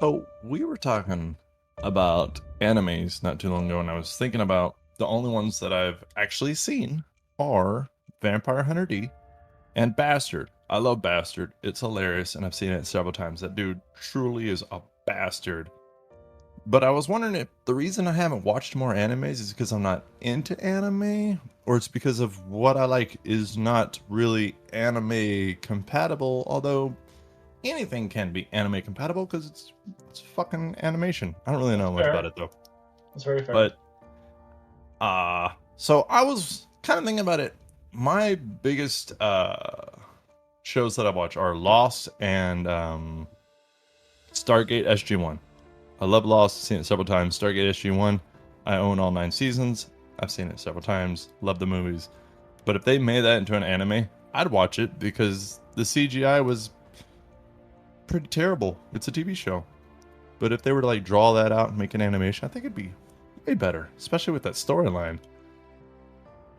Oh, we were talking about animes not too long ago, and I was thinking about the only ones that I've actually seen are Vampire Hunter D and Bastard. I love Bastard. It's hilarious, and I've seen it several times. That dude truly is a bastard. But I was wondering if the reason I haven't watched more animes is because I'm not into anime, or it's because of what I like is not really anime compatible, although anything can be anime compatible because it's fucking animation. I don't really know much about Fair. it though. That's very fair. But so I was kind of thinking about it. My biggest shows that I watch are Lost and Stargate SG1. I love Lost, seen it several times. Stargate SG1, I own all 9 seasons. I've seen it several times. Love the movies. But if they made that into an anime, I'd watch it because the CGI was pretty terrible. It's a TV show. But if they were to like draw that out and make an animation, I think it'd be way better, especially with that storyline.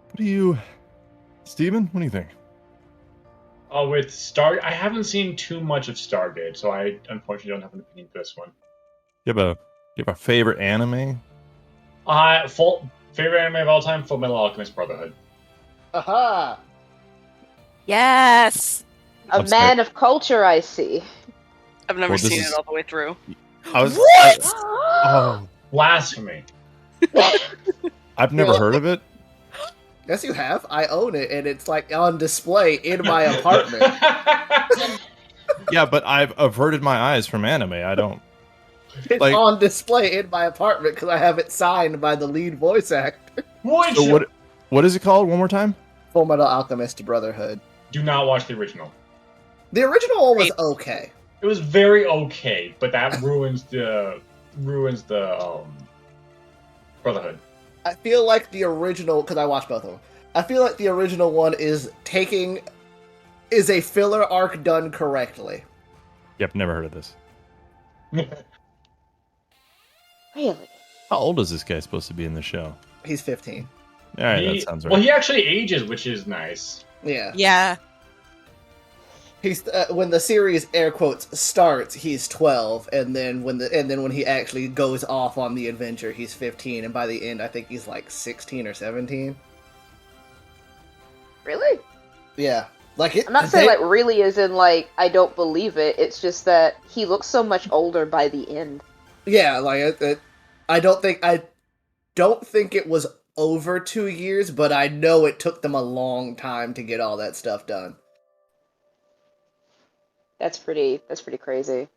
What do you, Steven? What do you think? With Star, I haven't seen too much of Stargate, so I unfortunately don't have an opinion for this one. You have a favorite anime? Full favorite anime of all time: Full Metal Alchemist Brotherhood. Aha! Yes. A I'm sorry. man of culture, I see. I've never Well, this seen is- it all the way through. I was. What? Oh, Blasphemy. I've never heard of it. Yes, you have. I own it, and it's like on display in my apartment. Yeah, but I've averted my eyes from anime. I don't. It's Like- on display in my apartment because I have it signed by the lead voice actor. Which So what is it called? One more time? Full Metal Alchemist Brotherhood. do not watch the original. The original one was okay. It was very okay, but that ruins the Brotherhood. I feel like the original, because I watched both of them. I feel like the original one is a filler arc done correctly. Yep, never heard of this. Really? How old is this guy supposed to be in the show? He's 15. All right, that sounds right. Well, he actually ages, which is nice. Yeah. Yeah. He's when the series air quotes starts, he's 12, and then when he actually goes off on the adventure, he's 15, and by the end, I think he's like 16 or 17. Really? Yeah, like it. I'm not saying like really as in like I don't believe it. It's just that he looks so much older by the end. Yeah, like I don't think it was over 2 years, but I know it took them a long time to get all that stuff done. That's pretty crazy.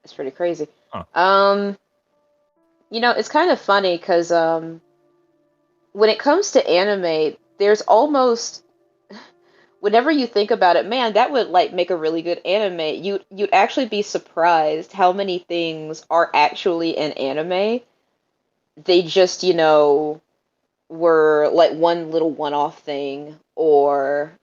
It's pretty crazy. Huh. It's kind of funny because when it comes to anime, there's almost whenever you think about it, man, that would like make a really good anime. You'd actually be surprised how many things are actually an anime. They just, were like one little one-off thing or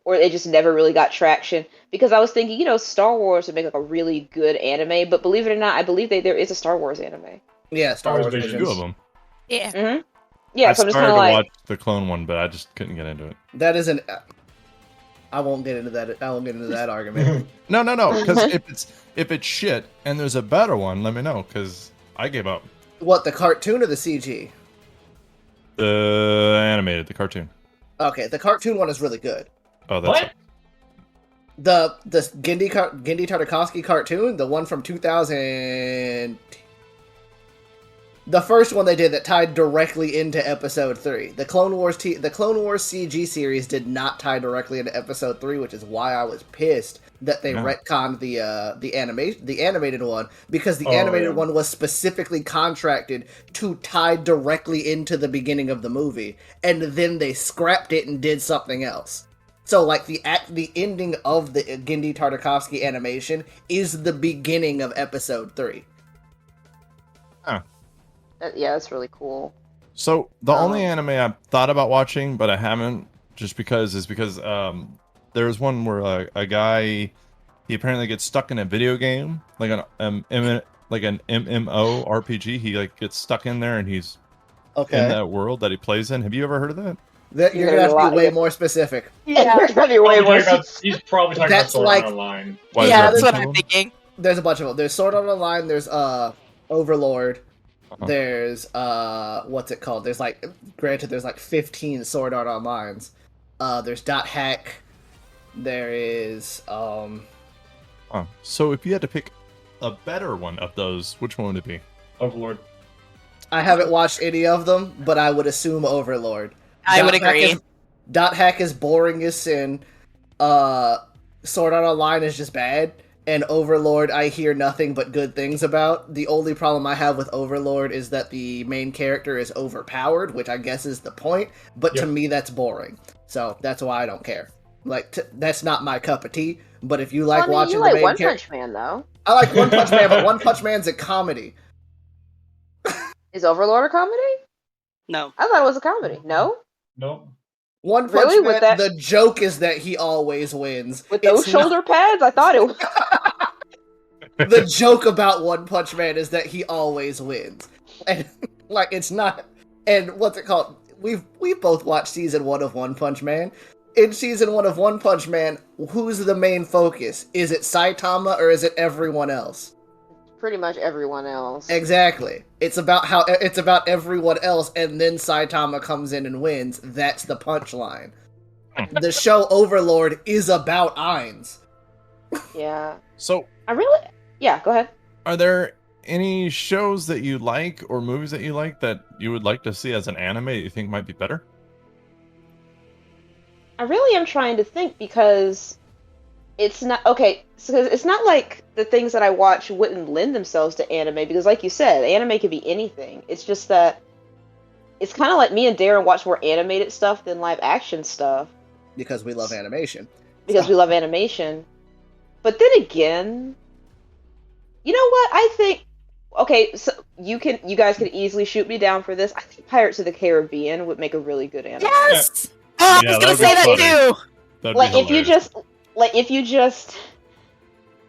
they just never really got traction. Because I was thinking, Star Wars would make like a really good anime, but believe it or not, I believe there is a Star Wars anime. Yeah, Star Wars Visions. Two of them. Yeah. Mm-hmm. Yeah, I so I'm just started kind to of like, watch the clone one, but I just couldn't get into it. That is an. I won't get into that. I won't get into that argument. No, because if it's shit and there's a better one, let me know because I gave up. What, the cartoon or the CG? The animated, the cartoon. Okay, the cartoon one is really good. Oh, that's What? The Gendy Tartakovsky cartoon, the one from 2000. The first one they did that tied directly into Episode 3. The Clone Wars CG series did not tie directly into Episode 3, which is why I was pissed that they No. retconned the animated one, because the animated one was specifically contracted to tie directly into the beginning of the movie, and then they scrapped it and did something else. So, like, the ending of the Gendy Tartakovsky animation is the beginning of Episode 3. yeah, that's really cool. So the only anime I've thought about watching, but I haven't, is because there was one where a guy, he apparently gets stuck in a video game, like an MMO RPG. He like gets stuck in there and he's in that world that he plays in. Have you ever heard of that? You're gonna have to be way more specific. Yeah, there's gonna be way more. He's probably talking about Sword Art Online. Yeah, that's what I'm thinking. There's a bunch of them. There's Sword Art Online. There's Overlord. There's what's it called? There's like, granted, there's like 15 Sword Art Onlines. There's Dot Hack. There is So if you had to pick a better one of those, which one would it be? Overlord. I haven't watched any of them, but I would assume Overlord. I would agree. Dot Hack is boring as sin. Sword Art Online is just bad. And Overlord, I hear nothing but good things about. The only problem I have with Overlord is that the main character is overpowered, which I guess is the point. But to me, that's boring. So that's why I don't care. Like, that's not my cup of tea. But if you like watching you like the main One character, Punch Man though. I like One Punch Man, but One Punch Man's a comedy. Is Overlord a comedy? No. I thought it was a comedy. No. Nope. One Punch Man, the joke is that he always wins. With those shoulder pads? I thought it was... The joke about One Punch Man is that he always wins. And, like, it's not... And what's it called? We've both watched season 1 of One Punch Man. In season 1 of One Punch Man, who's the main focus? Is it Saitama or is it everyone else? Pretty much everyone else. Exactly. It's about everyone else, and then Saitama comes in and wins. That's the punchline. The show Overlord is about Ainz. Yeah. So Yeah, go ahead. are there any shows that you like or movies that you like that you would like to see as an anime that you think might be better? I really am trying to think because it's not okay. So it's not like the things that I watch wouldn't lend themselves to anime because, like you said, anime could be anything. It's just that it's kind of like me and Darren watch more animated stuff than live action stuff because we love animation. Because we love animation. But then again, you know what? I think okay. So you guys can easily shoot me down for this. I think Pirates of the Caribbean would make a really good anime. Yes. Oh, I was gonna say that too. Like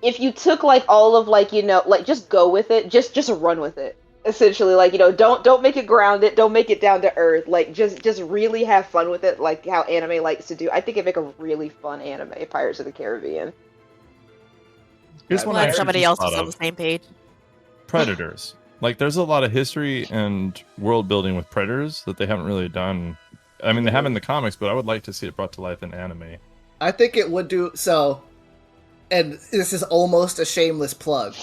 if you took like all of like, you know, like just go with it, just run with it. Essentially, like, you know, don't make it grounded, don't make it down to earth. Like just really have fun with it, like how anime likes to do. I think it'd make a really fun anime, Pirates of the Caribbean. Here's one Glad somebody else is on the same page. Predators. Like, there's a lot of history and world building with Predators that they haven't really done. I mean, they have in the comics, but I would like to see it brought to life in anime. I think it would do so. And this is almost a shameless plug.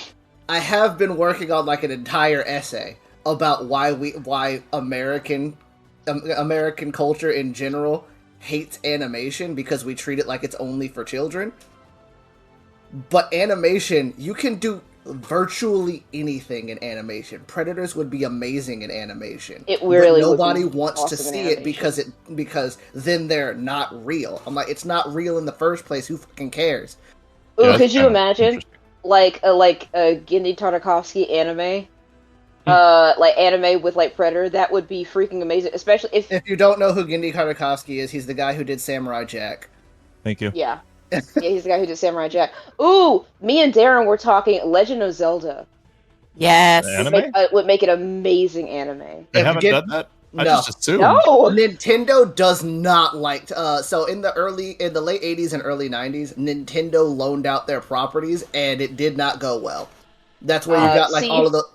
I have been working on like an entire essay about why American culture in general hates animation because we treat it like it's only for children. But animation, you can do virtually anything in animation. Predators would be amazing in animation. It really but nobody would be wants awesome to see it because then they're not real. I'm like, it's not real in the first place. Who fucking cares? Ooh, Yeah, could you imagine like a Genndy Tartakovsky anime? Like anime with like Predator, that would be freaking amazing. Especially if you don't know who Genndy Tartakovsky is, he's the guy who did Samurai Jack. Thank you. Yeah. Yeah, he's the guy who did Samurai Jack. Ooh, me and Darren were talking Legend of Zelda. Yes. Anime? Would make it amazing anime. They haven't done that? I No. just assumed. No! Nintendo does not like so in the late 80s and early 90s, Nintendo loaned out their properties and it did not go well. That's where you got like all of the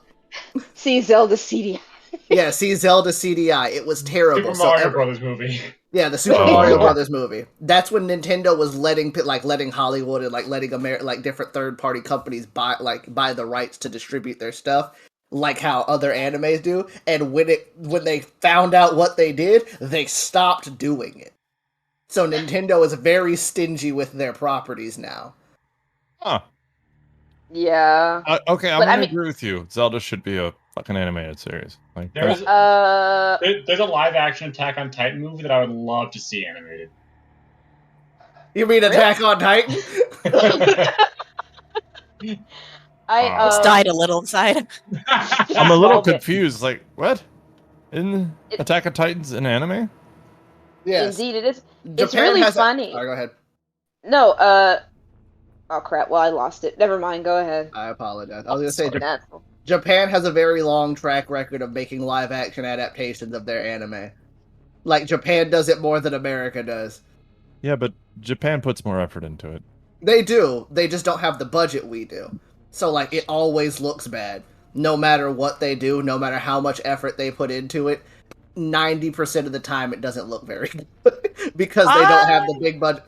See Zelda CDI. Yeah, see Zelda CDI. It was terrible. Super Mario Brothers movie. Yeah, the Super Mario Brothers movie. That's when Nintendo was letting Hollywood and like letting different third-party companies buy the rights to distribute their stuff, like how other animes do. And when they found out what they did, they stopped doing it. So Nintendo is very stingy with their properties now. Huh. Yeah. Okay, I'm gonna agree with you. Zelda should be a fucking animated series. Like, there's a live action Attack on Titan movie that I would love to see animated. You mean Attack on Titan? I almost died a little inside. I'm a little confused. Like, what? Attack on Titan's an anime? Yes. Indeed, it is. Japan It's really has funny. Go ahead. No, oh crap, well I lost it. Never mind, go ahead. I apologize. I was gonna say Japan has a very long track record of making live action adaptations of their anime. Like, Japan does it more than America does. Yeah, but Japan puts more effort into it. They do. They just don't have the budget we do. So, like, it always looks bad. No matter what they do, no matter how much effort they put into it, 90% of the time it doesn't look very good. Because they don't have the big budget.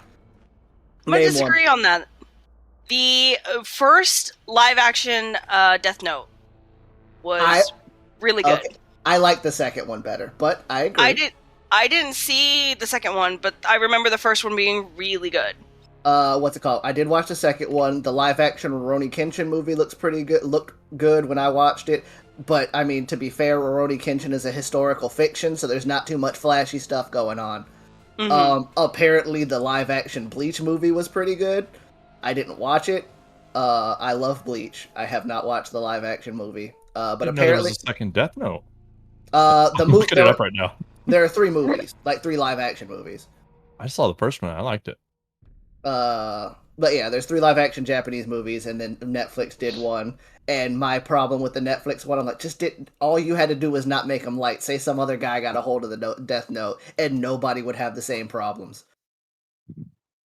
I'm going to disagree on that. The first live-action Death Note was really good. Okay. I like the second one better, but I agree. I didn't see the second one, but I remember the first one being really good. What's it called? I did watch the second one. The live-action Rurouni Kenshin movie looked good when I watched it. But, I mean, to be fair, Rurouni Kenshin is a historical fiction, so there's not too much flashy stuff going on. Mm-hmm. Apparently, the live-action Bleach movie was pretty good. I didn't watch it. I love Bleach. I have not watched the live-action movie. But apparently, there was a second Death Note. The I'm looking it up right now. There are 3 movies, like 3 live-action movies. I saw the first one. I liked it. But yeah, there's 3 live-action Japanese movies, and then Netflix did one. And my problem with the Netflix one, I'm like, all you had to do was not make them light. Say some other guy got a hold of the Death Note, and nobody would have the same problems.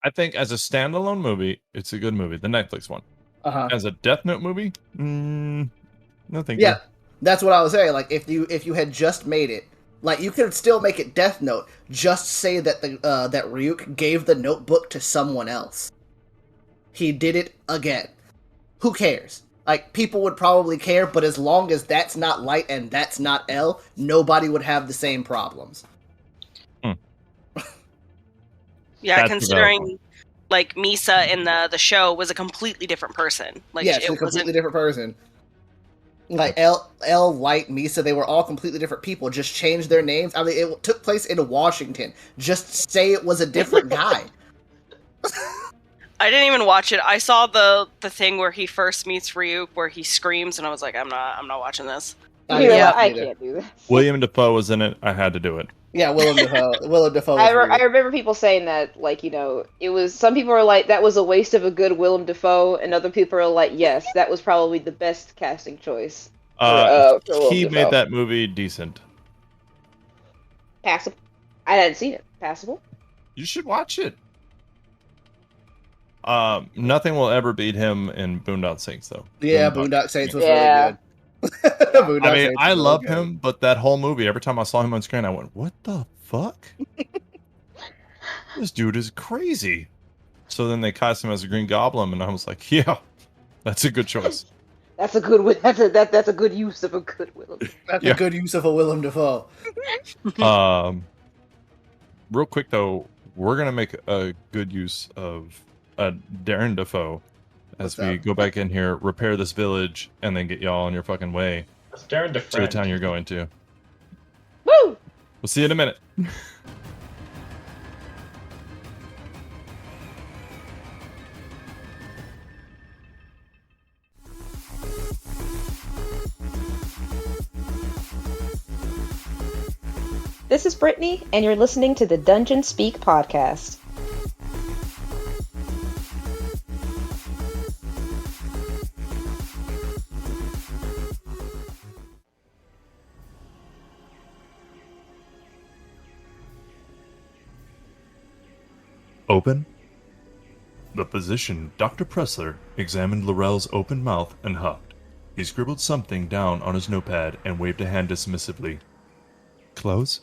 I think as a standalone movie, it's a good movie. The Netflix one. As a Death Note movie, nothing. Yeah, that's what I was saying. Like, if you had just made it, like, you could still make it Death Note. Just say that that Ryuk gave the notebook to someone else. He did it again. Who cares? Like, people would probably care, but as long as that's not Light and that's not L, nobody would have the same problems. Yeah, that's considering like Misa in the show was a completely different person. Like, yes, a completely different person. Like L, Light, Misa, they were all completely different people. Just changed their names. I mean, it took place in Washington. Just say it was a different guy. I didn't even watch it. I saw the thing where he first meets Ryuk, where he screams, and I was like, I'm not watching this. I can't do that. William Dafoe was in it. I had to do it. Yeah, Willem Dafoe. I remember people saying that, like, it was, some people are like, that was a waste of a good Willem Dafoe, and other people are like, yes, that was probably the best casting choice. For he made that movie decent. Passable. I hadn't seen it. Passable. You should watch it. Nothing will ever beat him in Boondock Saints, though. Yeah, Boondock Saints was really good. I love him, but that whole movie, every time I saw him on screen, I went, what the fuck? This dude is crazy. So then they cast him as a Green Goblin, and I was like, yeah, that's a good choice. That's a good that's a good use of a good Willem. That's a good use of a Willem Dafoe. Real quick though, we're gonna make a good use of Darren Dafoe as we go back in here, repair this village, and then get y'all on your fucking way to the town you're going to. Woo! We'll see you in a minute. This is Brittany, and you're listening to the Dungeon Speak podcast. Open? The physician, Dr. Pressler, examined Laurel's open mouth and huffed. He scribbled something down on his notepad and waved a hand dismissively. Close?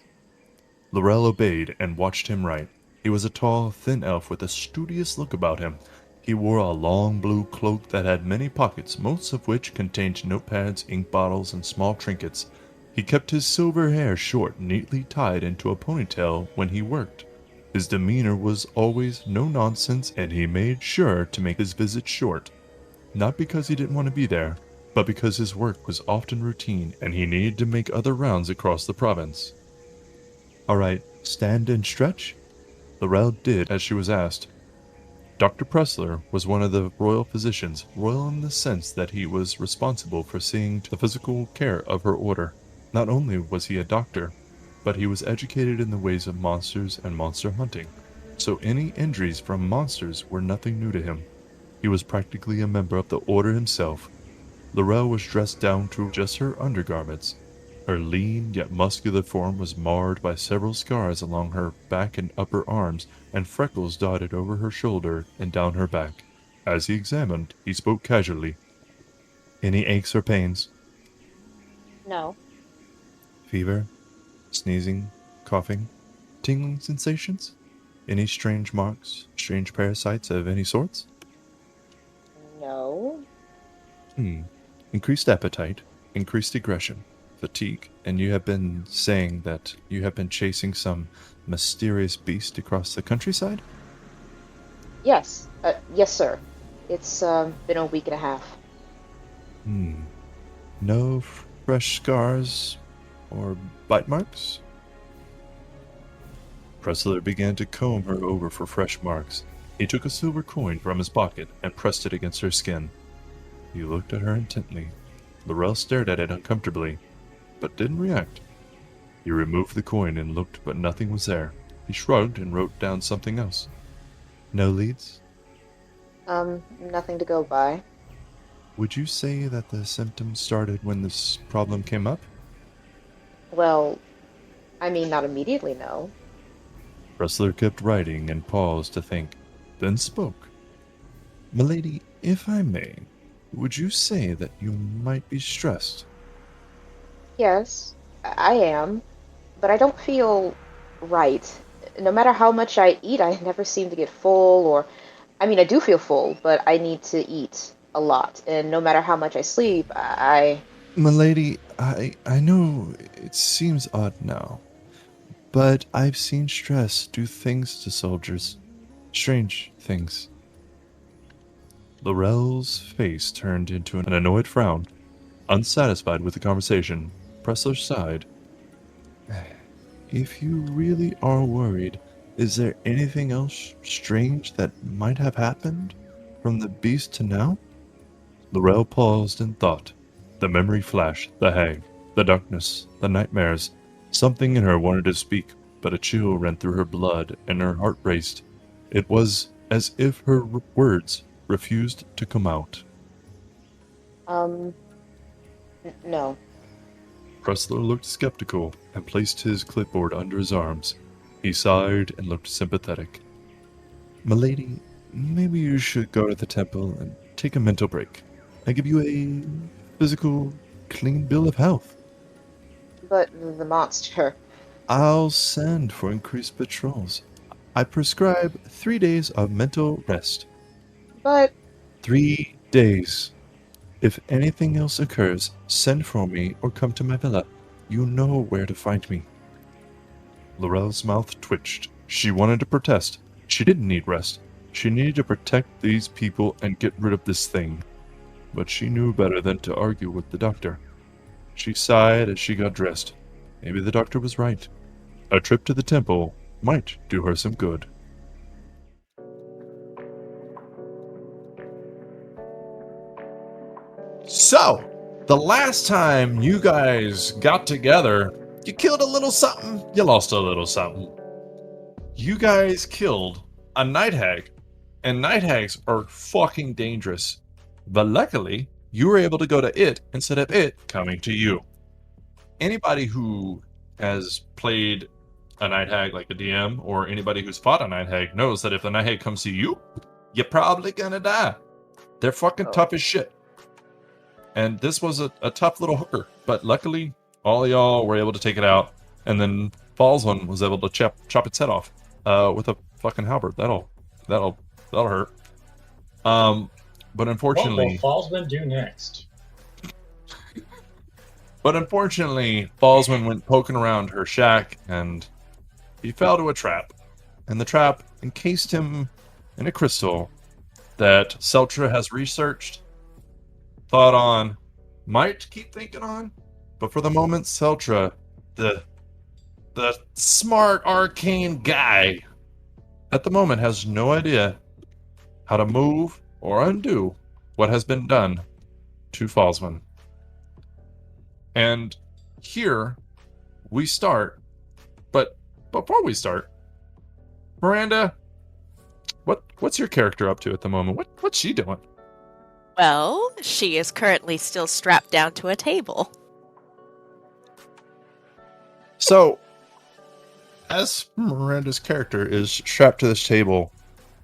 Laurel obeyed and watched him write. He was a tall, thin elf with a studious look about him. He wore a long blue cloak that had many pockets, most of which contained notepads, ink bottles, and small trinkets. He kept his silver hair short, neatly tied into a ponytail when he worked. His demeanor was always no nonsense, and he made sure to make his visits short. Not because he didn't want to be there, but because his work was often routine and he needed to make other rounds across the province. All right, stand and stretch? Laurel did as she was asked. Dr. Pressler was one of the royal physicians, royal in the sense that he was responsible for seeing to the physical care of her order. Not only was he a doctor, but he was educated in the ways of monsters and monster hunting, so any injuries from monsters were nothing new to him. He was practically a member of the order himself. Laurel was dressed down to just her undergarments. Her lean yet muscular form was marred by several scars along her back and upper arms, and freckles dotted over her shoulder and down her back. As he examined, he spoke casually. Any aches or pains? No. Fever? Sneezing? Coughing? Tingling sensations? Any strange marks? Strange parasites of any sorts? No. Increased appetite, increased aggression, fatigue, and you have been saying that you have been chasing some mysterious beast across the countryside? Yes. Yes, sir. It's been a week and a half. No fresh scars or bite marks? Pressler began to comb her over for fresh marks. He took a silver coin from his pocket and pressed it against her skin. He looked at her intently. Laurel stared at it uncomfortably, but didn't react. He removed the coin and looked, but nothing was there. He shrugged and wrote down something else. No leads? Nothing to go by. Would you say that the symptoms started when this problem came up? Well, I mean, not immediately, no. Pressler kept writing and paused to think, then spoke. Milady, if I may, would you say that you might be stressed? Yes, I am, but I don't feel right. No matter how much I eat, I never seem to get full, or, I mean, I do feel full, but I need to eat a lot, and no matter how much I sleep, Milady, I know it seems odd now, but I've seen stress do things to soldiers. Strange things. Laurel's face turned into an annoyed frown. Unsatisfied with the conversation, Pressler sighed. If you really are worried, is there anything else strange that might have happened from the beast to now? Laurel paused and thought. The memory flashed, the hag, the darkness, the nightmares. Something in her wanted to speak, but a chill ran through her blood and her heart raced. It was as if her words refused to come out. No. Pressler looked skeptical and placed his clipboard under his arms. He sighed and looked sympathetic. Milady, maybe you should go to the temple and take a mental break. I give you a physical, clean bill of health. But the monster... I'll send for increased patrols. I prescribe 3 days of mental rest. But... 3 days. If anything else occurs, send for me or come to my villa. You know where to find me. Laurel's mouth twitched. She wanted to protest. She didn't need rest. She needed to protect these people and get rid of this thing. But she knew better than to argue with the doctor. She sighed as she got dressed. Maybe the doctor was right. A trip to the temple might do her some good. So, the last time you guys got together, you killed a little something, you lost a little something. You guys killed a night hag, and night hags are fucking dangerous. But luckily, you were able to go to it instead of it coming to you. Anybody who has played a night hag like a DM, or anybody who's fought a night hag, knows that if the night hag comes to you, you're probably gonna die. They're fucking tough as shit. And this was a tough little hooker, but luckily, all of y'all were able to take it out, and then Falzman was able to chop its head off with a fucking halberd. That'll hurt. But unfortunately, what will Falzman do next? But unfortunately, Falzman went poking around her shack, and he fell to a trap. And the trap encased him in a crystal that Seltra has researched, thought on, might keep thinking on, but for the moment, Seltra, the smart arcane guy, at the moment has no idea how to move or undo what has been done to Falzman. And here we start, but before we start, Miranda, what's your character up to at the moment? What's she doing? Well, she is currently still strapped down to a table. So, as Miranda's character is strapped to this table,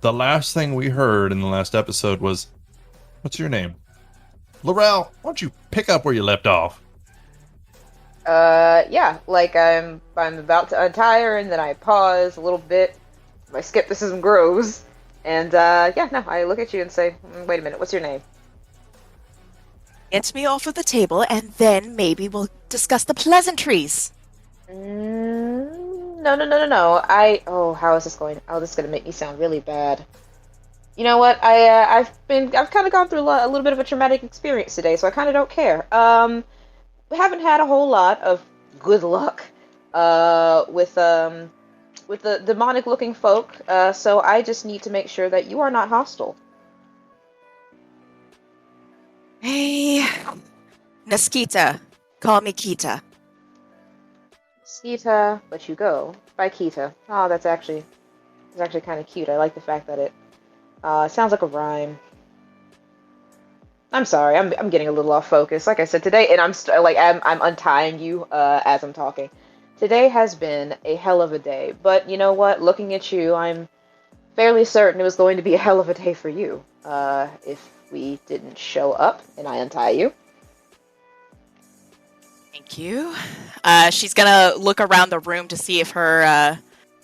the last thing we heard in the last episode was, "What's your name?" Laurel, why don't you pick up where you left off? Yeah, like I'm about to untie her, and then I pause a little bit. My skepticism grows, and I look at you and say, "Wait a minute, what's your name?" Get me off of the table, and then maybe we'll discuss the pleasantries. No. How is this going? Oh, this is gonna make me sound really bad. You know what? I've kind of gone through a little bit of a traumatic experience today, so I kind of don't care. Haven't had a whole lot of good luck, with the demonic-looking folk. So I just need to make sure that you are not hostile. Hey, Naskita. Call me Kita. Skeeta, but you go by Kita. Oh, that's actually kind of cute. I like the fact that it sounds like a rhyme. I'm sorry, I'm getting a little off focus. Like I said today, and I'm untying you as I'm talking. Today has been a hell of a day, but you know what? Looking at you, I'm fairly certain it was going to be a hell of a day for you. If we didn't show up and I untie you. Thank you. She's gonna look around the room to see if her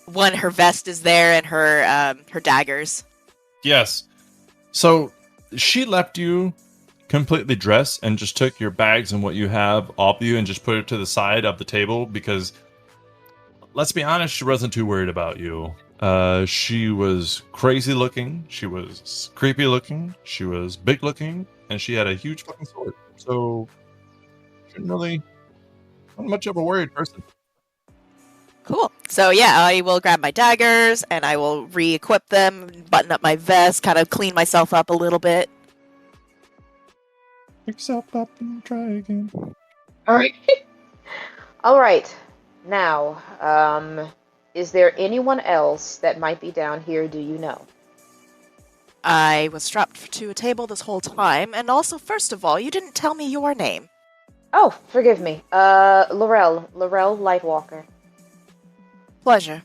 vest is there and her daggers. Yes. So she left you completely dressed and just took your bags and what you have off you and just put it to the side of the table because, let's be honest, she wasn't too worried about you. She was crazy looking, she was creepy looking, she was big looking, and she had a huge fucking sword. So, wasn't much of a worried person. Cool. So yeah, I will grab my daggers and I will re-equip them, button up my vest, kind of clean myself up a little bit. Pick yourself up and try again. Alright. Alright. Now, is there anyone else that might be down here, do you know? I was strapped to a table this whole time, and also, first of all, you didn't tell me your name. Oh, forgive me. Laurel Lightwalker. Pleasure.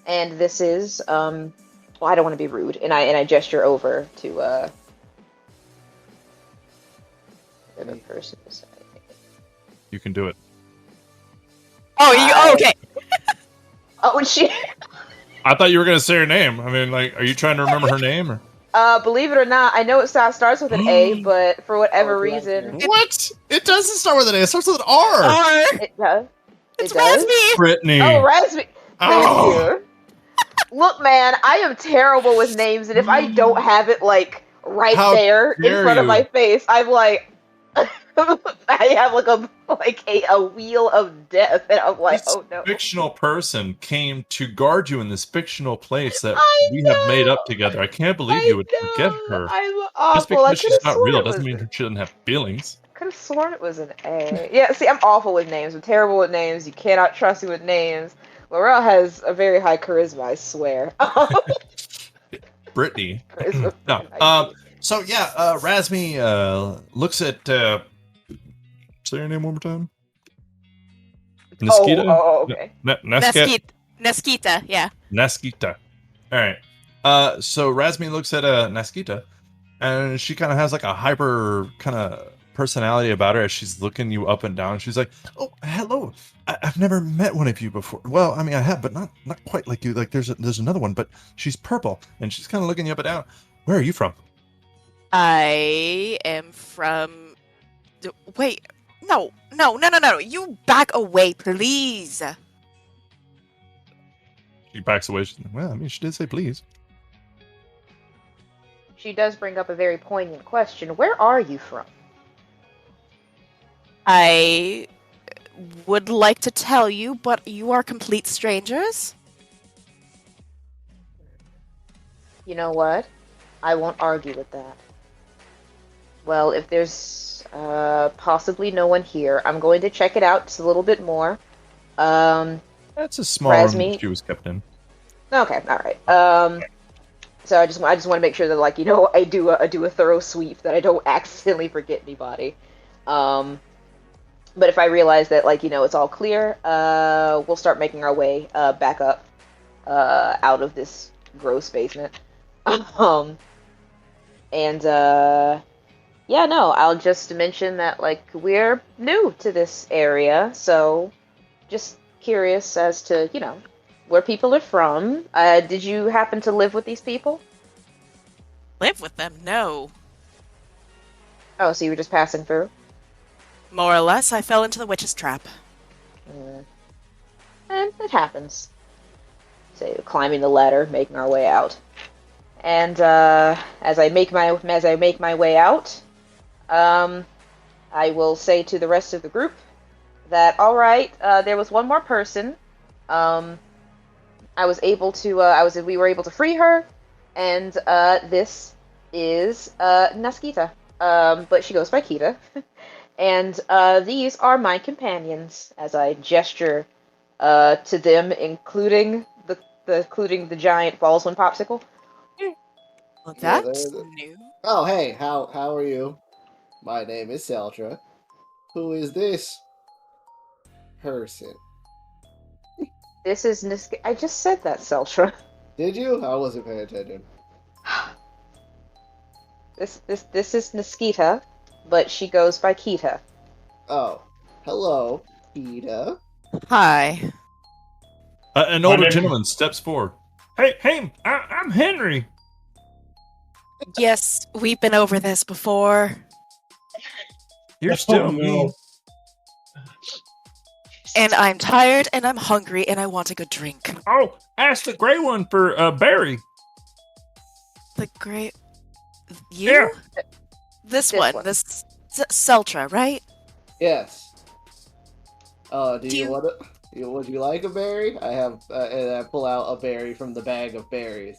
And this is, well, I don't want to be rude, and I gesture over to, the person beside me. You can do it. Oh, okay. Oh, and she... I thought you were going to say her name. I mean, like, are you trying to remember her name? Or? Believe it or not, I know it starts with an A, but for whatever reason... What? It doesn't start with an A, it starts with an R! It does. It's Razmi! Brittany! Oh, Razmi! Thank you. Look, man, I am terrible with names, and if I don't have it, like, right there in front of my face, I'm like... I have a wheel of death, and I'm like, this oh no. Fictional person came to guard you in this fictional place that we have made up together. I can't believe you would forget her. I'm awful. Just because she's not real doesn't mean she doesn't have feelings. I could have sworn it was an A. Yeah, see, I'm awful with names. I'm terrible with names. You cannot trust me with names. Laurel has a very high charisma, I swear. Brittany. No. So yeah, Razmi looks at. Say your name one more time. Naskita? Oh, okay. Naskita, yeah. Naskita. All right. So Razmi looks at Naskita, and she kind of has like a hyper kind of personality about her as she's looking you up and down. She's like, "Oh, hello. I've never met one of you before. Well, I mean, I have, but not quite like you. Like, there's another one, but she's purple, and she's kind of looking you up and down. Where are you from?" I am from... Wait, no. You back away, please. She backs away. She's like, well, I mean, she did say please. She does bring up a very poignant question. Where are you from? I would like to tell you, but you are complete strangers. You know what? I won't argue with that. Well, if there's possibly no one here, I'm going to check it out just a little bit more. That's a small room she was kept in. Okay, all right. So I just want to make sure that, like, you know, I do a thorough sweep, that I don't accidentally forget anybody. But if I realize that, like, it's all clear, we'll start making our way back up out of this gross basement. And yeah, no, I'll just mention that, like, we're new to this area, so just curious as to, where people are from. Did you happen to live with these people? Live with them? No. Oh, so you were just passing through? More or less, I fell into the witch's trap. And it happens. So, climbing the ladder, making our way out. And as I make my way out, I will say to the rest of the group that, all right, there was one more person. We were able to free her, and this is Naskita. But she goes by Kita. And these are my companions, as I gesture to them, including the giant Ballswin popsicle. Well, that's new. Oh, hey, how are you? My name is Seltra. Who is this person? This is I just said that, Seltra. Did you? I wasn't paying attention. This is Naskita, but she goes by Kita. Oh, hello, Kita. Hi. An older gentleman steps forward. Hey, I'm Henry. Yes, we've been over this before. You're still me. And I'm tired, and I'm hungry, and I want a good drink. Oh, ask the gray one for Barry. The gray... You? Yeah. This one. This Seltra, right? Yes. Would you like a berry? I have, and I pull out a berry from the bag of berries.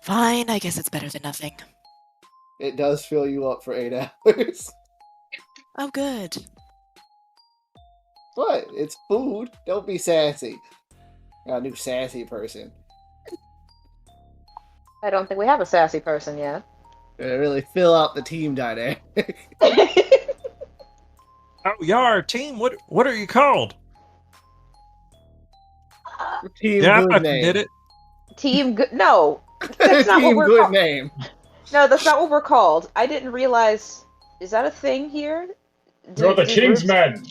Fine, I guess it's better than nothing. It does fill you up for 8 hours. Oh, good. What? It's food. Don't be sassy. Got a new sassy person. I don't think we have a sassy person yet. Really fill out the team dynamic. Oh, Yar, team, what are you called? Team yeah, good I name. did it. Team good. No, that's not Team what we're good called. name. No, that's not what we're called. I didn't realize. Is that a thing here? You're the Kingsmen.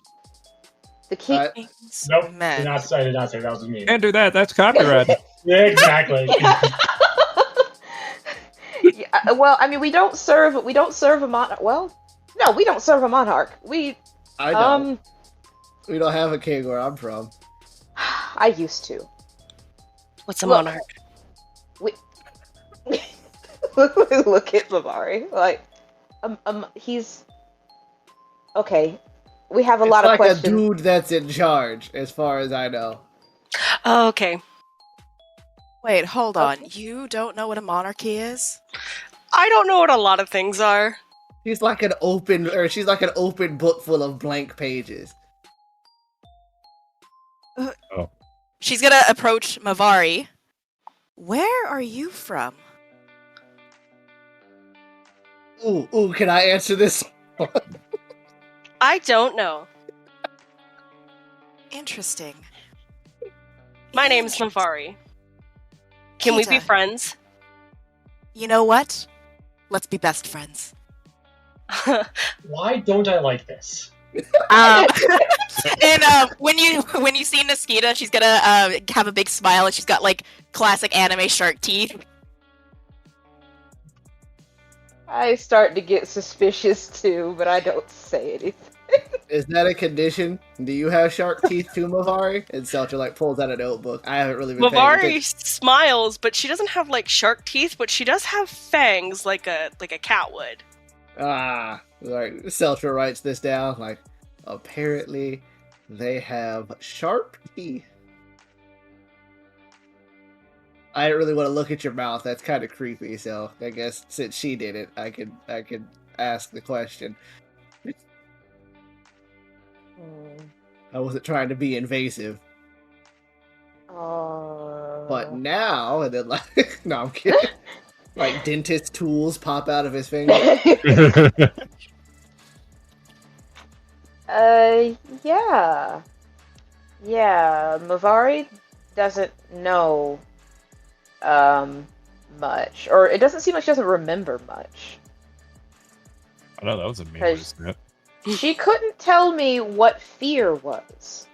The king. Nope. Did not say that was me. Can't do that. That's copyrighted. Yeah, exactly. Yeah, well, I mean, we don't serve a monarch. Well, no, we don't serve a monarch. We don't have a king where I'm from. I used to. What's a monarch? Look at Mavari. Like, he's okay. We have a lot of questions. It's like a dude that's in charge, as far as I know. Oh, okay. Wait, hold on. You don't know what a monarchy is? I don't know what a lot of things are. She's like an open book full of blank pages. She's gonna approach Mavari. Where are you from? Ooh, can I answer this? I don't know. Interesting. My name's Mavari. Can we be friends? You know what? Let's be best friends. Why don't I like this? And when you see Naskita, she's gonna have a big smile, and she's got like classic anime shark teeth. I start to get suspicious too, but I don't say anything. Is that a condition? Do you have shark teeth too, Mavari? And Seltra pulls out a notebook. I haven't really been Mavari smiles, but she doesn't have like shark teeth, but she does have fangs like a cat would. Seltra writes this down. Apparently, they have sharp teeth. I didn't really want to look at your mouth. That's kind of creepy. So I guess since she did it, I could ask the question. I wasn't trying to be invasive. But now, and then no, I'm kidding. Dentist tools pop out of his finger. Yeah. Yeah, Mavari doesn't know, much. Or it doesn't seem like she doesn't remember much. I know that was a mean way to say it. She couldn't tell me what fear was.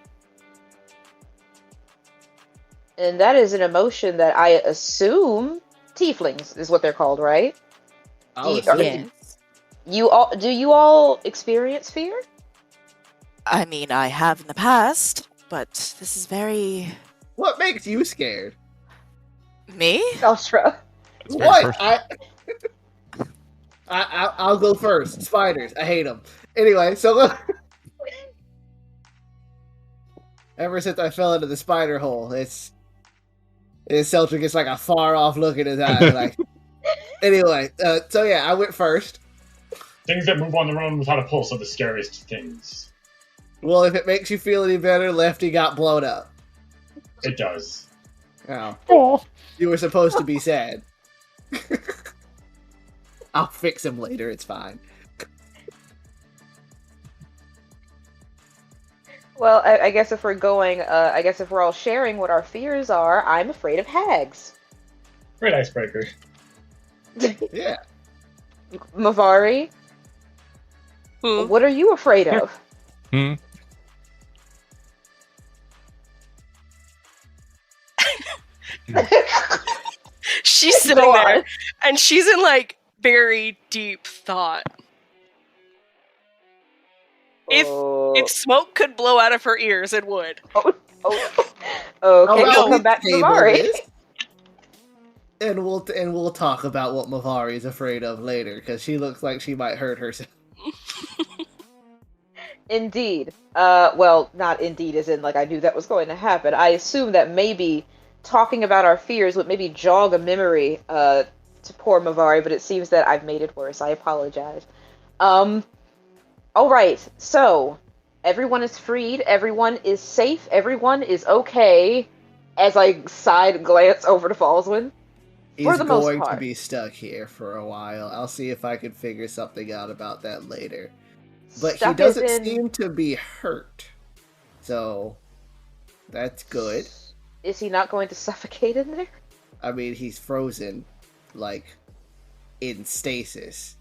And that is an emotion that I assume tieflings is what they're called, right? Yes. Do you all experience fear? I mean, I have in the past, but this is very... What makes you scared? Me? Ultra. What? I'll go first. Spiders. I hate them. Anyway, so ever since I fell into the spider hole, Celtic gets like a far off look in his eye. Like, anyway, so yeah, I went first. Things that move on their own without a pulse are the scariest things. Well, if it makes you feel any better, Lefty got blown up. It does. Oh. You were supposed to be sad. I'll fix him later, it's fine. Well, I guess if we're going, I guess if we're all sharing what our fears are, I'm afraid of hags. Great icebreaker. Yeah. Mavari? What are you afraid of? She's sitting there, and she's in, like, very deep thought. If smoke could blow out of her ears, it would. Okay, we'll come back to Mavari. And we'll talk about what Mavari is afraid of later, because she looks like she might hurt herself. Indeed. Well, not indeed as in, like, I knew that was going to happen. I assume that maybe talking about our fears would maybe jog a memory to poor Mavari, but it seems that I've made it worse. I apologize. Alright, so everyone is freed, everyone is safe, everyone is okay, as I side glance over to Fallswind. He's going to be stuck here for a while. I'll see if I can figure something out about that later. But he doesn't seem to be hurt. So, that's good. Is he not going to suffocate in there? I mean, he's frozen, like, in stasis.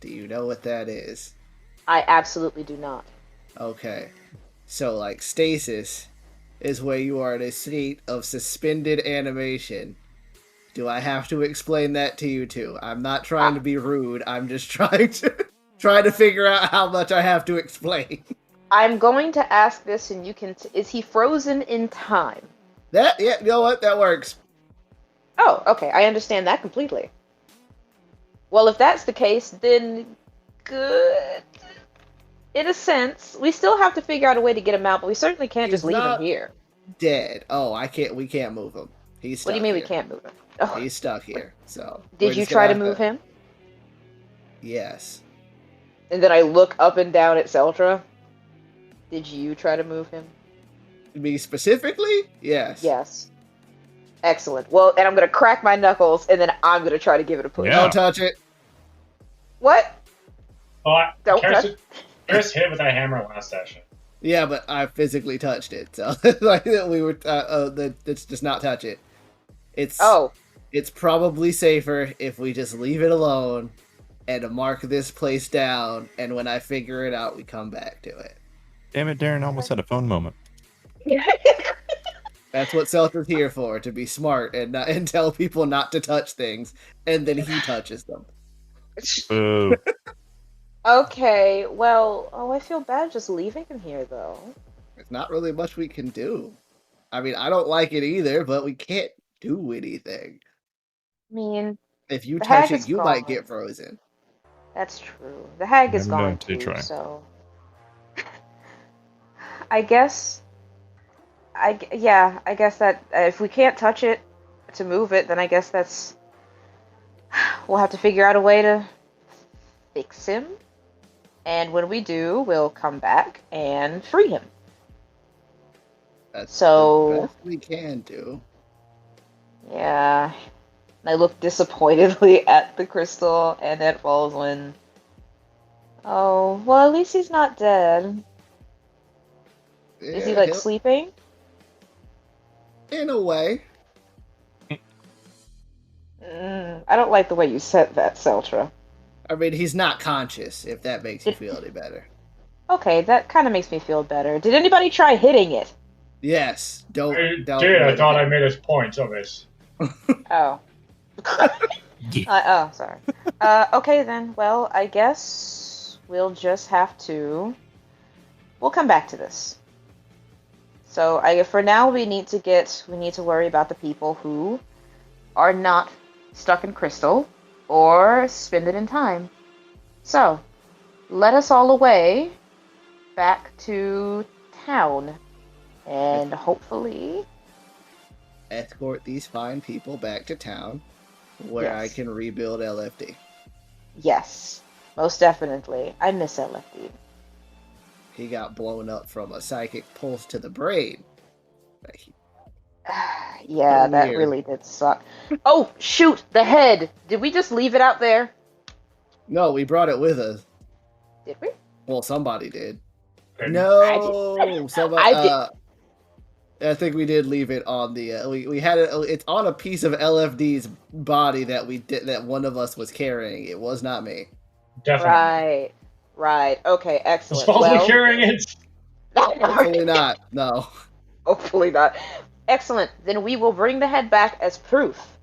Do you know what that is? I absolutely do not. Okay. So, like, stasis is where you are in a state of suspended animation. Do I have to explain that to you too? I'm not trying to be rude. I'm just trying to figure out how much I have to explain. I'm going to ask this, and you can. Is he frozen in time? Yeah, you know what? That works. Oh, okay. I understand that completely. Well, if that's the case, then good. In a sense, we still have to figure out a way to get him out, but we certainly can't just leave him here. Dead. Oh, we can't move him. He's stuck. What do you mean here. we can't move him? Oh. He's stuck here. So. Did you try to move him? Yes. And then I look up and down at Seltra. Did you try to move him? Me specifically? Yes. Yes. Excellent. Well, and I'm gonna crack my knuckles, and then I'm gonna try to give it a push. Yeah. Don't touch it. What? Don't touch it. Chris hit it with that hammer last session. Yeah, but I physically touched it, so like we were. Let's just not touch it. It's probably safer if we just leave it alone and mark this place down, and when I figure it out, we come back to it. Damn it, Darren almost had a phone moment. That's what Seltra's here for, to be smart and tell people not to touch things, and then he touches them. Boo. Okay, well, I feel bad just leaving him here, though. There's not really much we can do. I mean, I don't like it either, but we can't do anything. I mean, if you touch it, you might get frozen. That's true. The hag is gone too, so... I guess that if we can't touch it to move it, then I guess that's... We'll have to figure out a way to fix him. And when we do, we'll come back and free him. That's the best we can do. Yeah. I look disappointedly at the crystal and at Fallswind. Oh, well, at least he's not dead. Is he like sleeping? In a way. I don't like the way you said that, Seltra. I mean, he's not conscious, if that makes you feel any better. Okay, that kind of makes me feel better. Did anybody try hitting it? Yes. Don't. I thought I made his point of it. Oh. Sorry. Okay then. Well, I guess we'll just have to. We'll come back to this. So, for now, we need to worry about the people who are not stuck in crystal or suspended in time. So, let us all away back to town, and hopefully escort these fine people back to town, where I can rebuild LFD. Yes, most definitely. I miss LFD. He got blown up from a psychic pulse to the brain. Yeah, that really did suck. Oh, shoot! The head! Did we just leave it out there? No, we brought it with us. Did we? Well, somebody did. No! Somebody, I think we did leave it on the... we had it... It's on a piece of LFD's body that one of us was carrying. It was not me. Definitely. Right. Okay, excellent. Was carrying it? Hopefully not. No. Hopefully not. Excellent. Then we will bring the head back as proof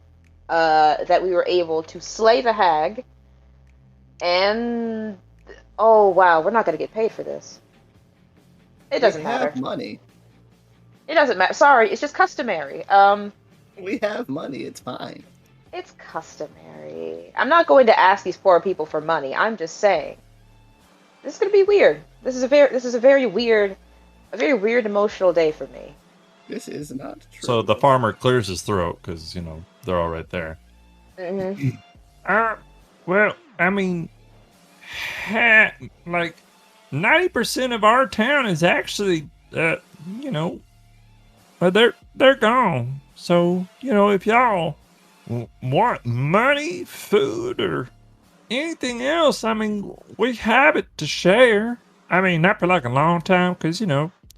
that we were able to slay the hag. And oh wow, we're not going to get paid for this. It doesn't matter. We have money. It doesn't matter. Sorry, it's just customary. We have money. It's fine. It's customary. I'm not going to ask these poor people for money. I'm just saying. This is going to be weird. This is a very weird emotional day for me. This is not true. So the farmer clears his throat because, they're all right there. Mm-hmm. Well, I mean, like 90% of our town is actually, they're gone. So, if y'all want money, food, or anything else, I mean, we have it to share. I mean, not for like a long time, because,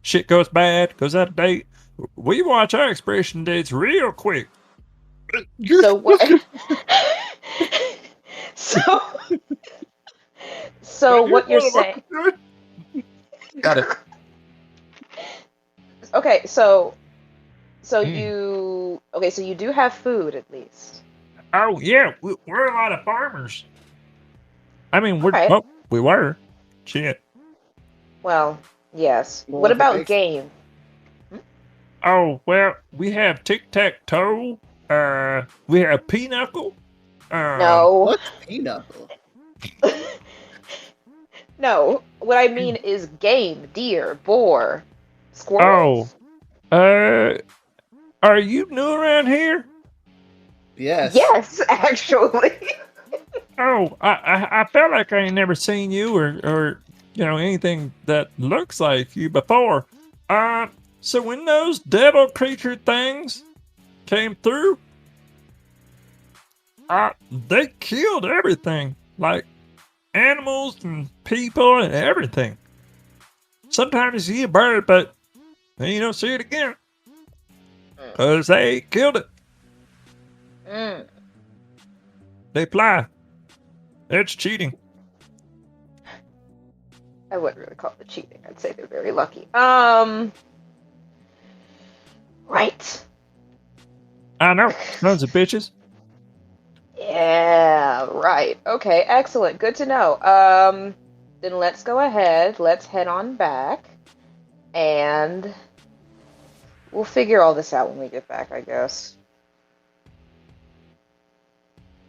shit goes bad, goes out of date. We watch our expiration dates real quick. So what? So what you're saying? Got it. Okay, so you do have food at least. Oh yeah, we're a lot of farmers. I mean, we were. Shit. Well, yes. What about game? Oh well, we have tic-tac-toe. We have pinochle. No. What's pinochle? No, what I mean is game, deer, boar, squirrels. Oh. Are you new around here? Yes. Yes, actually. Oh, I felt like I ain't never seen you or anything that looks like you before. So when those devil creature things came through, they killed everything, like animals and people and everything. Sometimes you see a bird, but then you don't see it again, because they killed it. They fly. It's cheating. I wouldn't really call it cheating. I'd say they're very lucky. Right. I know. Sons of bitches. Yeah, right. Okay, excellent. Good to know. Then let's go ahead. Let's head on back. And we'll figure all this out when we get back, I guess.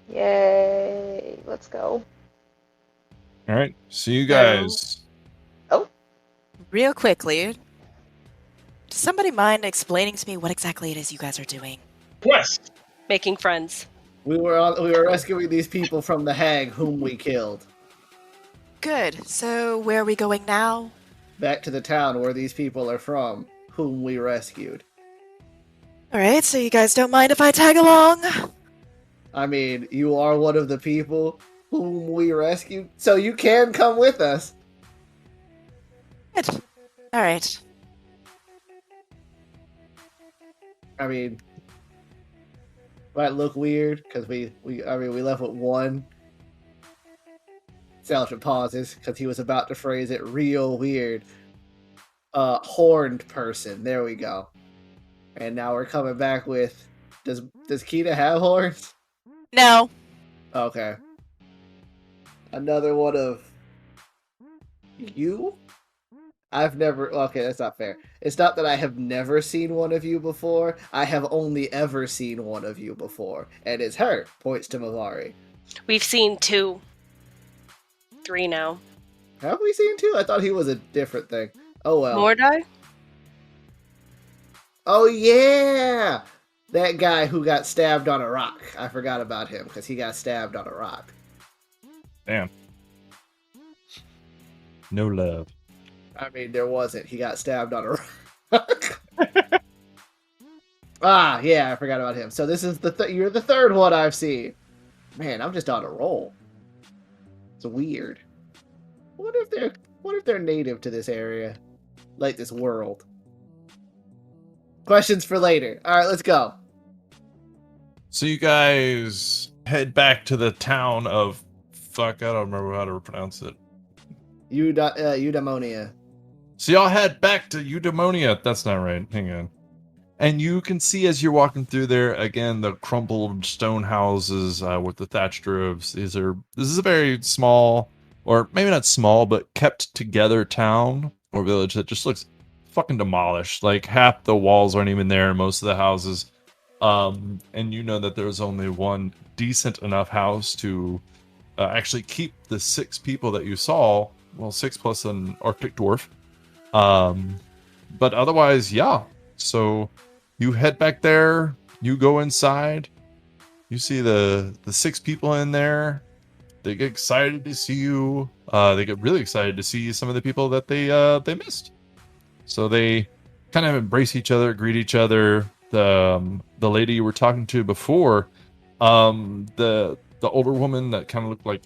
Yay. Let's go. All right. See you guys. Oh. Real quickly, does somebody mind explaining to me what exactly it is you guys are doing? Quest. Making friends. We were rescuing these people from the hag whom we killed. Good. So where are we going now? Back to the town where these people are from, whom we rescued. Alright, so you guys don't mind if I tag along? I mean, you are one of the people whom we rescued, so you can come with us. Good. Alright. I mean, might look weird because we left with one. Salton pauses because he was about to phrase it real weird. Horned person. There we go. And now we're coming back with, does Kita have horns? No. Okay. Another one of you? Okay, that's not fair. It's not that I have never seen one of you before. I have only ever seen one of you before. And it's her, points to Mavari. We've seen 2. 3 now. Have we seen 2? I thought he was a different thing. Oh well. Mordai? Oh yeah! That guy who got stabbed on a rock. I forgot about him because he got stabbed on a rock. Damn. No love. I mean, there wasn't. He got stabbed on a rock. Yeah, I forgot about him. So this is you're the third one I've seen. Man, I'm just on a roll. It's weird. What if they're native to this area? Like this world? Questions for later. Alright, let's go. So you guys head back to the town of... Fuck, I don't remember how to pronounce it. Eudaimonia. So y'all head back to Eudaimonia. That's not right. Hang on. And you can see as you're walking through there, again, the crumpled stone houses with the thatched roofs. This is a very small, or maybe not small, but kept together town or village that just looks fucking demolished. Like half the walls aren't even there in most of the houses. And you know that there's only one decent enough house to actually keep the 6 people that you saw. Well, 6 plus an Arctic dwarf. But otherwise, yeah. So you head back there, you go inside, you see the 6 people in there. They get excited to see you. They get really excited to see some of the people that they missed. So they kind of embrace each other, greet each other. The lady you were talking to before, the older woman that kind of looked like,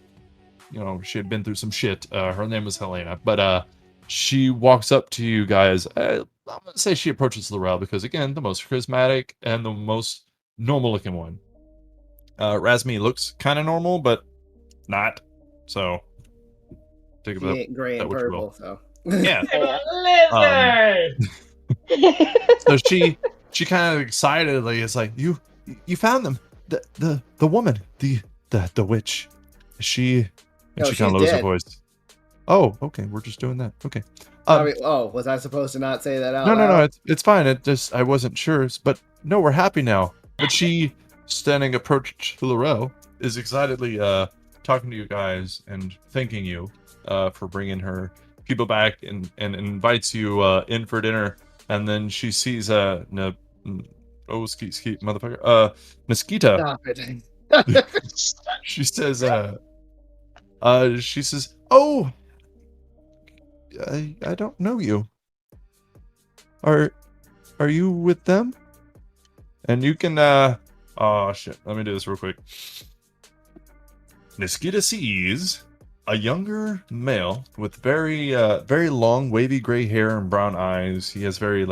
you know, she had been through some shit. Her name was Helena, but she walks up to you guys. I'm gonna say she approaches Laurel because, again, the most charismatic and the most normal-looking one. Razmi looks kind of normal, but not. So take She ain't gray and purple, so yeah. Lizard. So she kind of excitedly is like, you found them, the woman, the witch. She and she kind of lowers her voice. Oh, okay, we're just doing that. Okay. Was I supposed to not say that out loud? No, it's fine. I wasn't sure, but no, we're happy now. But she, standing approach to Laurel, is excitedly talking to you guys and thanking you for bringing her people back and invites you in for dinner. And then she sees motherfucker Niskita. Stop it. She says oh, I don't know you. Are you with them? And you can oh shit, let me do this real quick. Niskita sees a younger male with very long wavy gray hair and brown eyes. He has very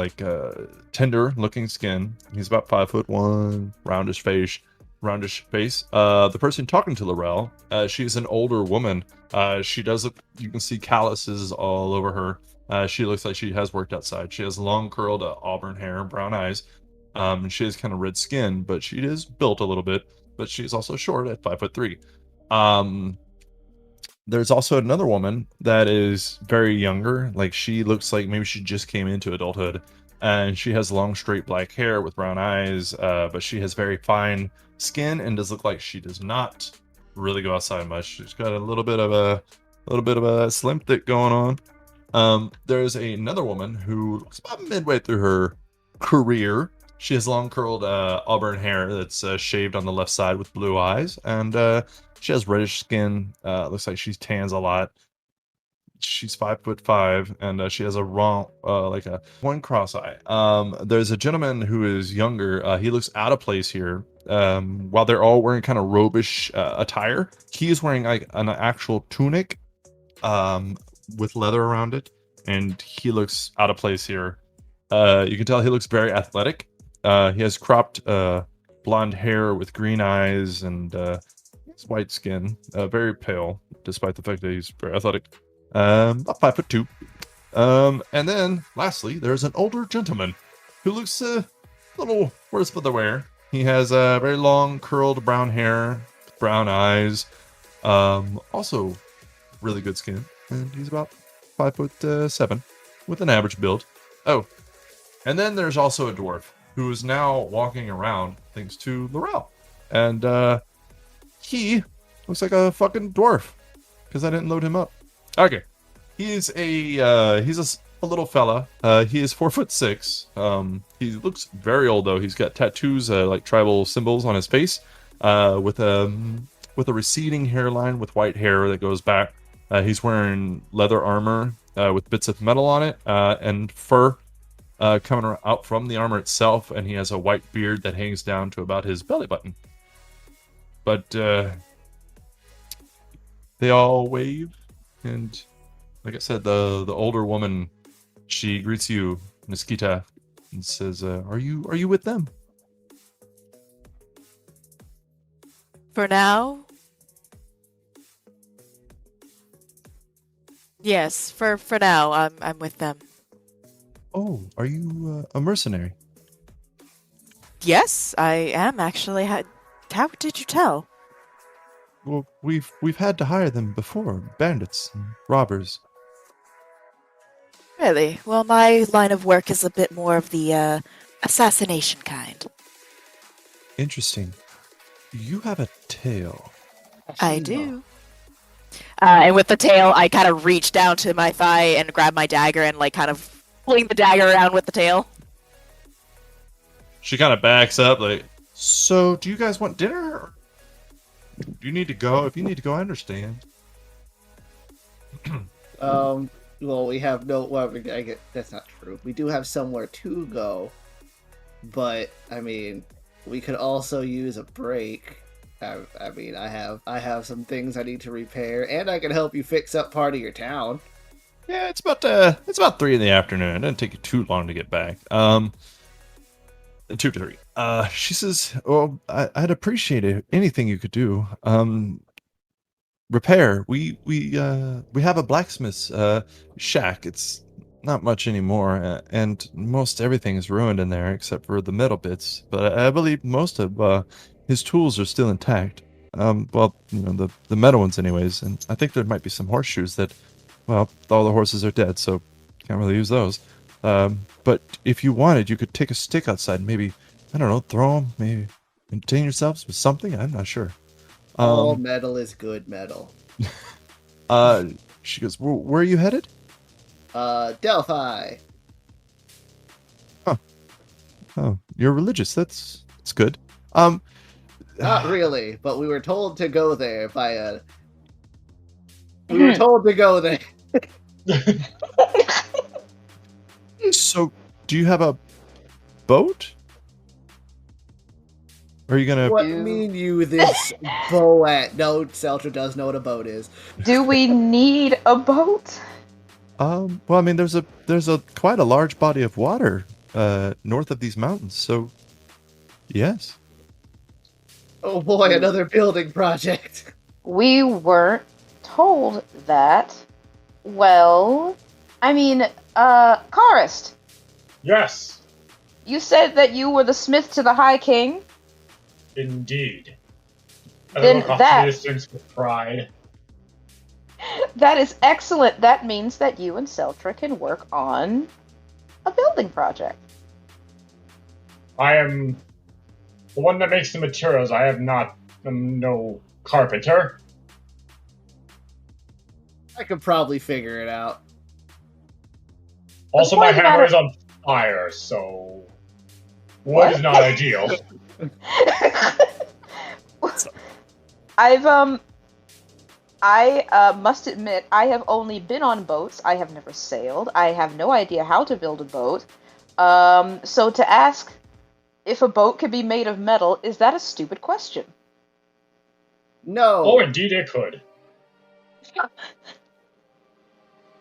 tender looking skin. He's about 5'1", roundish face. The person talking to Laurel, she's an older woman. She does look, you can see calluses all over her. She looks like she has worked outside. She has long curled auburn hair and brown eyes. And she has kind of red skin, but she is built a little bit. But she's also short at 5'3". There's also another woman that is very younger. Like, she looks like maybe she just came into adulthood. And she has long, straight black hair with brown eyes. But she has very fine skin and does look like she does not really go outside much. She's got a little bit of a slim thick going on. There's another woman who looks about midway through her career. She has long curled auburn hair that's shaved on the left side with blue eyes, and she has reddish skin. Looks like she tans a lot. She's 5'5", and she has a one cross eye. There's a gentleman who is younger. He looks out of place here. While they're all wearing kind of robish attire, he is wearing like an actual tunic with leather around it, and he looks out of place here. You can tell he looks very athletic. He has cropped blonde hair with green eyes and white skin, very pale, despite the fact that he's very athletic. About 5'2". And then, lastly, there's an older gentleman who looks a little worse for the wear. He has very long, curled brown hair, brown eyes, also really good skin, and he's about 5'7", with an average build. Oh, and then there's also a dwarf who is now walking around thanks to Laurel, and he looks like a fucking dwarf because I didn't load him up. Okay, he's a little fella. He is 4'6". He looks very old though. He's got tattoos like tribal symbols on his face, with a receding hairline with white hair that goes back. He's wearing leather armor with bits of metal on it, and fur coming out from the armor itself, and he has a white beard that hangs down to about his belly button. But they all wave, and like I said, the older woman, she greets you, Niskita, and says, "Are you with them?" For now? Yes, for now, I'm with them. Oh, are you a mercenary? Yes, I am actually. How did you tell? Well, we've had to hire them before, bandits and robbers. Really? Well, my line of work is a bit more of the assassination kind. Interesting. You have a tail. I do. And with the tail, I kind of reach down to my thigh and grab my dagger and like kind of fling the dagger around with the tail. She kind of backs up, like, so do you guys want dinner? Or do you need to go? If you need to go, I understand. Well, we have no. Well, I get that's not true. We do have somewhere to go, but I mean, we could also use a break. I mean, I have some things I need to repair, and I can help you fix up part of your town. Yeah, it's about 3 in the afternoon. It doesn't take you too long to get back. 2 to 3. She says, "Well, I'd appreciate it. Anything you could do. Repair. We have a blacksmith's shack. It's not much anymore, and most everything is ruined in there except for the metal bits. But I believe most of his tools are still intact. Well, you know, the metal ones, anyways. And I think there might be some horseshoes that, well, all the horses are dead, so can't really use those. But if you wanted, you could take a stick outside and maybe, I don't know, throw them, maybe entertain yourselves with something. I'm not sure." All metal is good metal. She goes, "Where are you headed?" Delphi. Huh. Oh, you're religious. That's good. Not really, but we were told to go there by a. We were told to go there. So, do you have a boat? Or are you gonna? What mean you this boat? No, Seltra does know what a boat is. Do we need a boat? Well, I mean, there's quite a large body of water north of these mountains, so yes. Oh boy, another building project. We weren't told that. Well, I mean, Karist. Yes. You said that you were the smith to the High King. Indeed. Then look off that- the distance with pride. That is excellent. That means that you and Seltra can work on a building project. I am the one that makes the materials. I am not no carpenter. I could probably figure it out. Also, my hammer is on fire, so wood is not ideal. I must admit, I have only been on boats. I have never sailed. I have no idea how to build a boat. So to ask if a boat could be made of metal, is that a stupid question? No. Oh, indeed it could.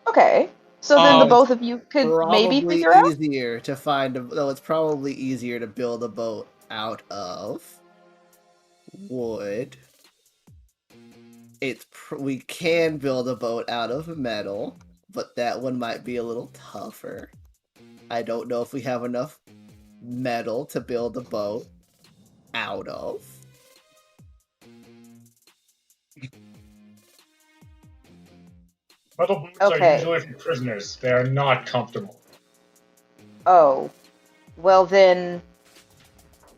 Okay. So then the both of you could maybe figure out? Easier to find it's probably easier to build a boat out of wood. We can build a boat out of metal, but that one might be a little tougher. I don't know if we have enough metal to build a boat out of. Metal boots are usually for prisoners. They are not comfortable. Oh. Well then...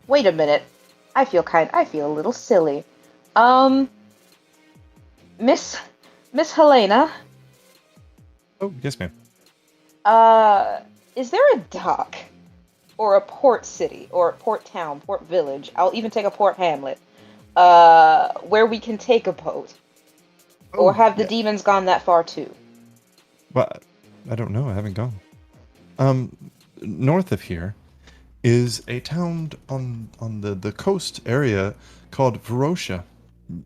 Wait a minute. I feel a little silly. Miss Helena? Oh, yes, ma'am. Is there a dock? Or a port city? Or a port town? Port village? I'll even take a port hamlet. Where we can take a boat? Or have the demons gone that far too? Well, I don't know. I haven't gone. North of here is a town on the coast area called Verosha.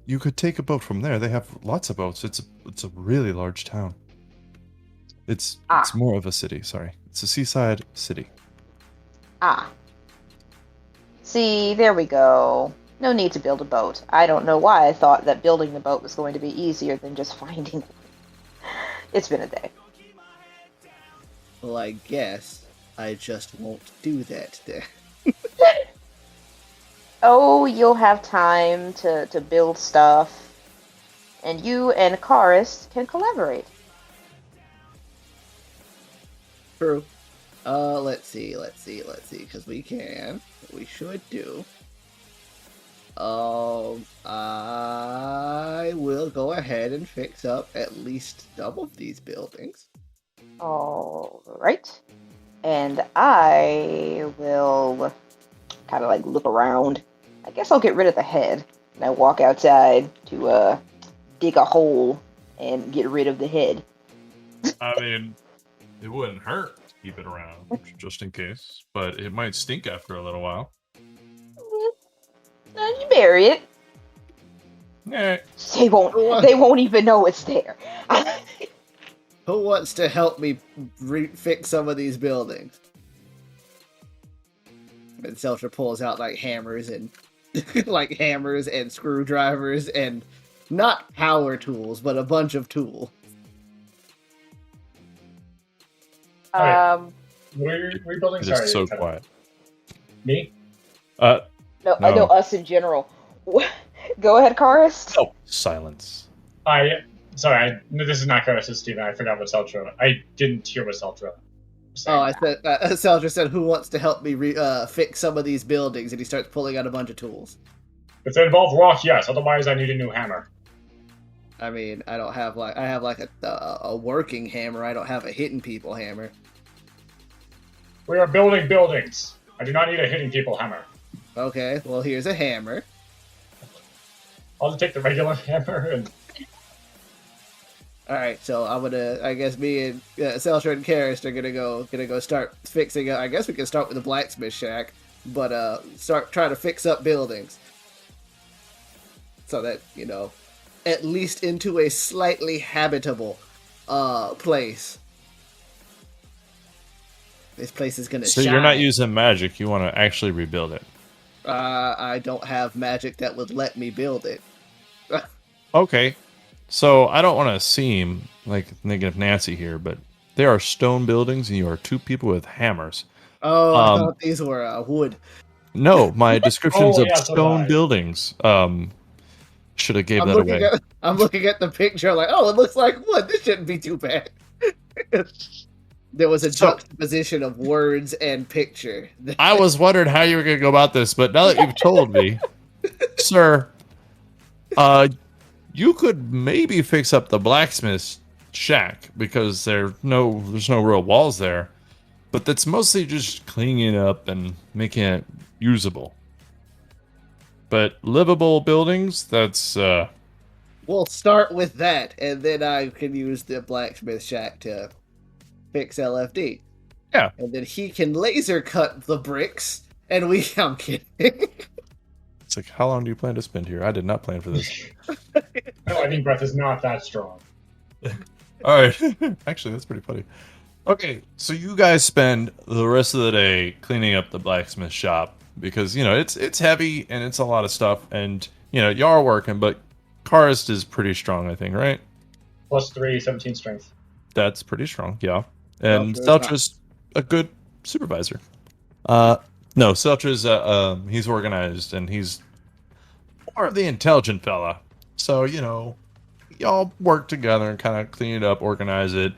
You could take a boat from there. They have lots of boats. It's a really large town. It's more of a city. Sorry, it's a seaside city. See, there we go. No need to build a boat. I don't know why I thought that building the boat was going to be easier than just finding it. It's been a day. Well, I guess I just won't do that then. Oh, you'll have time to build stuff. And you and Karis can collaborate. True. Let's see, because we should do. I will go ahead and fix up at least some of these buildings. Alright. And I will kind of like look around. I guess I'll get rid of the head. And I walk outside to dig a hole and get rid of the head. I mean, it wouldn't hurt to keep it around, just in case. But it might stink after a little while. You bury it. Yeah. They won't even know it's there. Who wants to help me fix some of these buildings? And Seltra pulls out like hammers and screwdrivers and not power tools, but a bunch of tools. We're building. It is so quiet. Me? No, I know us in general. Go ahead, Karis. Oh, silence. Sorry, this is not Karis, it's Steven. I forgot what Seltra. I didn't hear what Seltra said. I said, Seltra said, who wants to help me fix some of these buildings? And he starts pulling out a bunch of tools. If they involve rock, yes. Otherwise, I need a new hammer. I mean, I have a working hammer. I don't have a hitting people hammer. We are building buildings. I do not need a hitting people hammer. Okay, well, here's a hammer. I'll just take the regular hammer and... Alright, so I guess me and Seltra and Karis are gonna go start fixing I guess we can start with the blacksmith shack, but start trying to fix up buildings. So that, at least into a slightly habitable place. This place is gonna shine. So you're not using magic, you want to actually rebuild it. I don't have magic that would let me build it. Okay. So I don't want to seem like negative Nancy here, but there are stone buildings and you are two people with hammers. Oh, I thought these were wood. No, my descriptions of stone buildings should have gave that away. I'm looking at the picture like, oh, it looks like wood. This shouldn't be too bad. There was a juxtaposition of words and picture. I was wondering how you were going to go about this, but now that you've told me, sir, you could maybe fix up the blacksmith's shack because there's no real walls there, but that's mostly just cleaning it up and making it usable. But livable buildings, that's We'll start with that, and then I can use the blacksmith shack to fix LFD. Yeah. And then he can laser cut the bricks, and I'm kidding. It's like, how long do you plan to spend here? I did not plan for this. No, I think breath is not that strong. All right. Actually, that's pretty funny. Okay, so you guys spend the rest of the day cleaning up the blacksmith shop because it's heavy and it's a lot of stuff, and you are working, but Karst is pretty strong, I think, right? +3, 17 strength. That's pretty strong, yeah. And Seltra's a good supervisor. No, Seltra's he's organized and he's more of the intelligent fella. So y'all work together and kind of clean it up, organize it.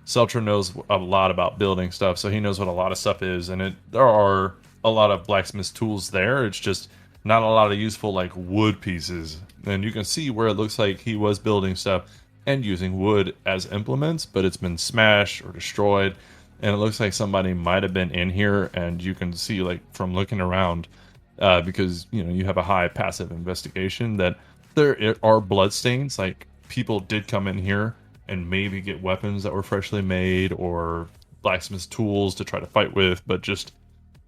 Seltra knows a lot about building stuff, so he knows what a lot of stuff is, and there are a lot of blacksmith's tools there. It's just not a lot of useful like wood pieces, and you can see where it looks like he was building stuff and using wood as implements, but it's been smashed or destroyed, and it looks like somebody might have been in here, and you can see like from looking around, because you have a high passive investigation, that there are bloodstains. Like people did come in here and maybe get weapons that were freshly made or blacksmith's tools to try to fight with, but just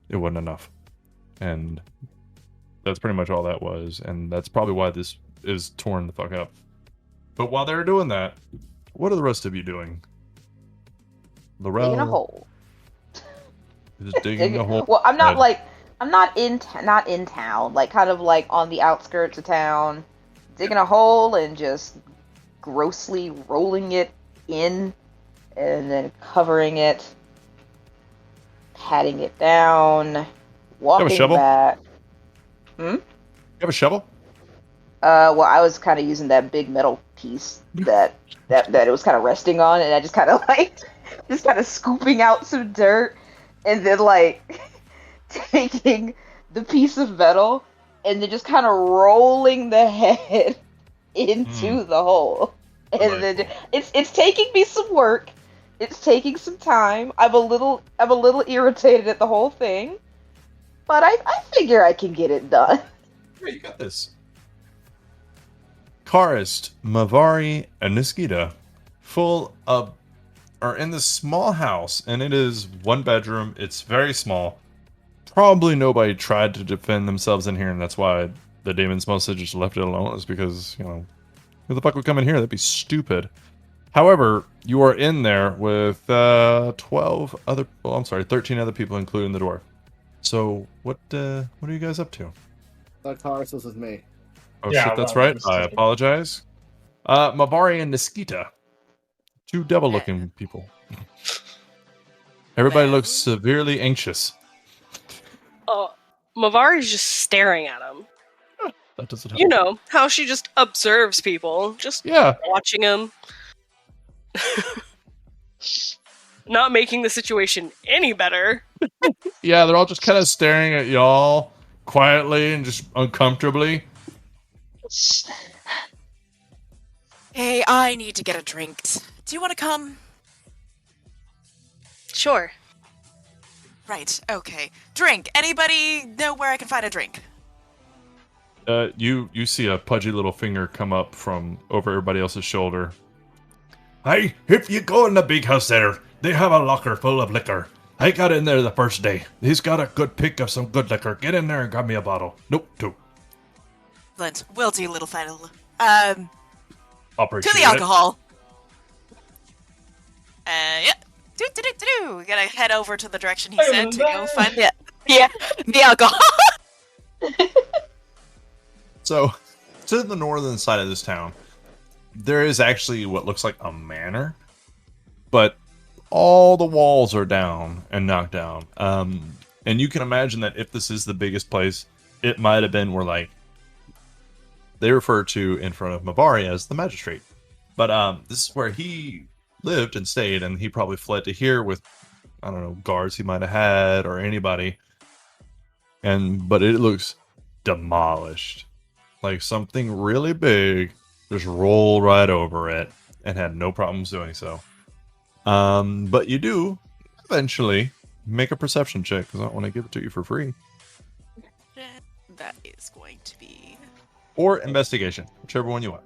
it wasn't enough. And that's pretty much all that was, and that's probably why this is torn the fuck up. But while they're doing that, what are the rest of you doing? Laurel digging a hole. Is digging a hole. Well, I'm not in town, like kind of like on the outskirts of town, digging a hole and just grossly rolling it in and then covering it, patting it down, walking back. You have a shovel? Well, I was kind of using that big metal piece that it was kind of resting on, and I just kind of scooping out some dirt, and then like taking the piece of metal and then just kind of rolling the head into the hole. And then it's taking me some work. It's taking some time. I'm a little irritated at the whole thing, but I figure I can get it done. Yeah, you got this. Karst, Mavari, and Niskita are in this small house, and it is one bedroom. It's very small. Probably nobody tried to defend themselves in here, and that's why the demons mostly just left it alone, is because, who the fuck would come in here? That'd be stupid. However, you are in there with 13 other people, including the dwarf. So, what are you guys up to? Karst was with me. Oh shit, that's right. I apologize. Mavari and Niskita. Two devil-looking people. Everybody looks severely anxious. Mavari's just staring at him. That doesn't help. How she just observes people, just watching them. Not making the situation any better. Yeah, they're all just kind of staring at y'all quietly and just uncomfortably. Hey, I need to get a drink. Do you want to come? Sure. Right, okay. Drink. Anybody know where I can find a drink? You see a pudgy little finger come up from over everybody else's shoulder. Hey, if you go in the big house there, they have a locker full of liquor. I got in there the first day. He's got a good pick of some good liquor. Get in there and grab me a bottle. Nope, two. Excellent. Will do, little fellow. To the alcohol. Yeah. We gotta head over to the direction he said to go find the alcohol. So, to the northern side of this town, there is actually what looks like a manor, but all the walls are down and knocked down. And you can imagine that if this is the biggest place, it might have been where, like, they refer to in front of Mavari as the magistrate. But this is where he lived and stayed, and he probably fled to here with, I don't know, guards he might have had or anybody. But it looks demolished. Like something really big just rolled right over it and had no problems doing so. But you do eventually make a perception check, because I don't want to give it to you for free. That is going to be... Or investigation, whichever one you want.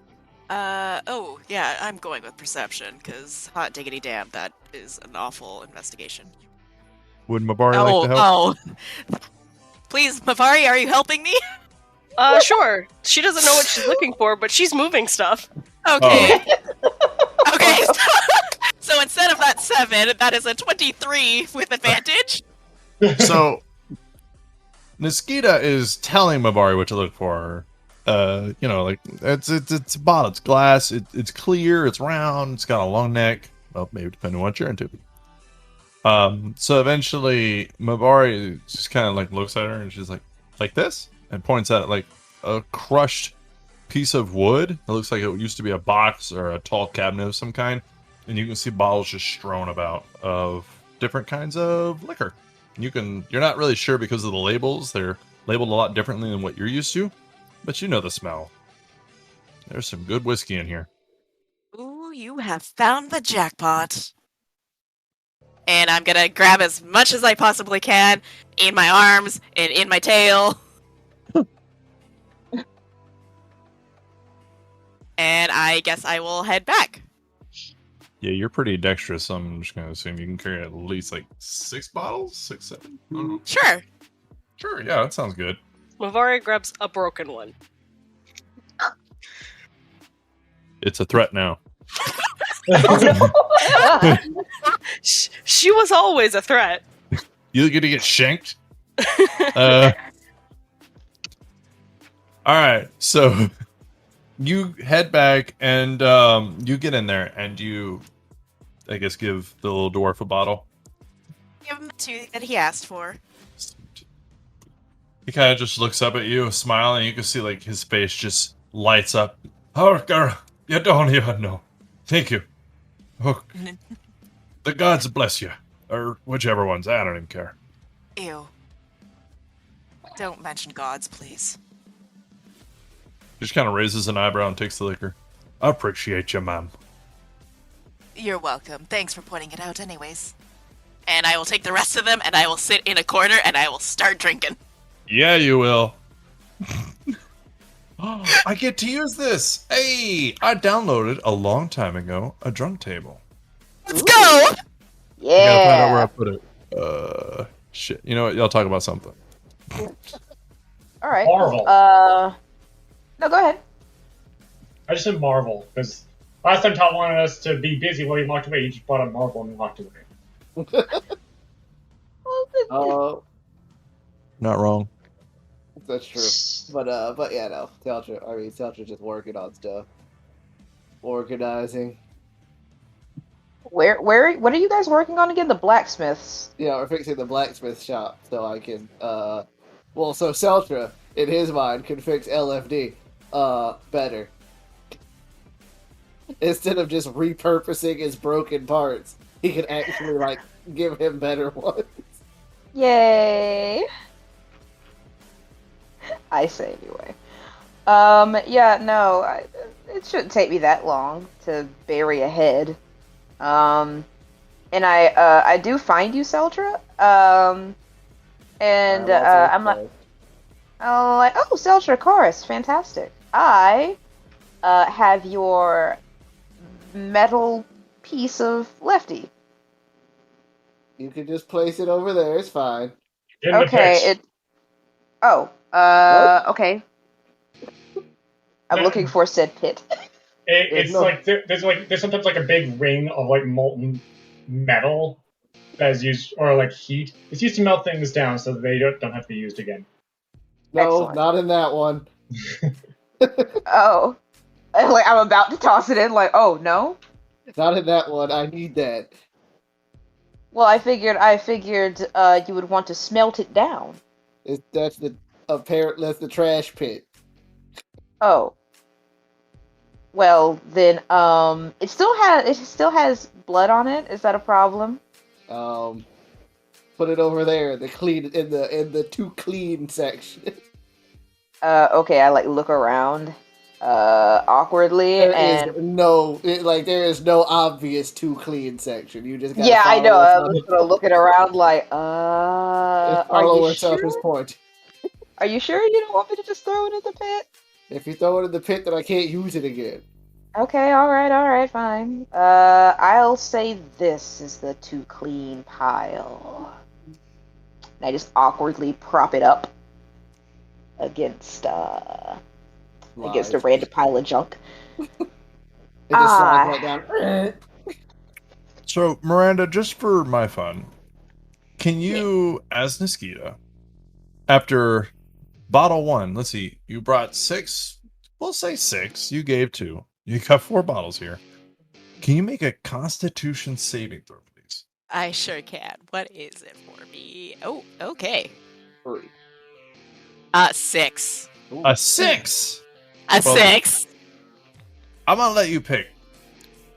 Oh, yeah, I'm going with perception, because hot diggity damn, that is an awful investigation. Would Mavari like to help? Oh, please, Mavari, are you helping me? Sure. She doesn't know what she's looking for, but she's moving stuff. Okay. Okay. So instead of that 7, that is a 23 with advantage. So Niskita is telling Mabari what to look for. Like it's a bottle. It's glass. It's clear. It's round. It's got a long neck. Well, maybe depending on what you're into. So eventually Mabari just kind of like looks at her and she's like this, and points at like a crushed piece of wood. It looks like it used to be a box or a tall cabinet of some kind, and you can see bottles just strewn about of different kinds of liquor. You're not really sure because of the labels. They're labeled a lot differently than what you're used to, but you know the smell. There's some good whiskey in here. Ooh, you have found the jackpot. And I'm gonna grab as much as I possibly can in my arms and in my tail. And I guess I will head back. Yeah, you're pretty dexterous, so I'm just gonna assume you can carry at least like 6 bottles? 6, 7? I don't know. Sure. Sure, yeah, that sounds good. Mavari grabs a broken one. It's a threat now. She was always a threat. You get to get shanked? Alright, so you head back and you get in there and you, I guess, give the little dwarf a bottle. Give him the 2 that he asked for. He kind of just looks up at you, smiling, and you can see like his face just lights up. Oh, girl, you don't even know. Thank you. Oh, the gods bless you. Or whichever ones, I don't even care. Ew. Don't mention gods, please. Just kind of raises an eyebrow and takes the liquor. I appreciate you, ma'am. You're welcome. Thanks for pointing it out anyways. And I will take the rest of them, and I will sit in a corner, and I will start drinking. Yeah, you will. I get to use this. Hey, I downloaded a long time ago a drunk table. Let's go! Yeah. I gotta find out where I put it. Shit. You know what? Y'all talk about something. All right. Marvel. No, go ahead. I just said Marvel, because last time Todd wanted us to be busy while he walked away, he just bought a Marvel and walked away. Not wrong. That's true. But yeah, no. Teltra's just working on stuff. Organizing. Where, what are you guys working on again? The blacksmiths. Yeah, we're fixing the blacksmith shop so I can, so Seltra, in his mind, can fix LFD, better. Instead of just repurposing his broken parts, he can actually, give him better ones. Yay! I say anyway. Yeah, no, it shouldn't take me that long to bury a head. And I do find you, Seltra. I'm like, oh, Seltra, chorus, fantastic. I have your metal piece of Lefty. You can just place it over there. It's fine. Okay. Okay. I'm looking for said pit. There's sometimes like a big ring of like molten metal that is used, or like heat. It's used to melt things down so that they don't have to be used again. No, Excellent. Not in that one. Oh, like I'm about to toss it in. Like, oh no, not in that one. I need that. Well, I figured you would want to smelt it down. That's the trash pit. Oh. Well, then, it still has blood on it. Is that a problem? Put it over there in the too clean section. Okay, I look around, awkwardly, there is no obvious too clean section. You just gotta I know. I'm just gonna looking around follow herself his point. Are you sure you don't want me to just throw it in the pit? If you throw it in the pit, then I can't use it again. Okay, alright, fine. I'll say this is the too clean pile. And I just awkwardly prop it up against a random pile of junk. It just slides right down. So, Miranda, just for my fun, can you, as Niskita, after bottle 1, let's see, you brought 6, we'll say 6, you gave 2. You got 4 bottles here. Can you make a Constitution saving throw, please? I sure can. What is it for me? Oh, okay. 3. 6. Ooh. A 6! A 6? I'm gonna let you pick.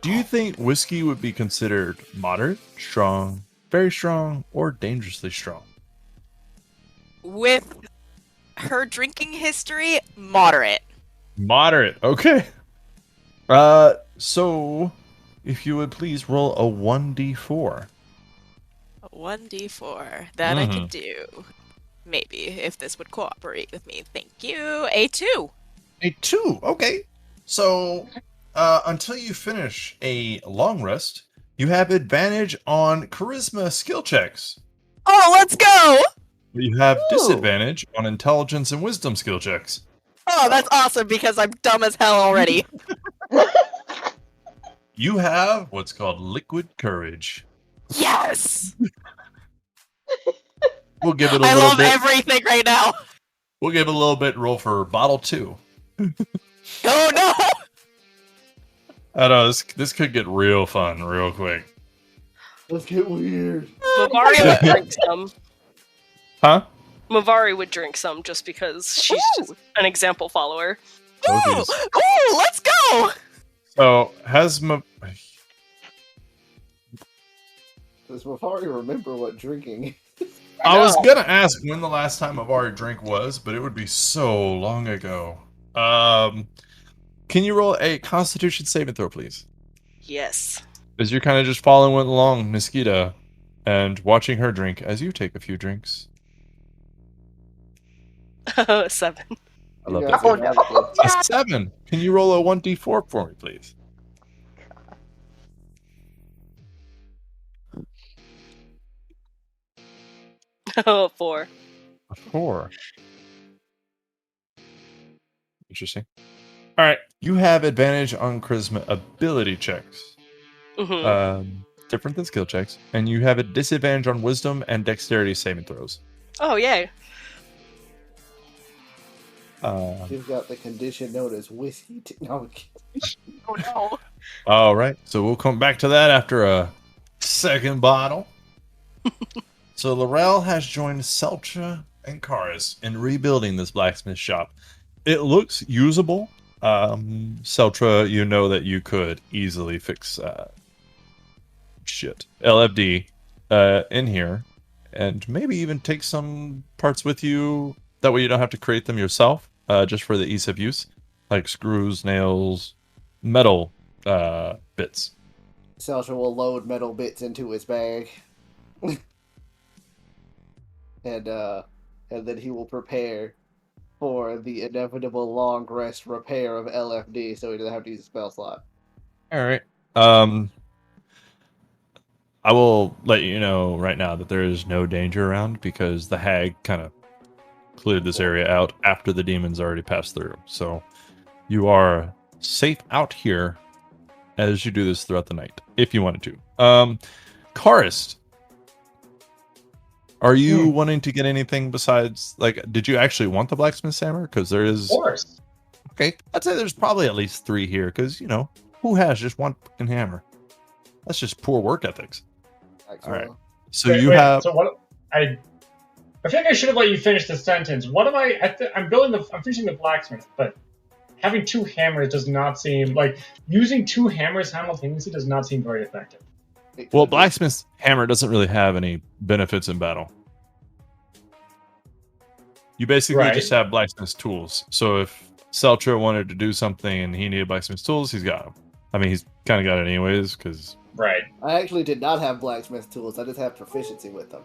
Do you think whiskey would be considered moderate, strong, very strong, or dangerously strong? With her drinking history, moderate. Moderate, okay. So if you would please roll a 1d4. A 1d4. That I could do. Maybe, if this would cooperate with me. Thank you. A 2. A 2, okay. So until you finish a long rest, you have advantage on charisma skill checks. Oh, let's go! You have disadvantage on intelligence and wisdom skill checks. Oh, that's awesome because I'm dumb as hell already. You have what's called liquid courage. Yes! We'll give it a I little love bit. everything right now. We'll give it a little bit roll for bottle 2. Oh no! I know this could get real fun real quick. Let's get weird. Mavari would drink some. Huh? Mavari would drink some just because she's just an example follower. Ooh, ooh, let's go! So has Does Mavari remember what drinking? I was gonna ask when the last time Mavari drink was, but it would be so long ago. Can you roll a Constitution saving throw, please? Yes. As you're kind of just following along, Niskita, and watching her drink as you take a few drinks. 7. I love Yeah, that. Oh, no. A 7. Can you roll a 1d4 for me, please? Oh, 4. A 4. Interesting. All right, you have advantage on charisma ability checks. Different than skill checks, and you have a disadvantage on wisdom and dexterity saving throws. Oh, yay. She's got the condition known as whiskey. No, Oh no. All right, so we'll come back to that after a second bottle. So Laurel has joined Seltra and Karis in rebuilding this blacksmith shop. It looks usable. Seltra, you know that you could easily fix LFD in here, and maybe even take some parts with you. That way you don't have to create them yourself, just for the ease of use, like screws, nails, metal bits. Seltra will load metal bits into his bag. and then he will prepare for the inevitable long rest repair of LFD, so he doesn't have to use a spell slot. All right. I will let you know right now that there is no danger around because the hag kind of cleared this area out after the demons already passed through. So you are safe out here as you do this throughout the night, if you wanted to. Karist, are you wanting to get anything besides, like, did you actually want the blacksmith's hammer? Because there is... Of course. Okay, I'd say there's probably at least 3 here, because, you know, who has just one fucking hammer? That's just poor work ethics. All right. So wait, you have... So what... I feel like I should have let you finish the sentence. What am I... I'm finishing the blacksmith, but having 2 hammers does not seem... Like, using 2 hammers simultaneously does not seem very effective. Well, blacksmith's hammer doesn't really have any benefits in battle. You basically just have blacksmith's tools. So if Seltra wanted to do something and he needed blacksmith's tools, he's got them. I mean, he's kind of got it anyways, because... Right. I actually did not have blacksmith tools. I just have proficiency with them.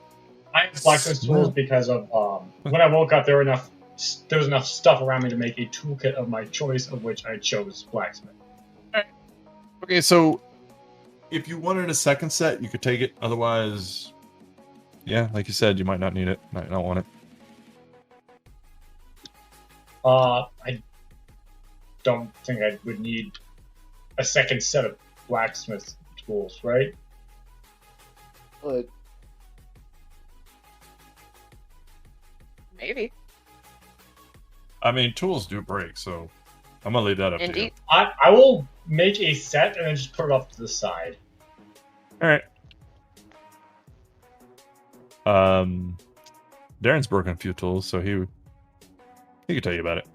I have blacksmith tools because of when I woke up, there was enough stuff around me to make a toolkit of my choice, of which I chose blacksmith. Okay, so if you wanted a second set, you could take it. Otherwise, yeah, like you said, you might not need it. Might not want it. I don't think I would need a second set of blacksmith tools, right? would. Maybe. I mean, tools do break, so I'm gonna leave that up to you. Indeed. I will make a set and then just put it off to the side. All right. Darren's broken a few tools, so he can tell you about it.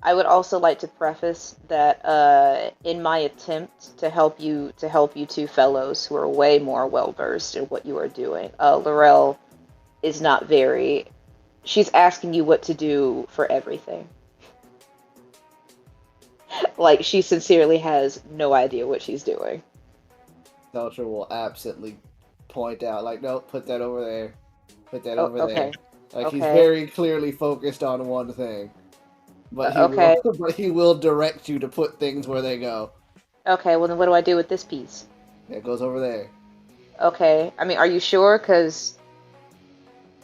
I would also like to preface that in my attempt to help you two fellows who are way more well versed in what you are doing, Laurel is not very. She's asking you what to do for everything. Like, she sincerely has no idea what she's doing. Celtra will absently point out, like, no, put that over there. Put that over there. Like, he's very clearly focused on one thing. But he will direct you to put things where they go. Okay, well then what do I do with this piece? It goes over there. Okay, I mean, are you sure? Because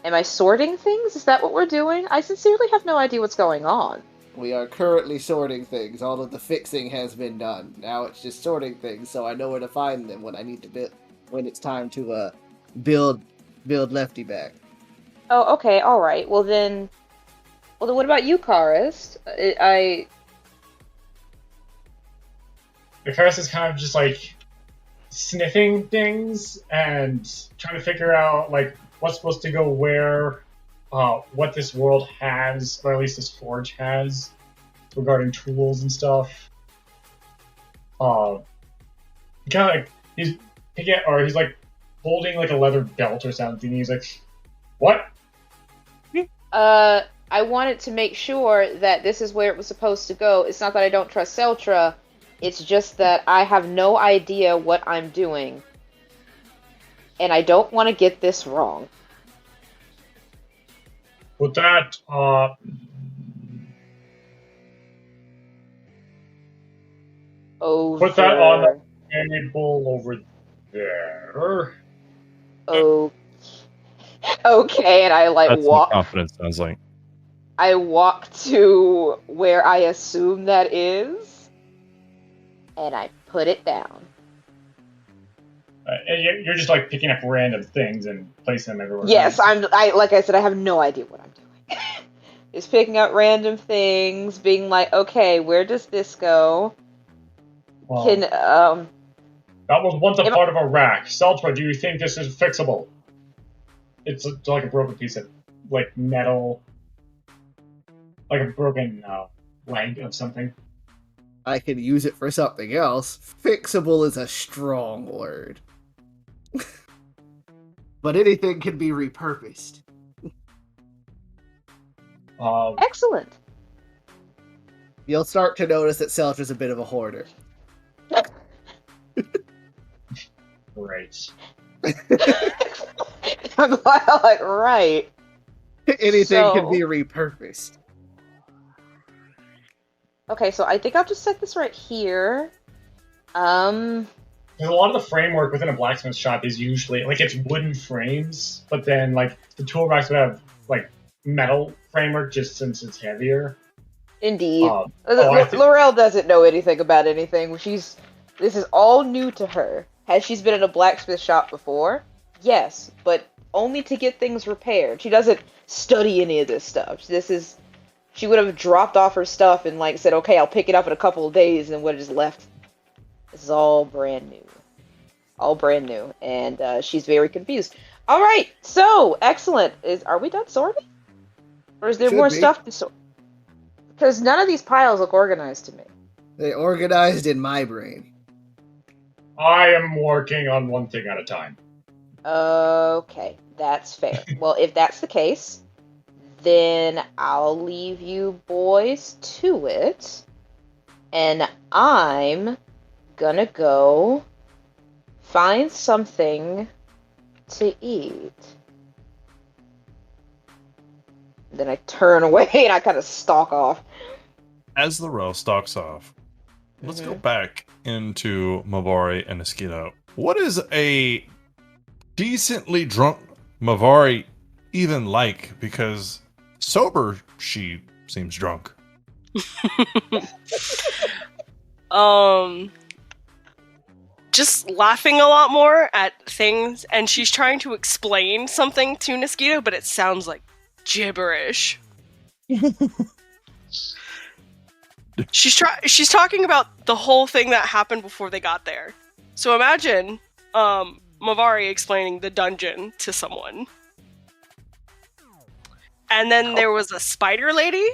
am I sorting things? Is that what we're doing? I sincerely have no idea what's going on. We are currently sorting things. All of the fixing has been done. Now it's just sorting things, so I know where to find them when I need to build. When it's time to build Lefty back. Oh, okay, all right. Well then, what about you, Karis? Karis is kind of just like sniffing things and trying to figure out like what's supposed to go where, what this world has, or at least this forge has, regarding tools and stuff. Kind of like he's picking, or he's like holding like a leather belt or something. He's like, "What?" I wanted to make sure that this is where it was supposed to go. It's not that I don't trust Celtra. It's just that I have no idea what I'm doing. And I don't want to get this wrong. Put that, over. Put that on the table over there. Oh. Okay, and I That's walk. what confidence sounds like. I walk to where I assume that is, and I put it down. And you're just like picking up random things and placing them everywhere. Yes, like I said, I have no idea what I'm doing. Just picking up random things, being like, okay, where does this go? Well, Can that was once a part of a rack. Celtra, do you think this is fixable? It's like a broken piece of like metal, like a broken leg of something. I could use it for something else. Fixable is a strong word. But anything can be repurposed. Excellent. You'll start to notice that Celtra's a bit of a hoarder. Right. I'm like, right. Anything can be repurposed. Okay, so I think I'll just set this right here. There's a lot of the framework within a blacksmith shop is usually like it's wooden frames, but then like the tool racks would have like metal framework just since it's heavier. Indeed. Laurel doesn't know anything about anything. This is all new to her. Has she been in a blacksmith shop before? Yes, but only to get things repaired. She doesn't study any of this stuff. She would have dropped off her stuff and like said, okay, I'll pick it up in a couple of days, and would have just left. This is all brand new. All brand new. And she's very confused. All right, so excellent. Are we done sorting? Or is there more stuff to sort? Because none of these piles look organized to me. They're organized in my brain. I am working on one thing at a time. Okay, that's fair. Well, if that's the case, then I'll leave you boys to it. And I'm gonna go find something to eat. Then I turn away and I kind of stalk off. As Laurel stalks off, let's go back into Mavari and Esquilo. What is a decently drunk Mavari even like? Because sober, she seems drunk. just laughing a lot more at things, and she's trying to explain something to Niskita, but it sounds like gibberish. She's talking about the whole thing that happened before they got there. So imagine Mavari explaining the dungeon to someone. And then there was a spider lady.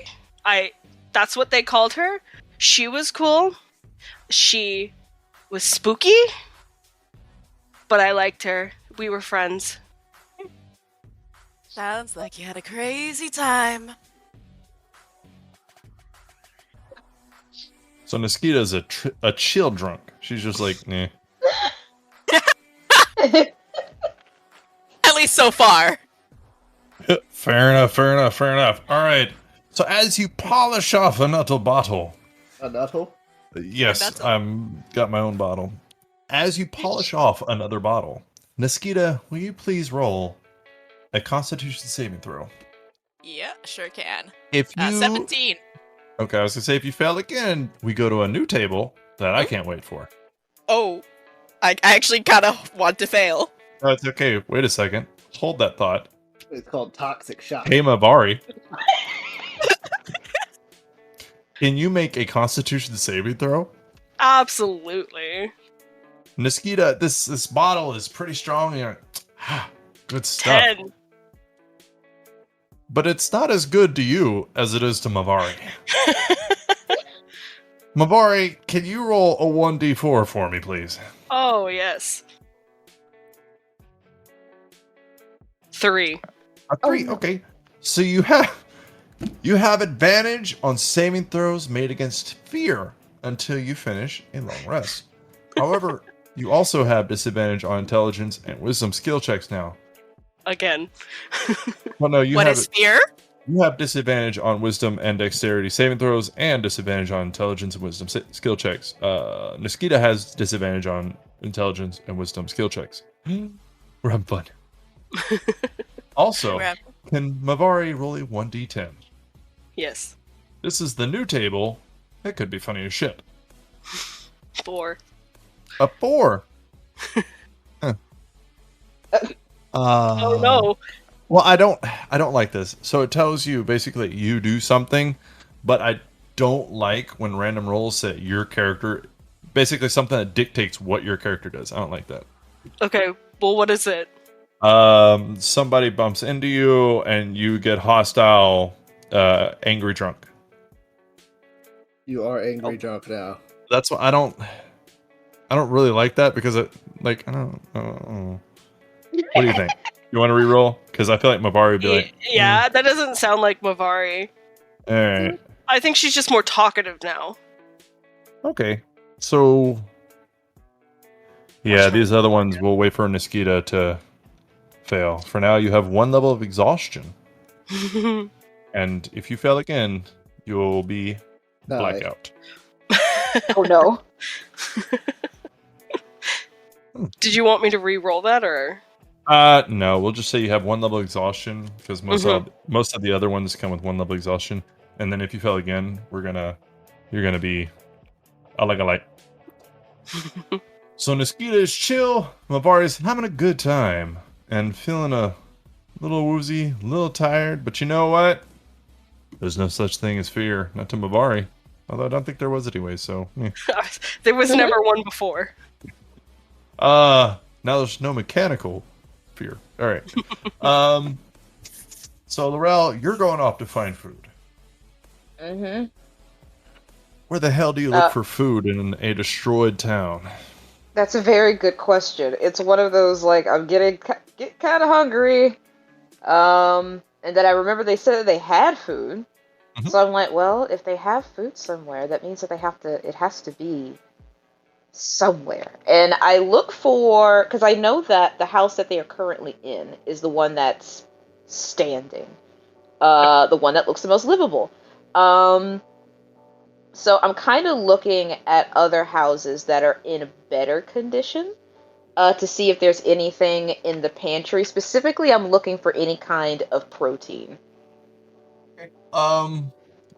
That's what they called her. She was cool. She was spooky. But I liked her. We were friends. Sounds like you had a crazy time. So Niskita's a chill drunk. She's just like, nah. At least so far. Fair enough. All right. So as you polish off a Nuttall bottle. A Nuttall? Yes, I'm got my own bottle. As you polish off another bottle, Niskita, will you please roll a Constitution saving throw? Yeah, sure can. If you 17. Okay, I was gonna say if you fail again, we go to a new table that I can't wait for. Oh, I actually kind of want to fail. That's okay. Wait a second. Hold that thought. It's called Toxic Shock. Hey, Mavari. Can you make a Constitution saving throw? Absolutely. Niskita, this bottle is pretty strong. You're like, good stuff. 10. But it's not as good to you as it is to Mavari. Mavari, can you roll a 1d4 for me, please? Oh, yes. 3. A 3, okay. So you have advantage on saving throws made against fear until you finish a long rest. However, you also have disadvantage on intelligence and wisdom skill checks now. Again. Well, no, What is fear? You have disadvantage on wisdom and dexterity saving throws and disadvantage on intelligence and wisdom skill checks. Niskita has disadvantage on intelligence and wisdom skill checks. We're having fun. Also, can Mavari roll a 1d10? Yes. This is the new table. It could be funny as shit. 4. A 4. Huh. Oh no. Well, I don't like this. So it tells you basically you do something, but I don't like when random rolls say your character, basically something that dictates what your character does. I don't like that. Okay, well, what is it? Somebody bumps into you and you get hostile, angry drunk. You are angry drunk now. That's what I don't really like that because I don't know. What do you think? You want to re-roll? Because I feel like Mavari would be like... Yeah, that doesn't sound like Mavari. Alright. I think she's just more talkative now. Okay. So... Yeah, these other ones, we'll wait for Niskita to fail. For now, you have 1 level of exhaustion. And if you fail again, you will be blackout. Oh no. Did you want me to re-roll that, or...? No, we'll just say you have 1 level exhaustion because most of the other ones come with 1 level exhaustion, and then if you fail again, you're gonna be a light. So Niskita is chill, Mavari's having a good time and feeling a little woozy, a little tired, but you know what? There's no such thing as fear, not to Mavari. Although I don't think there was anyway, so. There was never one before. Now there's no mechanical fear. All right. So Laurel, you're going off to find food. Mm-hmm. Where the hell do you look for food in a destroyed town? That's a very good question. It's one of those, like, I'm getting kind of hungry. And then I remember they said that they had food. Mm-hmm. So I'm like, well, if they have food somewhere, that means that it has to be somewhere. And I look for, because I know that the house that they are currently in is the one that's standing. The one that looks the most livable. So I'm kind of looking at other houses that are in better condition to see if there's anything in the pantry. Specifically, I'm looking for any kind of protein. Okay.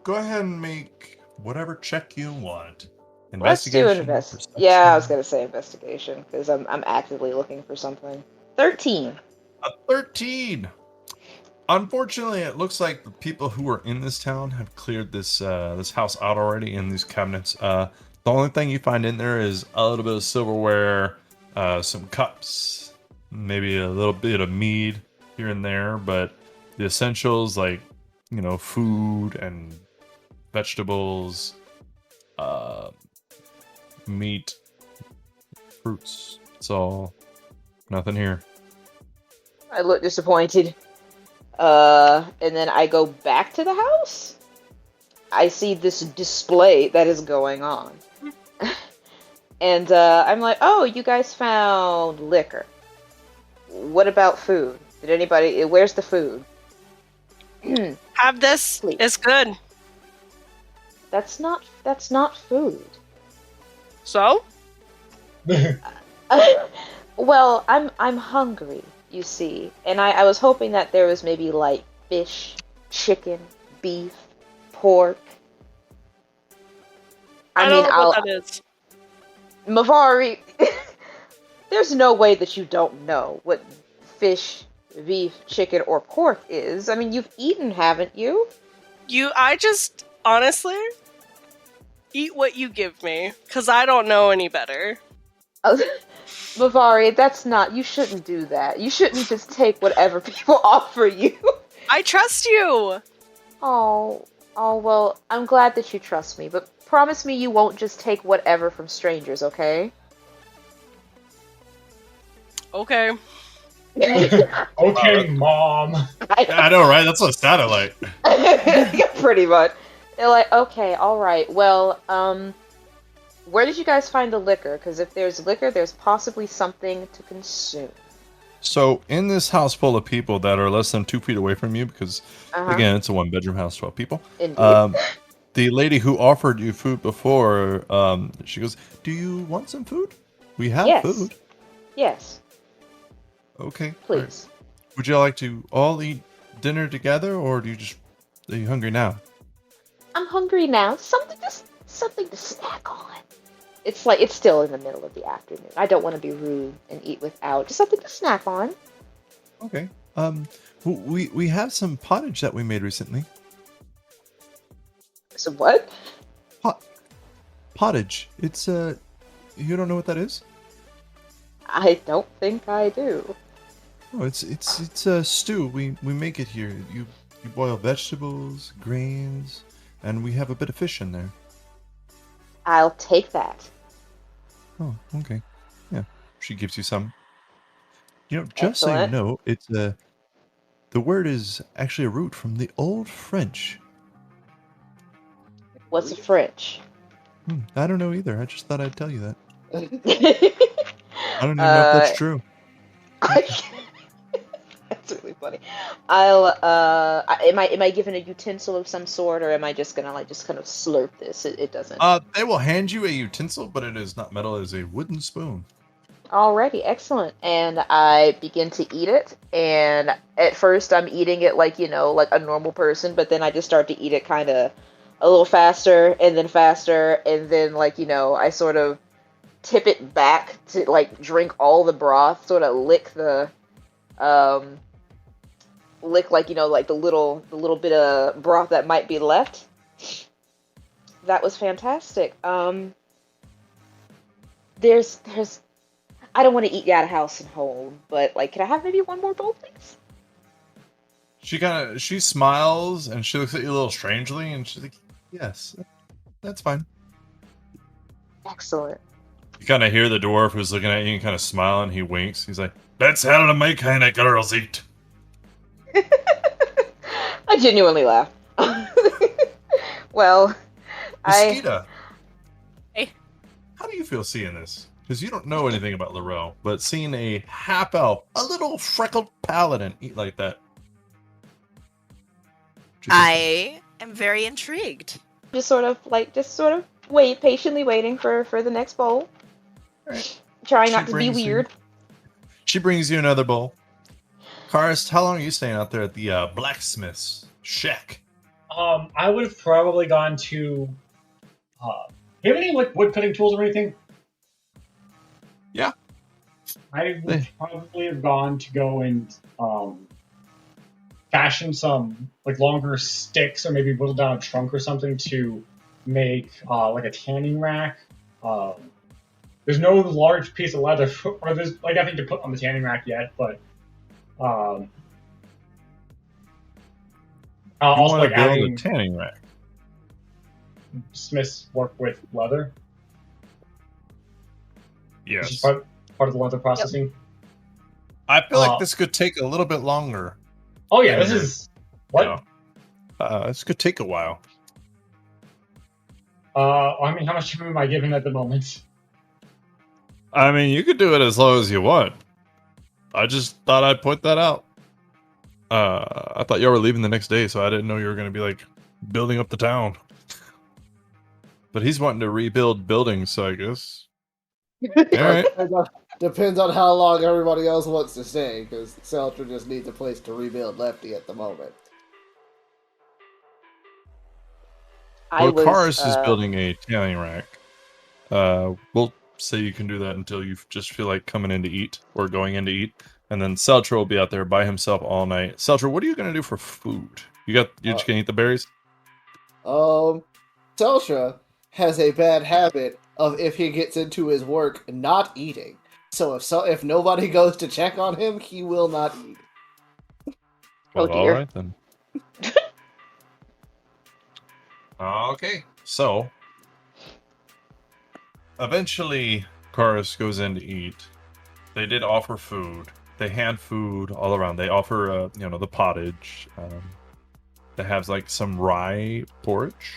Go ahead and make whatever check you want. Let's do Investigation. Yeah, I was perception? gonna say investigation because I'm actively looking for something. 13. A 13. Unfortunately, it looks like the people who are in this town have cleared this this house out already in these cabinets. The only thing you find in there is a little bit of silverware, some cups, maybe a little bit of mead here and there, but the essentials like, you know, food and vegetables, meat, fruits. It's all nothing here. I look disappointed. And then I go back to the house. I see this display that is going on. And I'm like, oh, you guys found liquor. What about food? Did anybody... Where's the food? Have this. Please. It's good. That's not food. So? Well, I'm hungry, you see. And I was hoping that there was maybe like fish, chicken, beef, pork. I don't know what that is. Mavari, there's no way that you don't know what fish, beef, chicken, or pork is. I mean, you've eaten, haven't you? I just, honestly, eat what you give me, because I don't know any better. Mavari, that's not... You shouldn't do that. You shouldn't just take whatever people offer you. I trust you! Oh, well, I'm glad that you trust me, but promise me you won't just take whatever from strangers, okay? Okay. Okay, Mom. I know, right? That's what it sounded like. Pretty much. They're like, okay, alright, well, where did you guys find the liquor? Because if there's liquor, there's possibly something to consume. So, in this house full of people that are less than 2 feet away from you, because, again, it's a one-bedroom house, 12 people. Indeed. The lady who offered you food before, she goes, do you want some food? We have food. Yes. Okay. Please. Right. Would you like to all eat dinner together, or are you hungry now? I'm hungry now. Something to snack on. It's still in the middle of the afternoon. I don't want to be rude and eat without. Just something to snack on. Okay. We have some pottage that we made recently. So what? Pottage. It's you don't know what that is? I don't think I do. Oh, it's a stew. We make it here. You boil vegetables, grains, and we have a bit of fish in there. I'll take that. Oh, okay. Yeah. She gives you some. You know, just so you Excellent. know, it's the word is actually a root from the Old French. What's a French? I don't know either. I just thought I'd tell you that. That's I don't even know if that's true. really funny. Am I given a utensil of some sort, or am I just gonna just kind of slurp this? It doesn't. They will hand you a utensil, but it is not metal. It is a wooden spoon. Alrighty, excellent. And I begin to eat it, and at first I'm eating it like a normal person, but then I just start to eat it kind of a little faster, and then I sort of tip it back to drink all the broth, sort of lick the the little bit of broth that might be left. That was fantastic. There's I don't want to eat you out of house and home, but can I have maybe one more bowl, please? She smiles and she looks at you a little strangely, and she's like, "Yes, that's fine." Excellent. You kind of hear the dwarf who's looking at you and kind of smiling. He winks. He's like, "That's how my kind of girls eat." I genuinely laugh. Well, Mosquito. Hey. How do you feel seeing this? Because you don't know anything about Laurel, but seeing a half elf, a little freckled paladin, eat like that. I am very intrigued. just sort of patiently waiting for the next bowl. Right. Trying She not to be brings you- weird. She brings you another bowl. Karst, how long are you staying out there at the blacksmith's shack? I would have probably gone to you have any like wood cutting tools or anything? Yeah. I would probably have gone to go and fashion some like longer sticks, or maybe whittle down a trunk or something to make like a tanning rack. There's no large piece of leather or there's like nothing to put on the tanning rack yet, but You also want like to build adding a tanning rack. smiths work with leather. Which is Yes. part of the leather processing. I feel like this could take a little bit longer. Oh yeah, this is what? This could take a while. I mean, how much room am I given at the moment? I mean, you could do it as low as you want. I just thought I'd point that out. I thought y'all were leaving the next day, so I didn't know you were going to be like building up the town. But he's wanting to rebuild buildings, so I guess. All right. Depends on how long everybody else wants to stay, because Seltra just needs a place to rebuild Lefty at the moment. I Well, was, Karis is building a tanning rack. We'll say you can do that until you just feel like coming in to eat or going in to eat, and then Seltra will be out there by himself all night. Seltra, what are you gonna do for food? You're just gonna eat the berries? Seltra has a bad habit of, if he gets into his work, not eating. So if nobody goes to check on him, he will not eat. Oh, Well, all dear. right then. Okay, so eventually Karis goes in to eat. They did offer food. They hand food all around. They offer, the pottage. They have like some rye porridge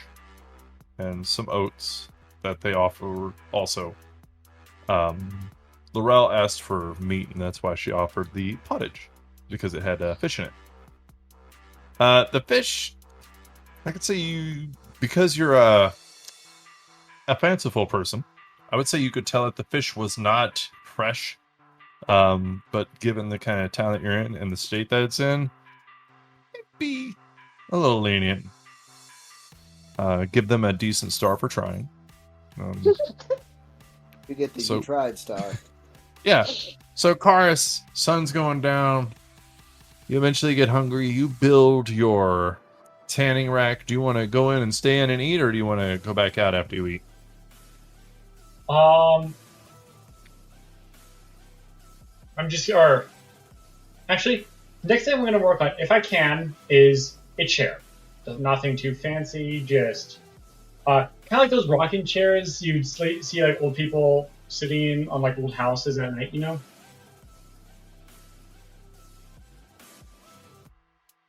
and some oats that they offer also. Laurel asked for meat, and that's why she offered the pottage, because it had fish in it. The fish, I could say because you're a fanciful person, I would say you could tell that the fish was not fresh. But given the kind of town that you're in and the state that it's in, it'd be a little lenient. Give them a decent star for trying. You get the So- you tried star. Yeah. So Karis, sun's going down. You eventually get hungry. You build your tanning rack. Do you want to go in and stay in and eat, or do you want to go back out after you eat? Actually, the next thing I'm going to work on, if I can, is a chair. Nothing too fancy, just kind of like those rocking chairs you'd see like old people sitting in on like old houses at night, you know?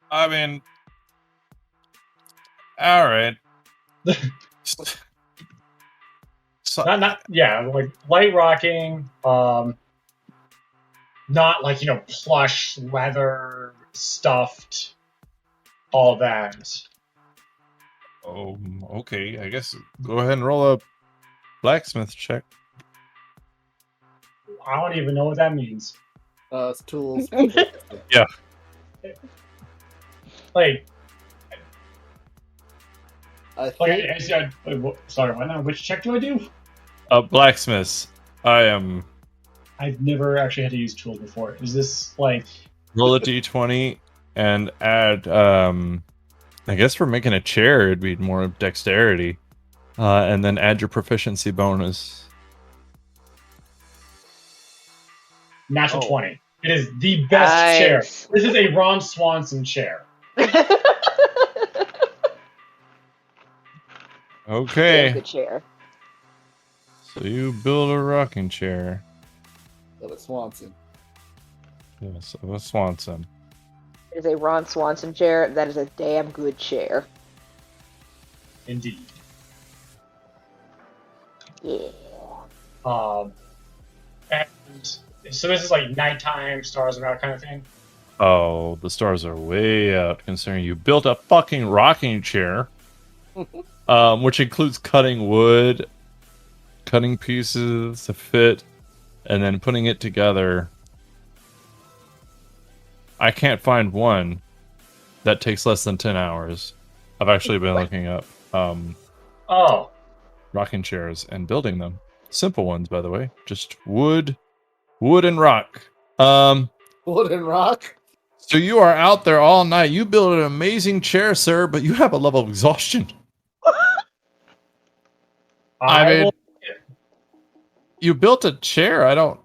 I mean, all right. So, Like light rocking, not like, plush, leather, stuffed, all that. okay. I guess go ahead and roll a blacksmith check. I don't even know what that means. It's tools. Like, I think sorry, why not? Which check do I do? Blacksmiths. I've never actually had to use tools before. Is this like Roll a d20 and add, I guess for making a chair, it'd be more dexterity. And then add your proficiency bonus. natural 20? It is the best chair. Nice. This is a Ron Swanson chair. Okay. Good chair. So you build a rocking chair. Philip Swanson. Yes, of a Swanson. It is a Ron Swanson chair. That is a damn good chair. Indeed. Yeah. And so this is like nighttime, stars are out kind of thing. Oh, the stars are way out considering you built a fucking rocking chair. Which includes cutting wood, cutting pieces to fit, and then putting it together. I can't find one that takes less than 10 hours. I've actually been looking up. Oh, rocking chairs and building them. Simple ones, by the way. Just wood and rock. Wood and rock. So you are out there all night. You build an amazing chair, sir, but you have a level of exhaustion. I mean, you built a chair. I don't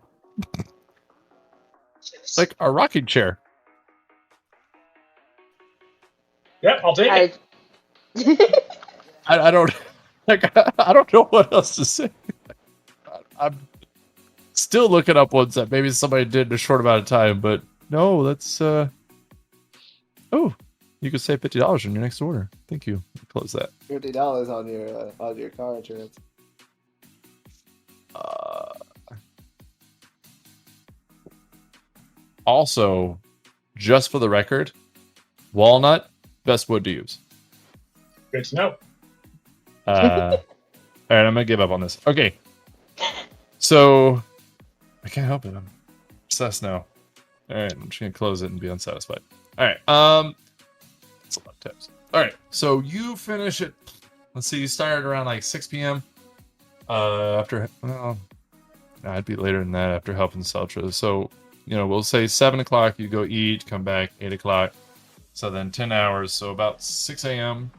like a rocking chair. Yep, I'll take it. I don't like. I don't know what else to say. I'm still looking up ones that maybe somebody did in a short amount of time, but no, that's oh, you could save $50 on your next order. Thank you. Close that. $50 on your car insurance. Also, just for the record, walnut, best wood to use. Good to know. All right, I'm gonna give up on this. Okay, so I can't help it. I'm obsessed now. All right, I'm just gonna close it and be unsatisfied. All right, that's a lot of tips. All right, so you finish it. Let's see, you started around like 6 p.m. After, well, I'd be later than that after helping Seltra. So, you know, we'll say 7 o'clock. You go eat, come back 8 o'clock. So then 10 hours. So about 6 a.m.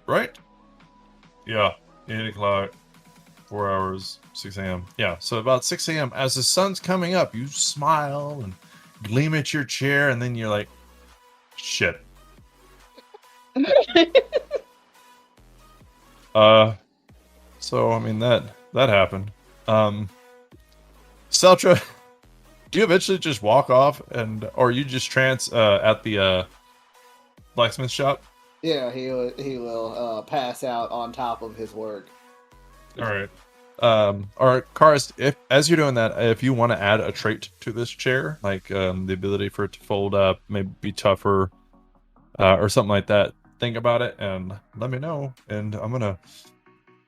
Right? Yeah, 8 o'clock, 4 hours, 6 a.m. Yeah, so about 6 a.m. As the sun's coming up, you smile and gleam at your chair, and then you're like, shit. So I mean that happened. Seltra, do you eventually just walk off or you just trance at the blacksmith shop? Yeah, he will pass out on top of his work. All right. Or Karis, if as you're doing that, if you want to add a trait to this chair, like the ability for it to fold up, maybe be tougher, or something like that, think about it and let me know. And I'm gonna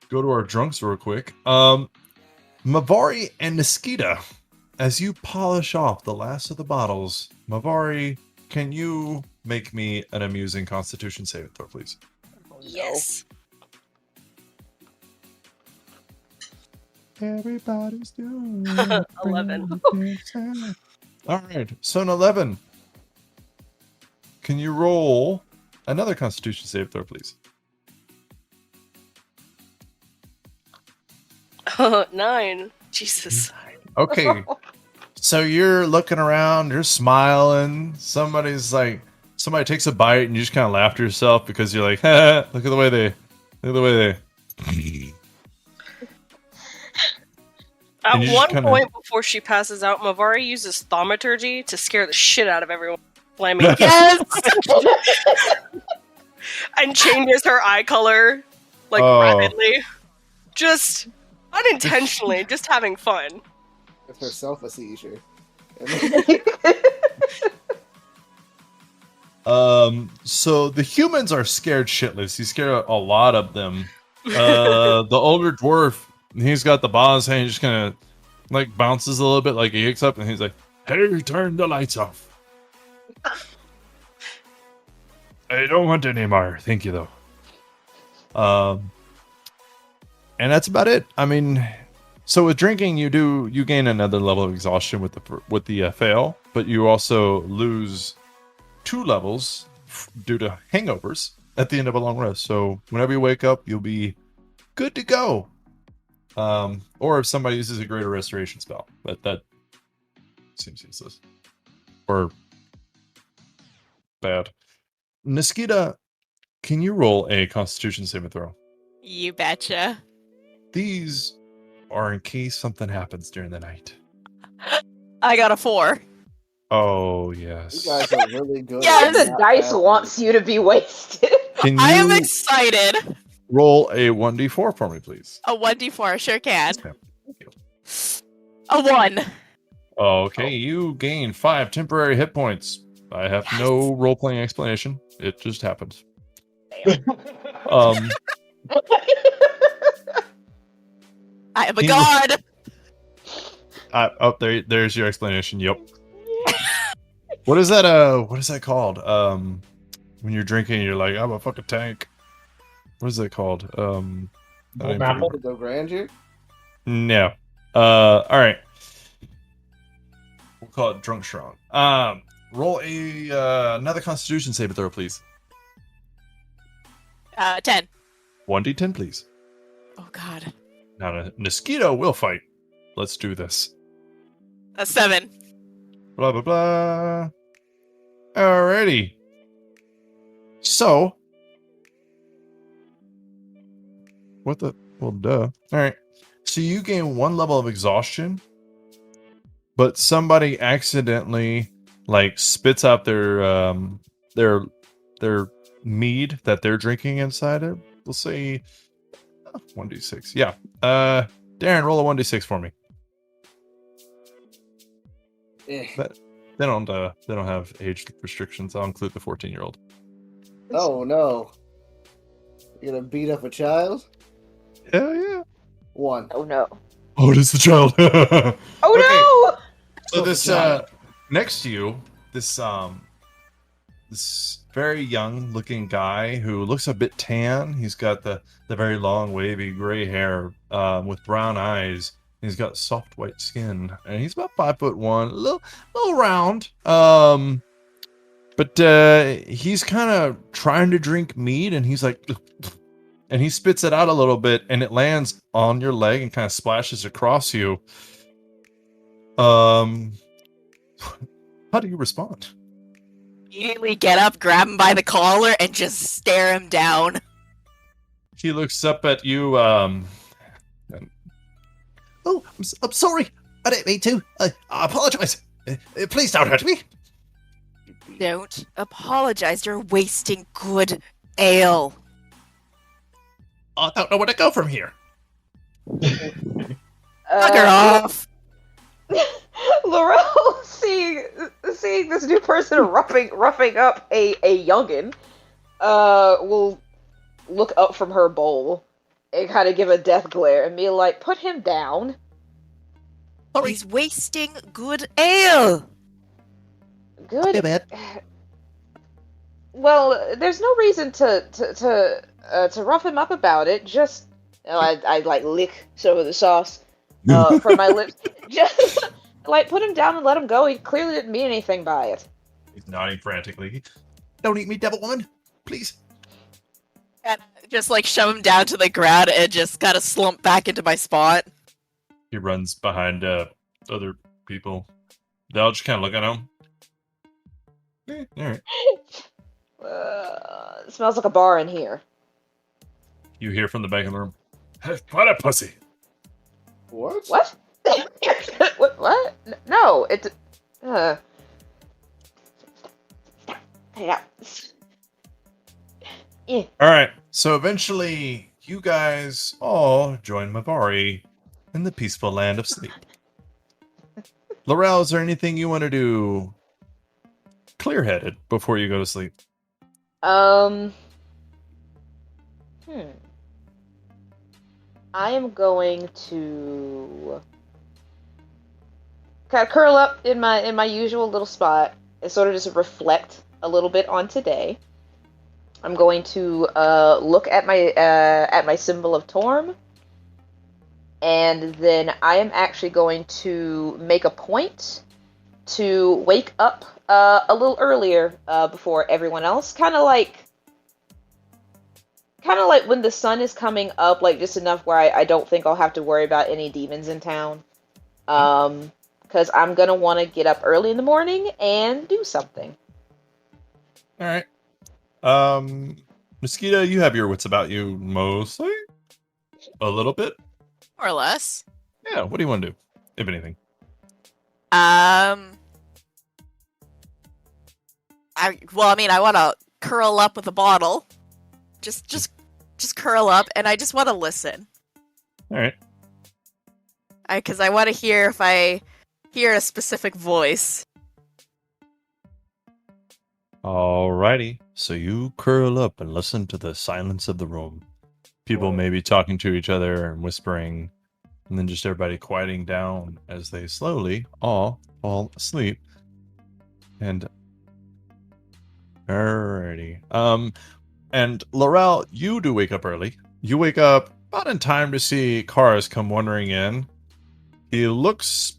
go to our drunks real quick. Mavari and Niskita, as you polish off the last of the bottles, Mavari, can you make me an amusing Constitution saving throw, please? Yes. Everybody's doing 11. All right, so an 11. Can you roll another Constitution save throw, please? 9. Jesus. Okay. So you're looking around, you're smiling. Somebody takes a bite, and you just kind of laugh to yourself because you're like, look at the way they. At And you one just kinda- point before she passes out, Mavari uses thaumaturgy to scare the shit out of everyone. Flaming Yes! and changes her eye color like Oh. rapidly. Just unintentionally, just having fun. Give herself a seizure. So the humans are scared shitless. You scare a lot of them. The older dwarf, he's got the boss hand, just kind of like bounces a little bit, like he hicks up, and he's like, "Hey, turn the lights off." I don't want any more, thank you though. And that's about it. I mean, so with drinking, you gain another level of exhaustion with the fail, but you also lose 2 levels due to hangovers at the end of a long rest. So whenever you wake up, you'll be good to go. Or if somebody uses a greater restoration spell, but that seems useless or bad. Niskita, can you roll a Constitution saving throw? You betcha. These are in case something happens during the night. I got a 4. Oh You yes. guys are really good. Yes! at The not dice passing. wants you to be wasted. Can you I am excited. roll a 1d4 for me, please? A 1d4, sure can. Yes, ma'am. A 1. Okay, you gain 5 temporary hit points. I have no role-playing explanation. It just happens. Um, I am a You- god. there's your explanation. Yep. What is that? What is that called? When you're drinking, you're like, I'm a fucking tank. What is that called? Not even Apple. The grandeur. No. All right. We'll call it drunk strong. Roll another Constitution saving throw, please. 10. 1d10, please. Oh God. Now, Mosquito will fight. Let's do this. A 7. Blah blah blah. Alrighty. So, what the? Well, duh. All right. So you gain 1 level of exhaustion, but somebody accidentally like spits out their mead that they're drinking inside it. We'll say 1d6. Yeah. Darren, roll a 1d6 for me. Eh. They don't have age restrictions. I'll include the 14-year-old. Oh no! You're gonna beat up a child? Hell yeah. 1. Oh no. Oh, it is the child. Oh So this next to you, this very young looking guy who looks a bit tan. He's got the very long wavy gray hair with brown eyes. He's got soft white skin, and he's about 5'1", a little round. But he's kind of trying to drink mead, and he's like, and he spits it out a little bit, and it lands on your leg and kind of splashes across you. How do you respond? Immediately get up, grab him by the collar, and just stare him down. He looks up at you. Oh, I'm sorry. I didn't mean to. I apologize. Please don't hurt me. Don't apologize. You're wasting good ale. I don't know where to go from here. Fuck her off. Laurel, seeing this new person roughing up a youngin, will look up from her bowl and kind of give a death glare and be like, "Put him down." Sorry. He's wasting good ale. Good. Hey, man. Well, there's no reason to rough him up about it. Just I like lick some of the sauce from my lips. Just like put him down and let him go. He clearly didn't mean anything by it. He's nodding frantically. Don't eat me, devil woman. Please. And just like shove him down to the ground and just kind of slump back into my spot. He runs behind other people. They'll just kind of look at him. All right. It smells like a bar in here. You hear from the back of the room. What a pussy! What? What? What? No, it. Yeah. Yeah. All right. So eventually, you guys all join Mavari in the peaceful land of sleep. Laurel, is there anything you want to do clear-headed before you go to sleep? I am going to kind of curl up in my usual little spot and sort of just reflect a little bit on today. I'm going to look at my symbol of Torm, and then I am actually going to make a point to wake up a little earlier before everyone else, kind of like when the sun is coming up, like just enough where I don't think I'll have to worry about any demons in town. Because I'm gonna want to get up early in the morning and do something. All right. Mosquito, you have your wits about you mostly. A little bit. More or less. Yeah. What do you want to do, if anything? I want to curl up with a bottle. Just curl up, and I just want to listen. All right. Because I want to hear if I hear a specific voice. Alrighty. So you curl up and listen to the silence of the room. People may be talking to each other and whispering, and then just everybody quieting down as they slowly all fall asleep. And alrighty. And Laurel, you do wake up early. You wake up about in time to see Karis come wandering in. He looks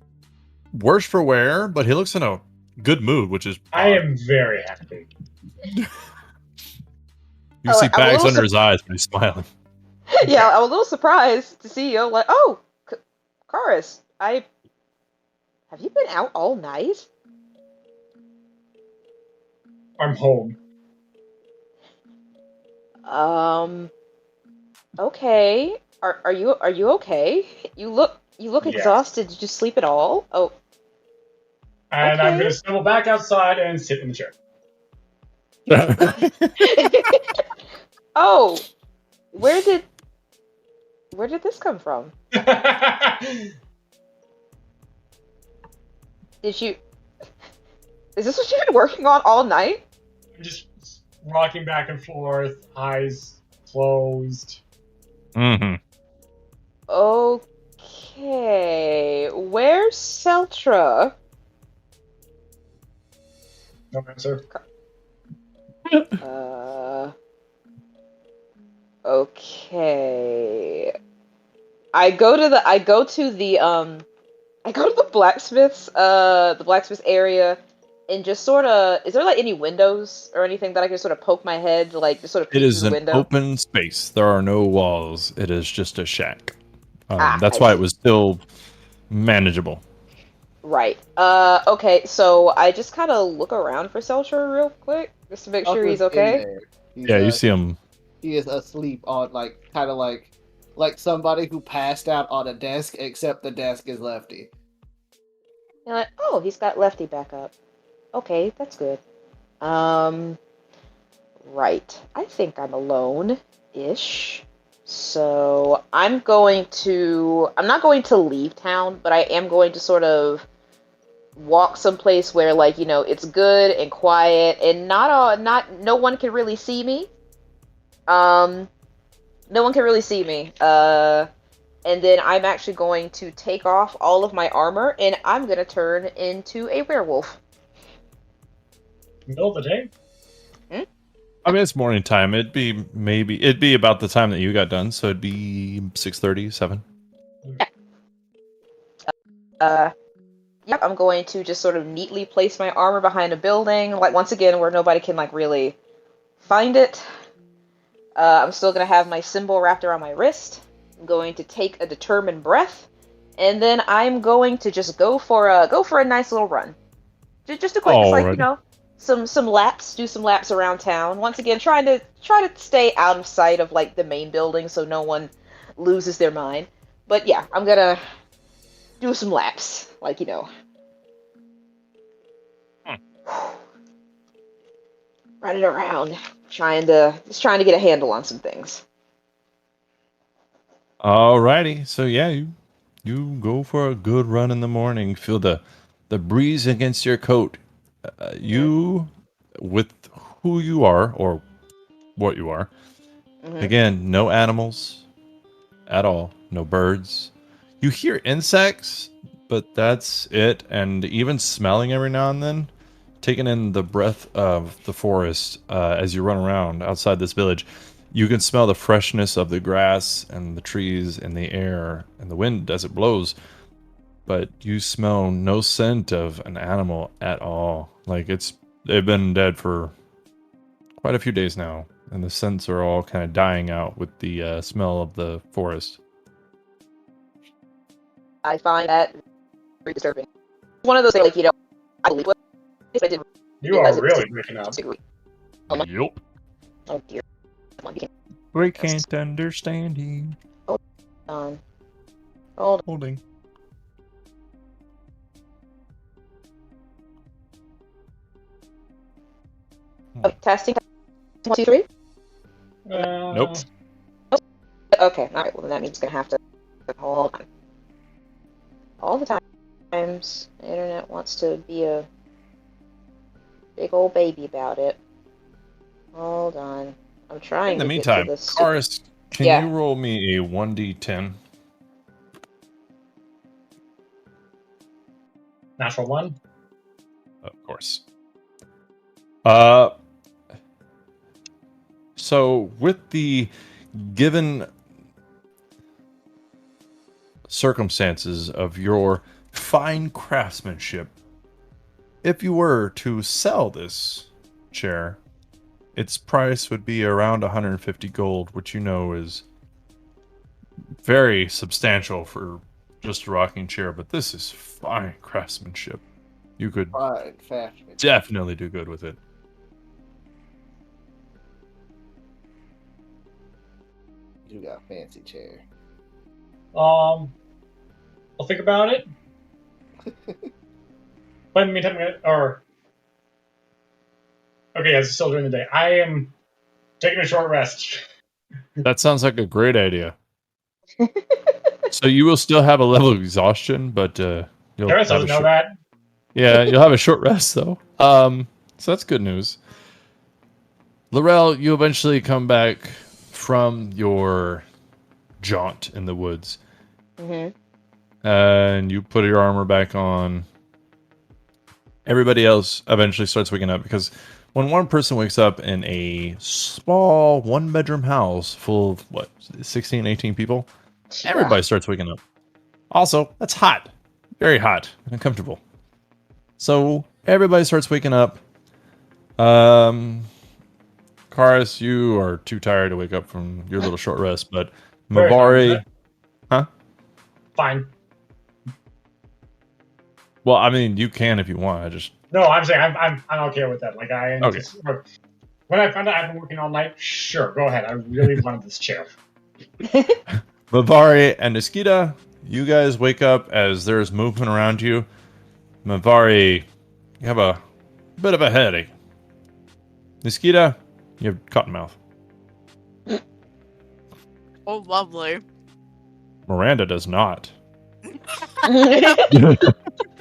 worse for wear, but he looks in a good mood, which is I odd. am very happy. You Oh, see I'm a bags little under his eyes, but he's smiling. Yeah, I'm a little surprised to see you. Like, oh, Karis, have you been out all night? I'm home. Okay. Are you okay? You look Yes. exhausted. Did you sleep at all? Oh, And I'm Okay. gonna stumble back outside and sit in the chair. oh, where did this come from? Did you? Is this what you've been working on all night? I'm just rocking back and forth, eyes closed. Mm-hmm. Okay. Where's Seltra? No answer. Okay. I go to the blacksmith's area, and just sort of, is there like any windows or anything that I can sort of poke my head, like just sort of It peek is through the an window? open space. There are no walls. It is just a shack. That's I why it see. was still manageable. Right. Okay, so I just kind of look around for Seltra real quick, just to make sure he's Seltra's in okay. there. He's, Yeah, you see him. He is asleep on kind of like somebody who passed out on a desk, except the desk is lefty. You're like, oh, he's got Lefty back up. Okay, that's good. Right. I think I'm alone-ish. So I'm not going to leave town, but I am going to sort of walk someplace where, like, it's good and quiet and no one can really see me. No one can really see me. And then I'm actually going to take off all of my armor and I'm gonna turn into a werewolf. Middle of the day? I mean, it's morning time. It'd be about the time that you got done, so it'd be 6:30, 7. Yep, I'm going to just sort of neatly place my armor behind a building, like once again where nobody can like really find it. I'm still gonna have my symbol wrapped around my wrist. I'm going to take a determined breath, and then I'm going to just go for a nice little run. Just a quick, just like some laps, do some laps around town. Once again, trying to stay out of sight of like the main building so no one loses their mind. But yeah, I'm gonna do some laps, running around, trying to get a handle on some things. Alrighty, so yeah, you go for a good run in the morning. Feel the breeze against your coat. You, with who you are or what you are, again, no animals at all, no birds. You hear insects, but that's it. And even smelling every now and then, taking in the breath of the forest as you run around outside this village. You can smell the freshness of the grass and the trees and the air and the wind as it blows, but you smell no scent of an animal at all. Like they've been dead for quite a few days now, and the scents are all kind of dying out with the smell of the forest. I find that very disturbing. One of those things, I believe what I didn't. You are really waking up. Yup. Oh dear. Come on, We can't understand you. hold on. Hold Holding. on. Testing. 1, 2, 3. Nope. Okay. All right. Well, then that means it's gonna have to hold on. All the times the internet wants to be a big old baby about it. Hold on. I'm trying In the to meantime, get to the Karis, can Yeah. you roll me a 1d10? Natural 1. Of course. So with the given circumstances of your fine craftsmanship, if you were to sell this chair, its price would be around 150 gold, which you know is very substantial for just a rocking chair, but this is fine craftsmanship. You could Fine, fashion. definitely do good with it. You got a fancy chair. I'll think about it. But in the meantime, okay, it's still during the day. I am taking a short rest. That sounds like a great idea. So you will still have a level of exhaustion, but you'll Terrence have a doesn't know short- that. Yeah, you'll have a short rest though. So that's good news. Laurel, you eventually come back from your jaunt in the woods, and you put your armor back on. Everybody else eventually starts waking up because when one person wakes up in a small one-bedroom house full of, 16, 18 people, everybody starts waking up. Also, that's hot. Very hot and uncomfortable. So everybody starts waking up. Karis, you are too tired to wake up from your little short rest, but Very Mavari... fine. Huh? Fine. Well, I mean, you can if you want. I just... No, I'm saying I'm okay with that. Like Okay. When I found out I've been working all night, sure, go ahead. I really wanted this chair. Mavari and Niskita, you guys wake up as there's movement around you. Mavari, you have a bit of a headache. Niskita, you have cotton mouth. Oh, lovely. Miranda does not.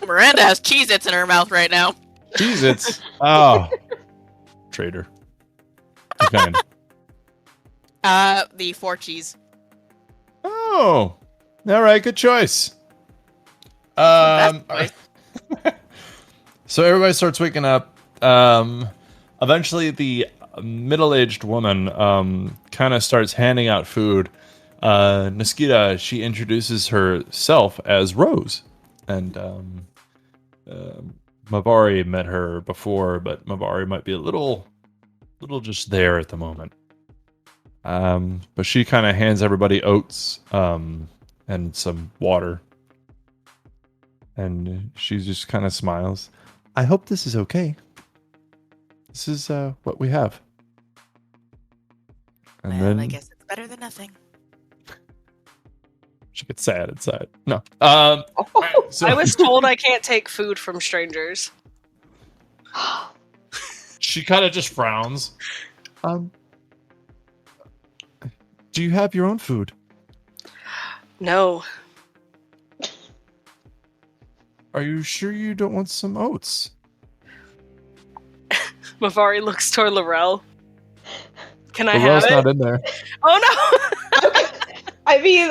Miranda has Cheez-Its in her mouth right now. Cheez-Its. Oh. Traitor. What kind? The 4 cheese. Oh. All right, good choice. That's nice. So everybody starts waking up. Eventually, the middle-aged woman kind of starts handing out food. Niskita, she introduces herself as Rose, and Mavari met her before, but Mavari might be a little just there at the moment. But she kind of hands everybody oats and some water, and she just kind of smiles. I hope this is okay. This is what we have. And Well, then I guess it's better than nothing. she gets sad inside. No. So I was told I can't take food from strangers. she kind of just frowns. Do you have your own food? No. Are you sure you don't want some oats? Mavari looks toward Laurel. Can I Laurel's have it? not in there. Oh no! I mean,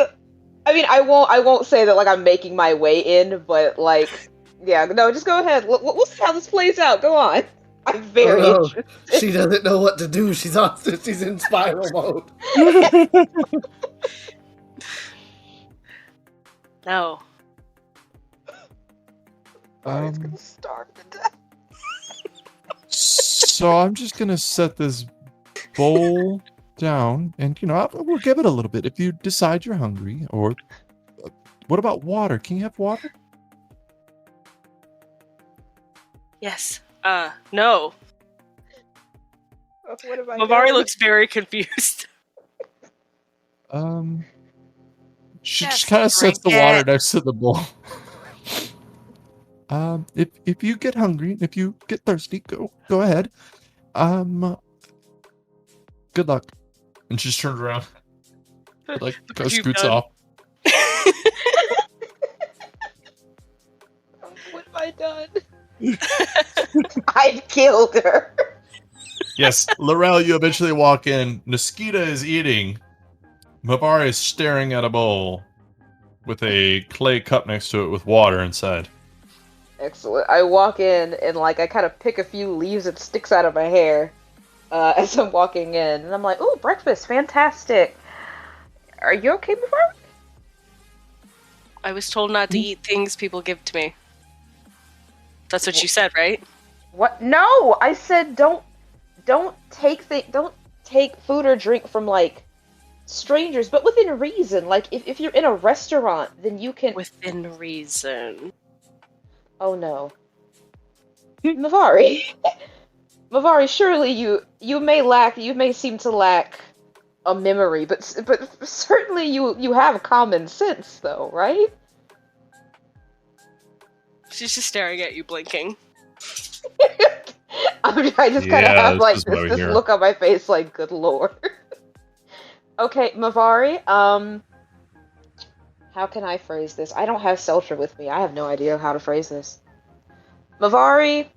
I won't say that like I'm making my way in, but like, yeah, no, just go ahead. We'll see how this plays out. Go on. I'm very Oh, no. interested. She doesn't know what to do. She's in spiral mode. No. It's gonna starve to death. So I'm just gonna set this bowl down, and we'll give it a little bit if you decide you're hungry. Or what about water? Can you have water? Yes. No. What have I Mavari done? looks very confused. She Just just kind of sets the drink water it. next to the bowl. If you get hungry, if you get thirsty, go ahead. Good luck. And she just turns around, like You've scoots done. off. What have I done? I killed her. Yes, Laurel, you eventually walk in. Niskita is eating. Mavari is staring at a bowl with a clay cup next to it with water inside. Excellent. I walk in and like I kind of pick a few leaves and sticks out of my hair as I'm walking in, and I'm like, "Ooh, breakfast, fantastic! Are you okay, Mavari?" I was told not to eat things people give to me. That's what you said, right? What? No, I said don't take food or drink from like strangers, but within reason. Like if you're in a restaurant, then you can. Within reason. Oh no, Mavari, Mavari, surely you may seem to lack a memory, but certainly you have common sense, though, right? She's just staring at you, blinking. I just kind of have like this look on my face, like, good lord. Okay, Mavari, how can I phrase this? I don't have Seltra with me. I have no idea how to phrase this. Mavari,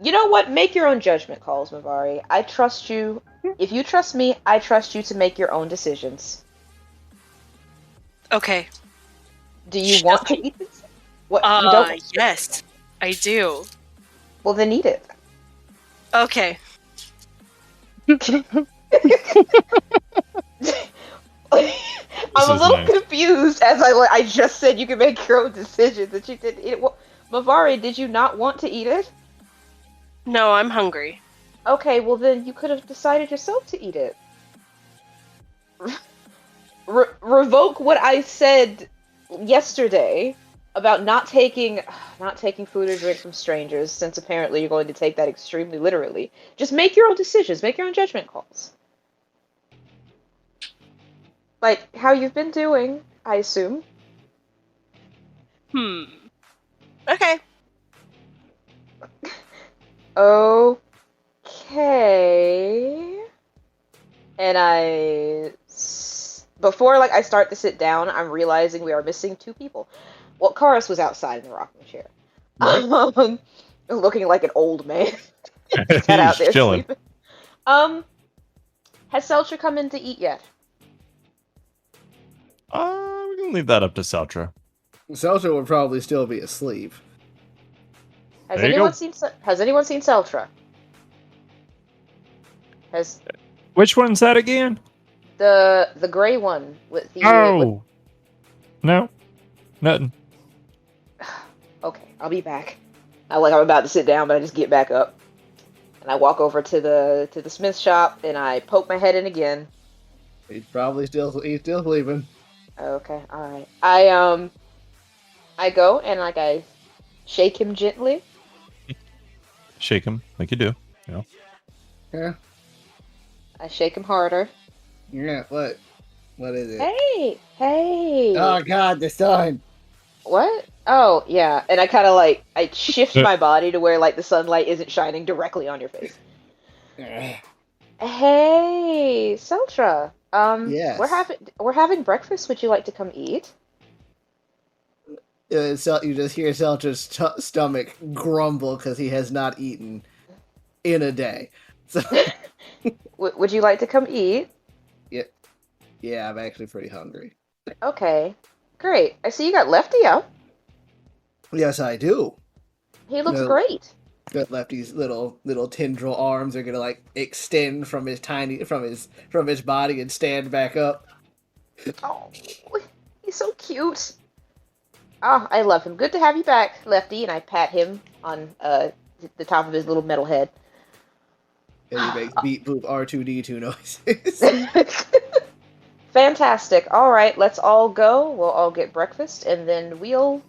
you know what? Make your own judgment calls, Mavari. I trust you. If you trust me, I trust you to make your own decisions. Okay. Do you want to eat this? What? You don't? Yes, I do. Well, then eat it. Okay. I'm a little confused as I just said you can make your own decisions that you didn't eat it. Well, Mavari, did you not want to eat it? No, I'm hungry. Okay, well then you could have decided yourself to eat it. Revoke what I said yesterday about not taking food or drink from strangers, since apparently you're going to take that extremely literally. Just make your own decisions, make your own judgment calls. Like how you've been doing, I assume. Okay. Okay. And before I start to sit down, I'm realizing we are missing two people. Well, Karis was outside in the rocking chair, looking like an old man. He's out there chilling. Sleeping. Has Seltra come in to eat yet? We can leave that up to Seltra. Seltra would probably still be asleep. Has anyone seen Seltra? Which one's that again? The gray one with the. No, nothing. Okay, I'll be back. I'm about to sit down, but I just get back up, and I walk over to the smith shop, and I poke my head in again. He's still sleeping. Okay, all right. I go and I shake him gently. Shake him like you do. Yeah. Yeah. I shake him harder. Yeah. What? What is it? Hey. Oh God, the sun. What? Oh yeah. And I kind of I shift my body to where the sunlight isn't shining directly on your face. Hey, Seltra. Yes. We're having breakfast. Would you like to come eat? So you just hear Seltra's stomach grumble because he has not eaten in a day. So, would you like to come eat? Yeah, I'm actually pretty hungry. Okay, great. I see you got Lefty up. Yes, I do. He looks great. That Lefty's little tendril arms are gonna extend from his body and stand back up. Oh, he's so cute. Oh, I love him. Good to have you back, Lefty. And I pat him on the top of his little metal head. And he makes beep boop R2D2 noises. Fantastic. All right, let's all go. We'll all get breakfast, and then we'll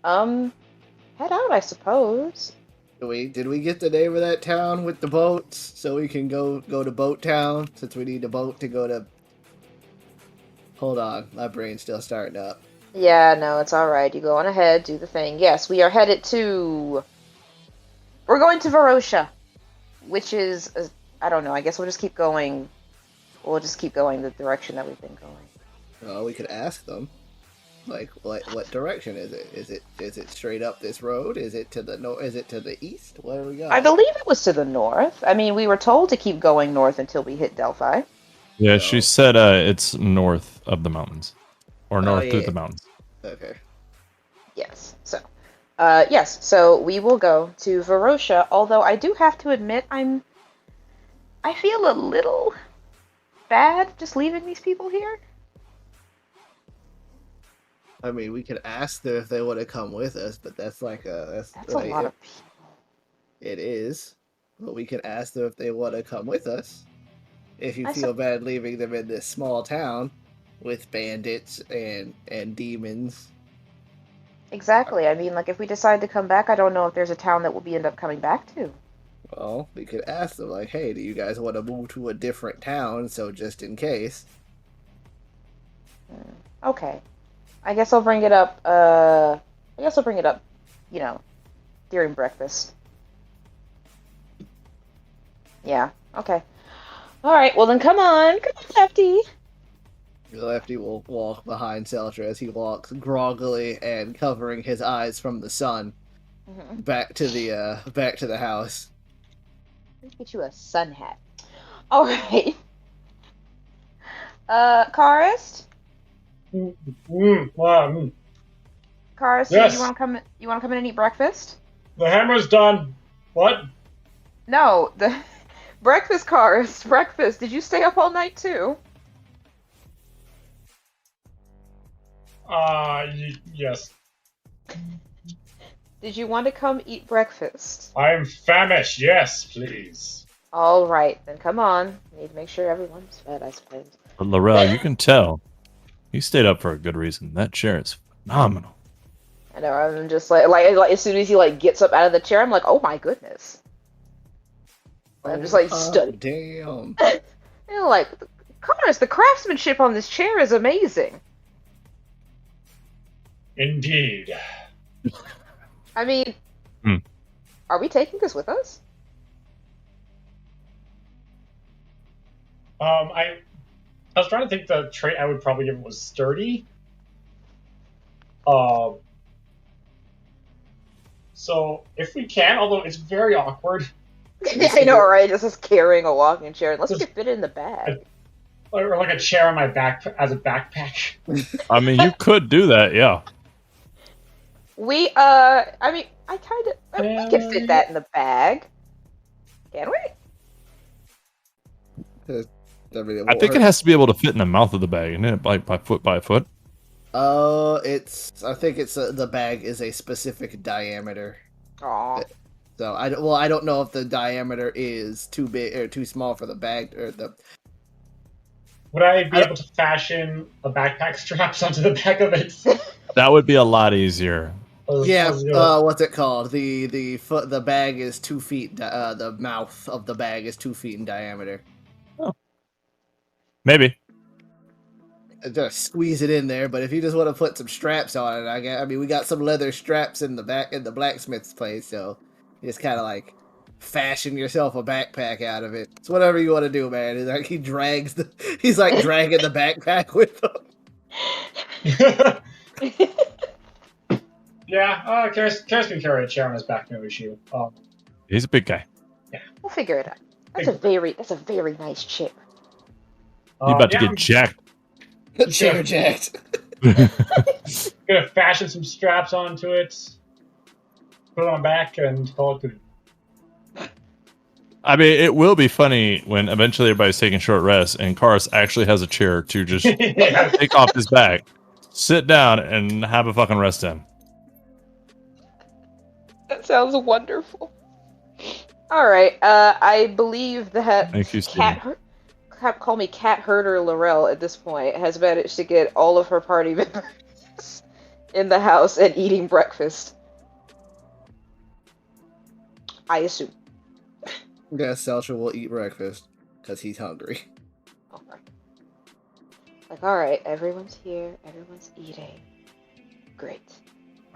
head out, I suppose. Did we get the name of that town with the boats so we can go to Boat Town, since we need a boat to go to... Hold on, my brain's still starting up. Yeah, no, it's alright. You go on ahead, do the thing. Yes, we are headed to... We're going to Varosha, which is... I don't know, I guess we'll just keep going. We'll just keep going the direction that we've been going. Well, we could ask them. What direction is it? Is it straight up this road? Is it to the north? Is it to the east? Where do we go? I believe it was to the north. I mean, we were told to keep going north until we hit Delphi. Yeah, she said it's north of the mountains. Or north through the mountains. Okay. Yes. So we will go to Varosha, although I do have to admit I feel a little bad just leaving these people here. I mean, we could ask them if they want to come with us, but that's like That's a lot of people. It is, but we can ask them if they want to come with us. If you I feel bad leaving them in this small town with bandits and demons. Exactly. I mean, like, if we decide to come back, I don't know if there's a town that we'll end up coming back to. Well, we could ask them, like, hey, do you guys want to move to a different town, so just in case? Okay. I guess I'll bring it up, you know, during breakfast. Yeah, okay. Alright, well then come on, Lefty. Lefty will walk behind Seltra as he walks groggily and covering his eyes from the sun back to the house. Let's get you a sun hat. Alright. Karist? Karist, Yes. you wanna come in and eat breakfast? The hammer's done. What? No, the breakfast, Karist. Breakfast. Did you stay up all night too? Yes. Did you want to come eat breakfast? I'm famished. Yes, please. All right, then come on. Need to make sure everyone's fed, I suppose. But Laurel, you can tell. You stayed up for a good reason. That chair is phenomenal. I know. I'm just like as soon as he like gets up out of the chair, I'm like, oh my goodness. I'm just like studying. Damn. You know, like, Connors, the craftsmanship on this chair is amazing. Indeed. I mean, are we taking this with us? I was trying to think the trait I would probably give it was sturdy. So if we can, although it's very awkward. I know, right? Just carrying a walking chair. Unless we can fit it in the bag. Or like a chair on my back as a backpack. I mean, you could do that, yeah. We, I mean, we can fit that in the bag. Can we? I think it has to be able to fit in the mouth of the bag, isn't it? Like by foot by foot. I think it's the bag is a specific diameter. Aw. So I don't know if the diameter is too big or too small for the bag or the. Would I be able to fashion a backpack straps onto the back of it? That would be a lot easier. Yeah, what's it called? The bag is 2 feet. The mouth of the bag is 2 feet in diameter. Oh. Maybe. Just squeeze it in there, but if you just want to put some straps on it, I mean, we got some leather straps in the back in the blacksmith's place, so you just kind of like fashion yourself a backpack out of it. It's whatever you want to do, man. It's like he's dragging the backpack with him. Yeah, Karis can carry a chair on his back, no issue. He's a big guy. Yeah, we'll figure it out. That's a very nice chair. You're about to get jacked. Chair jacked. Gonna fashion some straps onto it, put it on back, and call it good. I mean, it will be funny when eventually everybody's taking short rests and Karis actually has a chair to just take off his back, sit down, and have a fucking rest in. That sounds wonderful. All right, I believe that Thank you, call me Cat Herder Laurel at this point, has managed to get all of her party members in the house and eating breakfast. I assume. Yeah, Seltra will eat breakfast because he's hungry. Okay. Like, all right, everyone's here, everyone's eating. Great.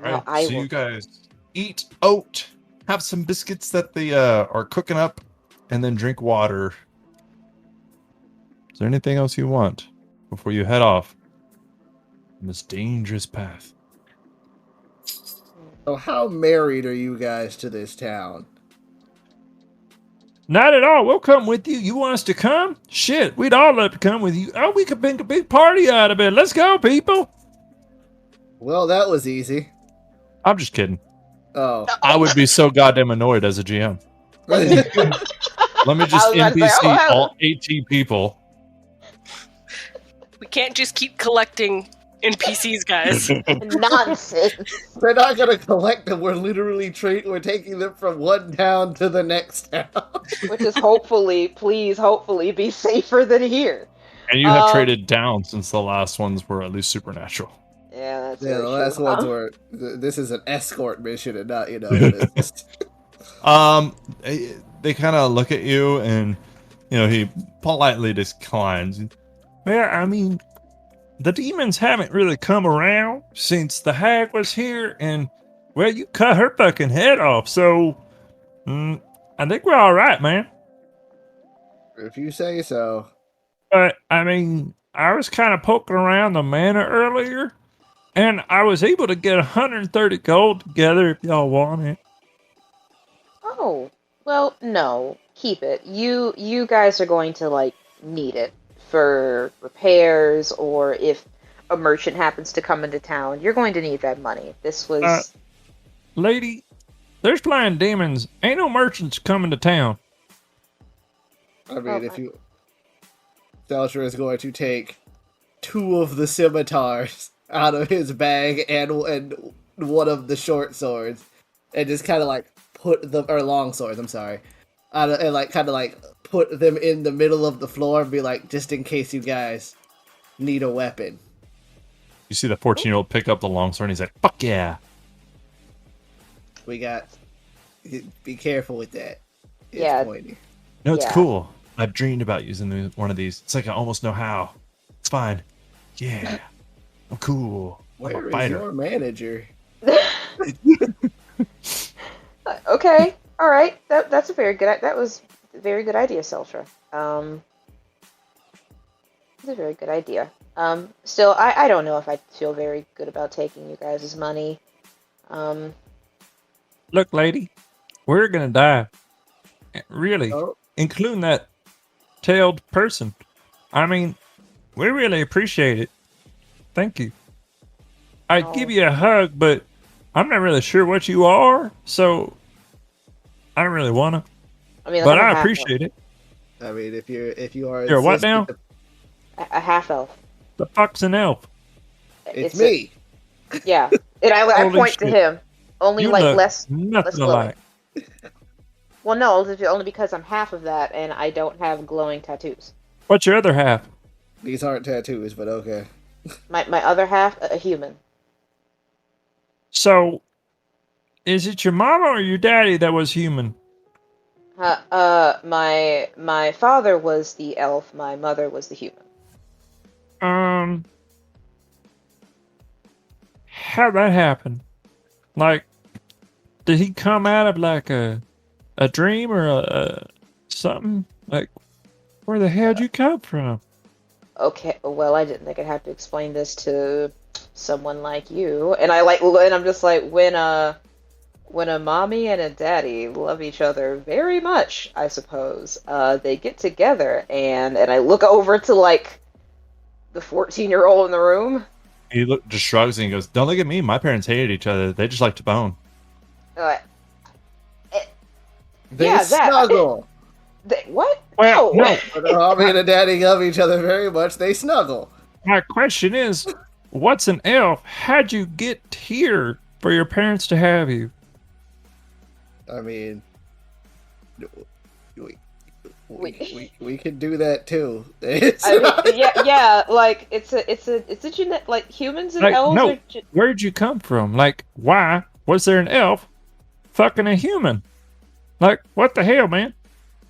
All right, you guys eat oat, have some biscuits that they are cooking up, and then drink water. Is there anything else you want before you head off on this dangerous path? So how married are you guys to this town? Not at all. We'll come with you. You want us to come? Shit, we'd all love to come with you. Oh, we could make a big party out of it. Let's go, people. Well, that was easy. I'm just kidding. Oh. I would be so goddamn annoyed as a GM. Let me just NPC all 18 people. We can't just keep collecting NPCs, guys. Nonsense. We're not gonna collect them. We're literally we're taking them from one town to the next town. Which is hopefully be safer than here. And you have traded down since the last ones were at least supernatural. Yeah, that's Yeah, the very last true. ones were. This is an escort mission, and not They kind of look at you, and he politely declines. Well, I mean, the demons haven't really come around since the hag was here, and, well, you cut her fucking head off, so I think we're all right, man. If you say so. But, I mean, I was kind of poking around the manor earlier, and I was able to get 130 gold together if y'all want it. Oh, well, no, keep it. You guys are going to need it for repairs, or if a merchant happens to come into town, you're going to need that money. This was lady, there's flying demons. Ain't no merchants coming to town. I mean, Selcher is going to take 2 of the scimitars out of his bag and one of the short swords, and just kind of put them, or long swords, I'm sorry, and put them in the middle of the floor and be like, just in case you guys need a weapon. You see the 14-year-old pick up the longsword, and he's like, "Fuck yeah!" Be careful with that. It's Yeah. pointy. No, it's Yeah. cool. I've dreamed about using one of these. It's like I almost know how. It's fine. Yeah, I'm cool. I'm Where a is fighter. your manager? Okay, all right. That's a very good. That was a very good idea, Seltra. It's a very good idea. Still, I don't know if I feel very good about taking you guys' money. Look, lady, we're gonna die. Really, Oh. including that tailed person. I mean, we really appreciate it. Thank you. I'd Oh. give you a hug, but I'm not really sure what you are, so I don't really wanna. I mean, But I'm a I half-elf. appreciate it. I mean, if you are You're what insistent- now? A half elf. The fuck's an elf? It's me. Yeah, and I Holy point to shit. him. Only You like look less. nothing glowing. alike. Well, no, only because I'm half of that, and I don't have glowing tattoos. What's your other half? These aren't tattoos, but okay. My other half, a human. So, is it your mama or your daddy that was human? My father was the elf. My mother was the human. How'd that happen? Like, did he come out of like a dream or a something? Like, where the hell'd you come from? Okay, well, I didn't think I'd have to explain this to someone like you. And I'm just like, when a mommy and a daddy love each other very much, I suppose, they get together, and I look over to the 14-year-old in the room. He just shrugs and he goes, "Don't look at me. My parents hated each other. They just like to bone." Uh, They Yeah, that- snuggle. what? Well, no. When a mommy and a daddy love each other very much, they snuggle. My question is, what's an elf? How'd you get here for your parents to have you? I mean, we can do that too. I mean, yeah, like it's a genetic, like humans and Like, elves no. are Where'd you come from? Like, why was there an elf fucking a human? Like, what the hell, man?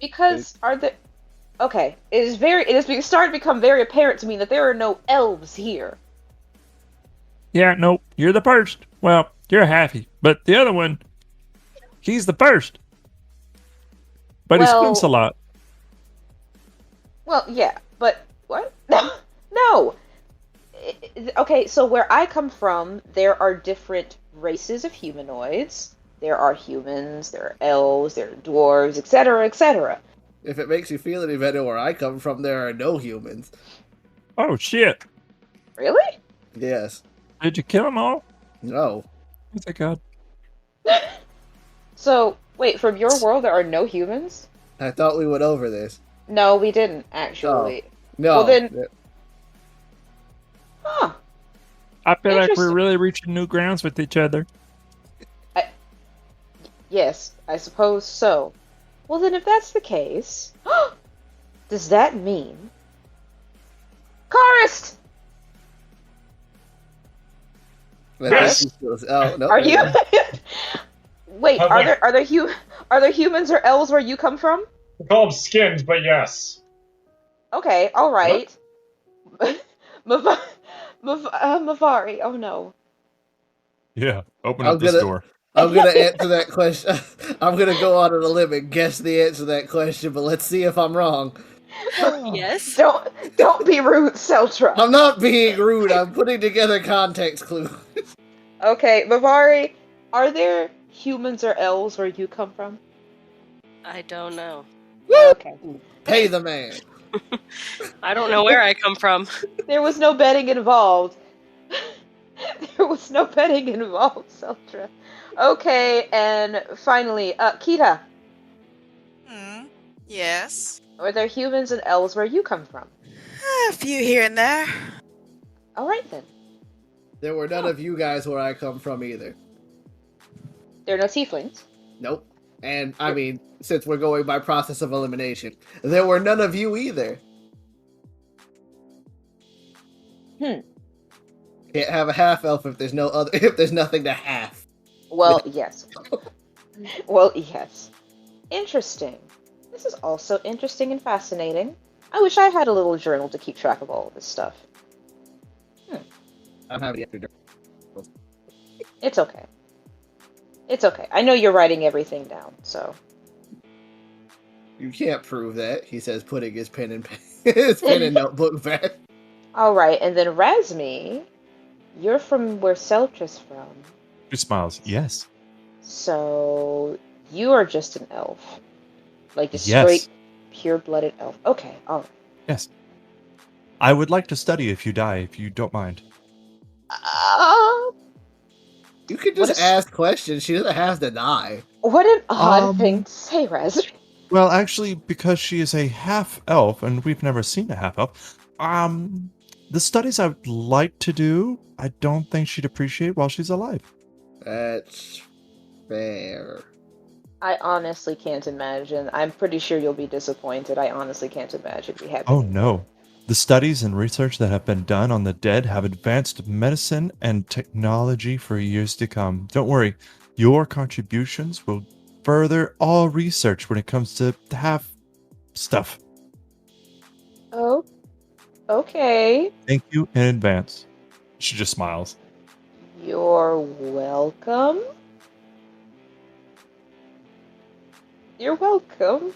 because okay, it is starting to become very apparent to me that there are no elves here. Yeah, nope, you're the first. Well, you're halfy, but the other one, he's the first. But he Well- squints a lot. Well, yeah, but what? No. Okay, so where I come from, there are different races of humanoids. There are humans, there are elves, there are dwarves, etc., etc. If it makes you feel any better, where I come from, there are no humans. Oh, shit. Really? Yes. Did you kill them all? No. Oh, thank God. So, wait, from your world, there are no humans? I thought we went over this. No, we didn't, actually. No. Well, then- Huh. I feel like we're Interesting. really reaching new grounds with each other. Yes, I suppose so. Well, then, if that's the case, does that mean Karist? Yes. Oh no. Are you? Wait, How's are that? there humans or elves where you come from? We call them skins, but yes. Okay, all right. Mavari. Oh no. Yeah, open I'm up this gonna- door. I'm gonna answer that question. I'm gonna go out on a limb and guess the answer to that question, but let's see if I'm wrong. Yes. Don't be rude, Seltra. I'm not being rude. I'm putting together context clues. Okay, Mavari, are there humans or elves where you come from? I don't know. Okay. Pay the man. I don't know where I come from. There was no betting involved. There was no betting involved, Seltra. Okay, and finally, Kita, Yes. are there humans and elves where you come from? A few here and there. All right then. There were none of you guys where I come from either. There are no tieflings. Nope. And I mean, since we're going by process of elimination, there were none of you either. Can't have a half elf if there's no other if there's nothing to half. Well, yes. Well, yes. Interesting. This is also interesting and fascinating. I wish I had a little journal to keep track of all of this stuff. I'm having after. It's okay. It's okay. I know you're writing everything down, so. You can't prove that, he says, putting his pen and notebook back. Alright, and then Razmi, you're from where Seltra's from. She smiles. Yes. So, you are just an elf. Like a Yes. straight, pure-blooded elf. Okay, alright. Yes. I would like to study if you die, if you don't mind. You can What just is- ask questions. She doesn't have to die. What an odd Um, thing to say, Razmi. Well, actually, because she is a half elf, and we've never seen a half elf, the studies I would like to do, I don't think she'd appreciate while she's alive. That's fair. I honestly can't imagine. I'm pretty sure you'll be disappointed. I honestly can't imagine we have. Oh no. The studies and research that have been done on the dead have advanced medicine and technology for years to come. Don't worry, your contributions will further all research when it comes to half stuff. Oh, okay. Thank you in advance. She just smiles. You're welcome. You're welcome.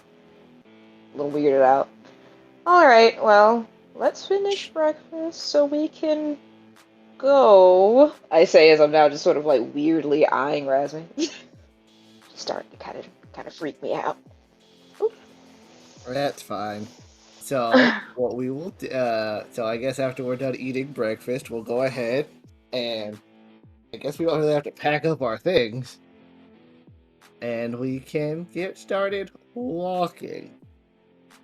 A little weirded out. Alright, well, let's finish breakfast so we can go. I say as I'm now just sort of like weirdly eyeing Razmi. She's starting to kind of freak me out. That's fine. So what we will do, so I guess after we're done eating breakfast, we'll go ahead and I guess we don't really have to pack up our things. And we can get started walking.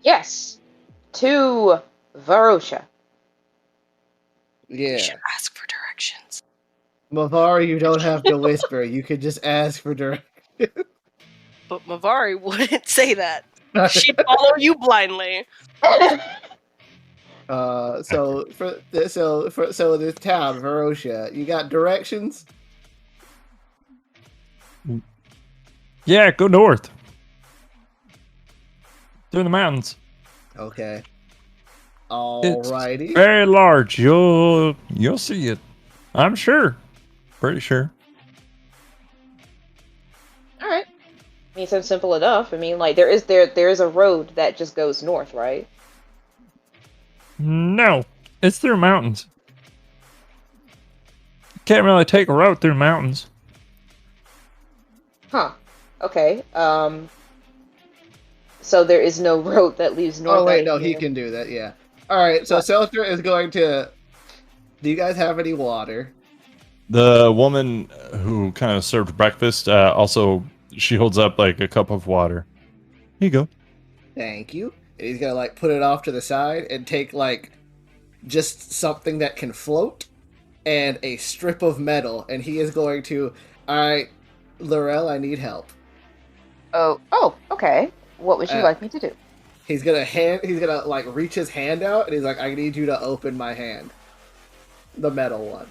Yes, to Varosha. Yeah. You should ask for directions. Mavar, you don't have to whisper. You can just ask for directions. But Mavari wouldn't say that. She'd follow you blindly. So this town, Varosha, you got directions? Yeah, go north. Through the mountains. Okay. Alrighty. Very large. You'll see it. I'm sure. Pretty sure. Alright. I mean, sounds simple enough. I mean, like, there is a road that just goes north, right? No, it's through mountains. Can't really take a road through mountains. Huh. Okay. So there is no road that leaves north. Oh wait, out no, of he here. can do that. Yeah. All right. So Seltra is going to. Do you guys have any water? The woman who kind of served breakfast also, she holds up like a cup of water. Here you go. Thank you. And he's gonna put it off to the side and take just something that can float, and a strip of metal, and he is going to. All right, Laurel, I need help. Oh, okay. What would you like me to do? He's gonna like reach his hand out, and he's like, "I need you to open my hand, the metal one."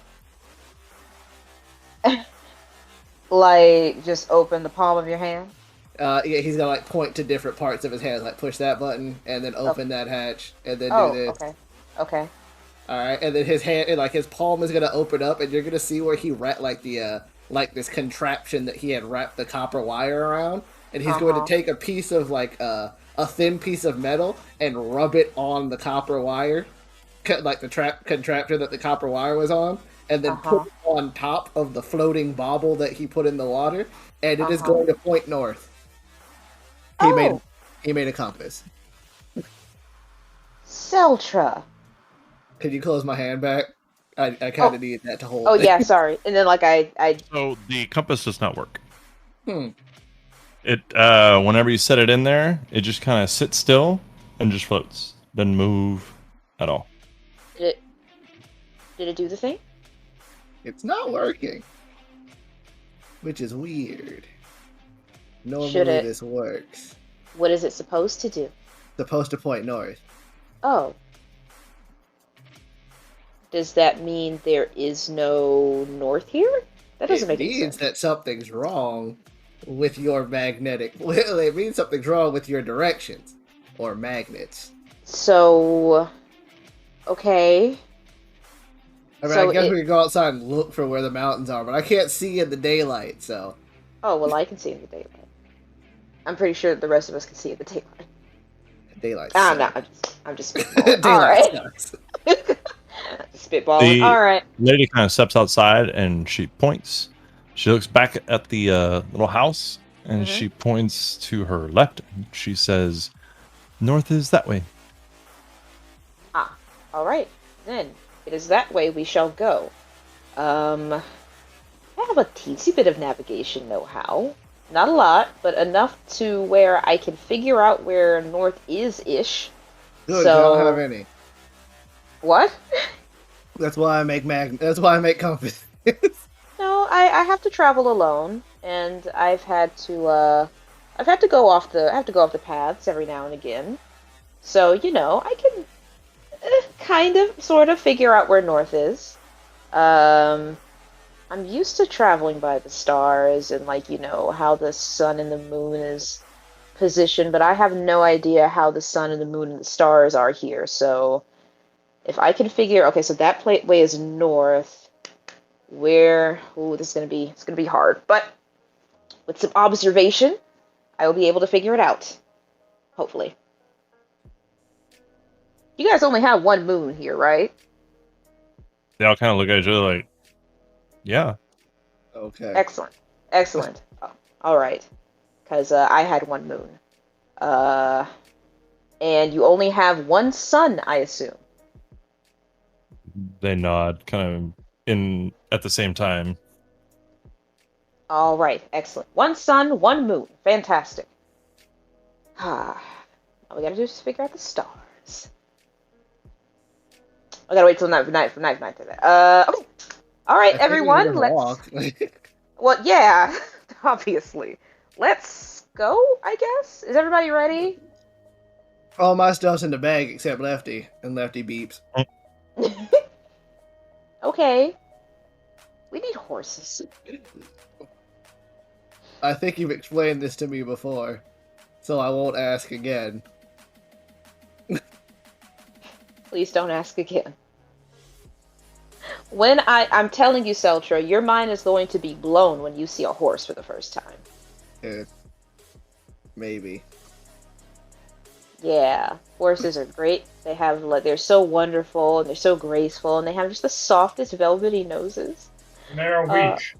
Like, just open the palm of your hand? Yeah, he's gonna like point to different parts of his hands, like push that button, and then open that hatch, and then do this. Okay. All right, and then his hand, and like his palm is gonna open up, and you're gonna see where he wrapped like the like this contraption that he had wrapped the copper wire around, and he's going to take a piece of like a thin piece of metal and rub it on the copper wire, like the contraption that the copper wire was on, and then put it on top of the floating bauble that he put in the water, and it is going to point north. He made a compass. Seltra. Could you close my hand back? I kind of need that to hold. Oh yeah, sorry. And then like I. So the compass does not work. It whenever you set it in there, it just kind of sits still and just floats. Doesn't move at all. Did it do the thing? It's not working, which is weird. Normally this works. What is it supposed to do? Supposed to point north. Oh. Does that mean there is no north here? That doesn't make any sense. It means that something's wrong with your magnetic. Well, it means something's wrong with your directions or magnets. So, okay. I mean, I guess we could go outside and look for where the mountains are, but I can't see in the daylight, so. Oh, well, I can see in the daylight. I'm pretty sure the rest of us can see in the daylight. Daylight. No, I'm just spitballing. All right. Spitballing. All right. Lady kind of steps outside and she points. She looks back at the little house and she points to her left. She says, "North is that way." Ah, all right. Then it is that way we shall go. I have a teensy bit of navigation know-how. Not a lot, but enough to where I can figure out where north is-ish. Good, so... I don't have any. What? That's why I make That's why I make compass. No, I have to travel alone, and I've had to go off the paths every now and again. So I can kind of, sort of figure out where north is. I'm used to traveling by the stars and how the sun and the moon is positioned, but I have no idea how the sun and the moon and the stars are here. So if I can figure, okay, so that way is north. Where? Ooh, it's gonna be hard, but with some observation, I will be able to figure it out. Hopefully. You guys only have one moon here, right? They all kind of look at each other like, yeah. Okay. Excellent. All right. Because I had one moon. And you only have one sun, I assume. They nod, kind of at the same time. All right. Excellent. One sun, one moon. Fantastic. All we gotta do is figure out the stars. I gotta wait till night for night to that. Okay. All right, everyone. Let's. Well, yeah, obviously. Let's go. I guess. Is everybody ready? All my stuff's in the bag except Lefty, and Lefty beeps. Okay. We need horses. I think you've explained this to me before, so I won't ask again. Please don't ask again. When I'm telling you, Seltra, your mind is going to be blown when you see a horse for the first time. Maybe. Yeah, horses are great. They're so wonderful and they're so graceful and they have just the softest velvety noses. And they are weak.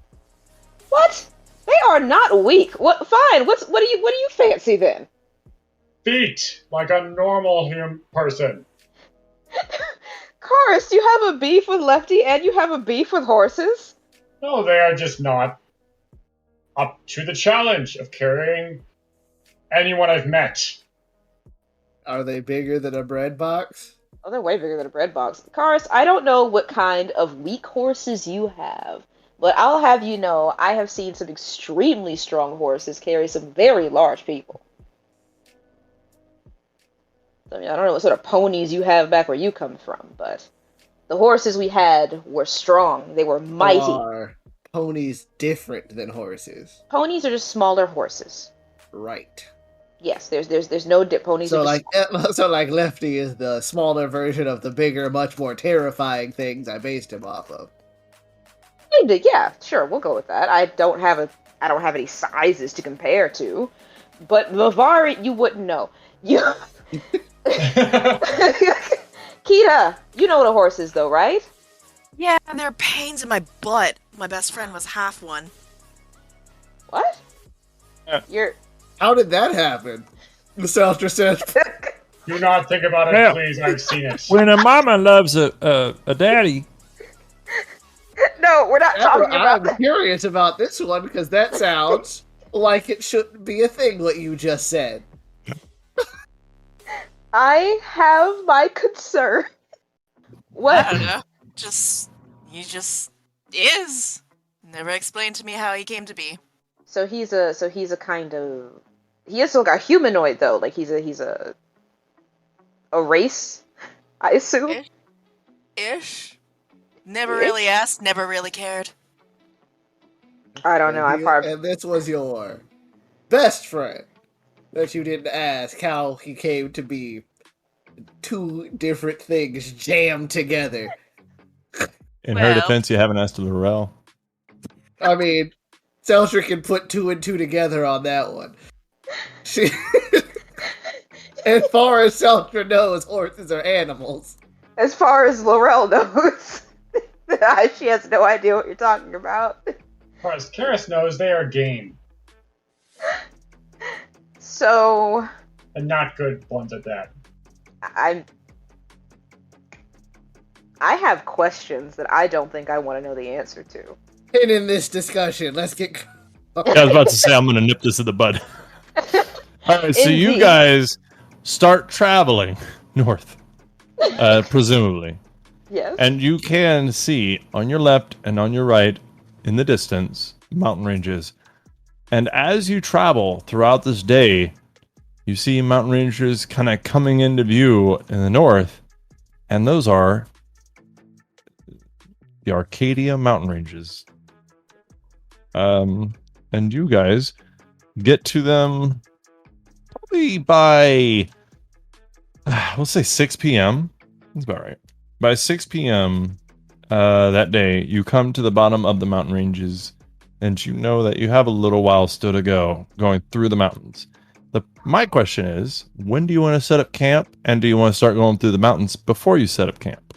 What? They are not weak. What? Fine. What do you fancy then? Feet, like a normal human person. Karis, you have a beef with Lefty and you have a beef with horses? No, they are just not up to the challenge of carrying anyone I've met. Are they bigger than a bread box? Oh, they're way bigger than a bread box. Karis, I don't know what kind of weak horses you have, but I'll have you know I have seen some extremely strong horses carry some very large people. I mean, I don't know what sort of ponies you have back where you come from, but the horses we had were strong. They were mighty. Are ponies different than horses? Ponies are just smaller horses. Right. Yes, there's no dip ponies. So are just... like Lefty is the smaller version of the bigger, much more terrifying things I based him off of. Yeah, sure, we'll go with that. I don't have any sizes to compare to, but Lavari, you wouldn't know. You, Kita, you know what a horse is, though, right? Yeah, they're pains in my butt. My best friend was half one. What? You're. How did that happen? Nostalgia said. Do not think about it, Yeah. please. I've seen it. When a mama loves a daddy, No, we're not talking about I'm that. curious about this one because that sounds like it shouldn't be a thing. What you just said. I have my concern. What? I don't know. He just is. Never explained to me how he came to be. So he's a kind of. He is like a humanoid though. Like he's a race, I assume. Ish. Never Ish? really asked, never really cared. I don't know. And this was your best friend that you didn't ask how he came to be. Two different things jammed together. In her Well. defense, you haven't asked Laurel. I mean, Seltra can put two and two together on that one. She, as far as Seltra knows, horses are animals. As far as Laurel knows, she has no idea what you're talking about. As far as Karis knows, they are game. So And not good ones at that. I have questions that I don't think I want to know the answer to. And in this discussion, let's get. Yeah, I was about to say I'm gonna nip this in the bud. All right, so you Indeed. guys start traveling north, presumably, Yes. and you can see on your left and on your right, in the distance, mountain ranges. And as you travel throughout this day, you see mountain ranges kind of coming into view in the north, and those are the Arcadia mountain ranges. And you guys get to them probably by, we'll say 6 p.m. That's about right. By 6 p.m. That day, you come to the bottom of the mountain ranges, and you know that you have a little while still to go, going through the mountains. My question is, when do you want to set up camp, and do you want to start going through the mountains before you set up camp?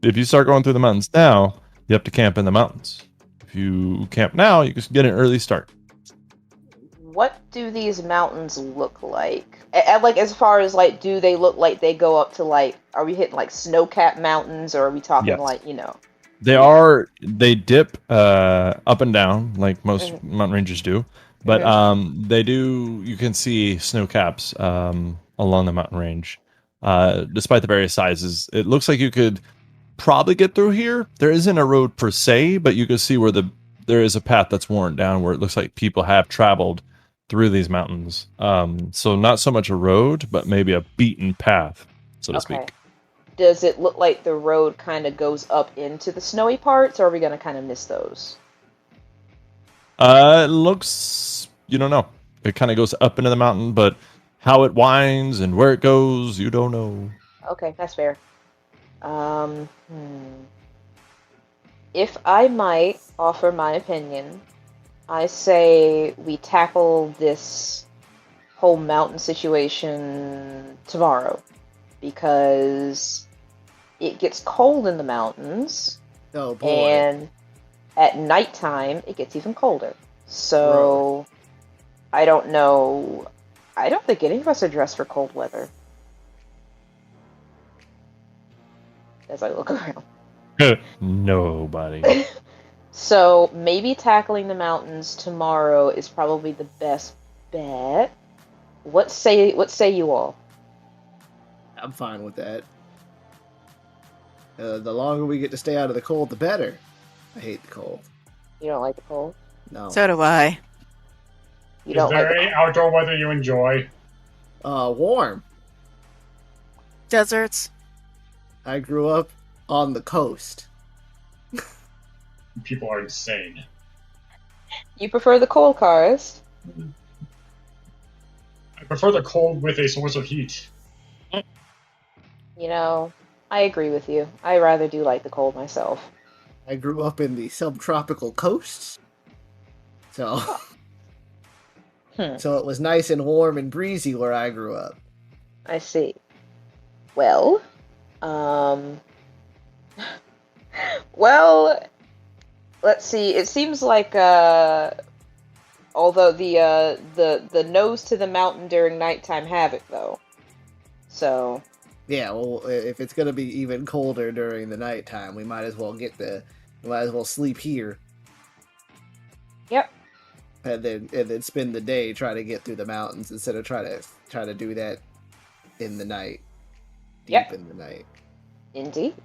If you start going through the mountains now, you have to camp in the mountains. If you camp now, you can get an early start. What do these mountains look like? And like, as far as like, do they look like they go up to like? Are we hitting like snow-capped mountains, or are we talking Yes. like They dip up and down like most mountain ranges do, but they do. You can see snow caps along the mountain range, despite the various sizes. It looks like you could probably get through here. There isn't a road per se, but you can see where there is a path that's worn down where it looks like people have traveled through these mountains. So not so much a road, but maybe a beaten path, so to speak. Does it look like the road kind of goes up into the snowy parts, or are we going to kind of miss those? It looks, you don't know. It kind of goes up into the mountain, but how it winds and where it goes, you don't know. Okay, that's fair. If I might offer my opinion, I say we tackle this whole mountain situation tomorrow, because it gets cold in the mountains, Oh boy. and at nighttime it gets even colder. So I don't know. I don't think any of us are dressed for cold weather. As I look around. Nobody. So maybe tackling the mountains tomorrow is probably the best bet. What say you all? I'm fine with that. The longer we get to stay out of the cold, the better. I hate the cold. You don't like the cold? No. So do I. You Is don't like there the any outdoor weather you enjoy? Warm. Deserts. I grew up on the coast. People are insane. You prefer the cold, Karis? I prefer the cold with a source of heat. You know, I agree with you. I rather do like the cold myself. I grew up in the subtropical coasts. So so it was nice and warm and breezy where I grew up. I see. Well, well, let's see. It seems like, although the nose to the mountain during nighttime havoc, though. So. Yeah, well, if it's gonna be even colder during the nighttime, we might as well sleep here. Yep. And then spend the day trying to get through the mountains instead of try to do that in the night. Deep in the night. Indeed.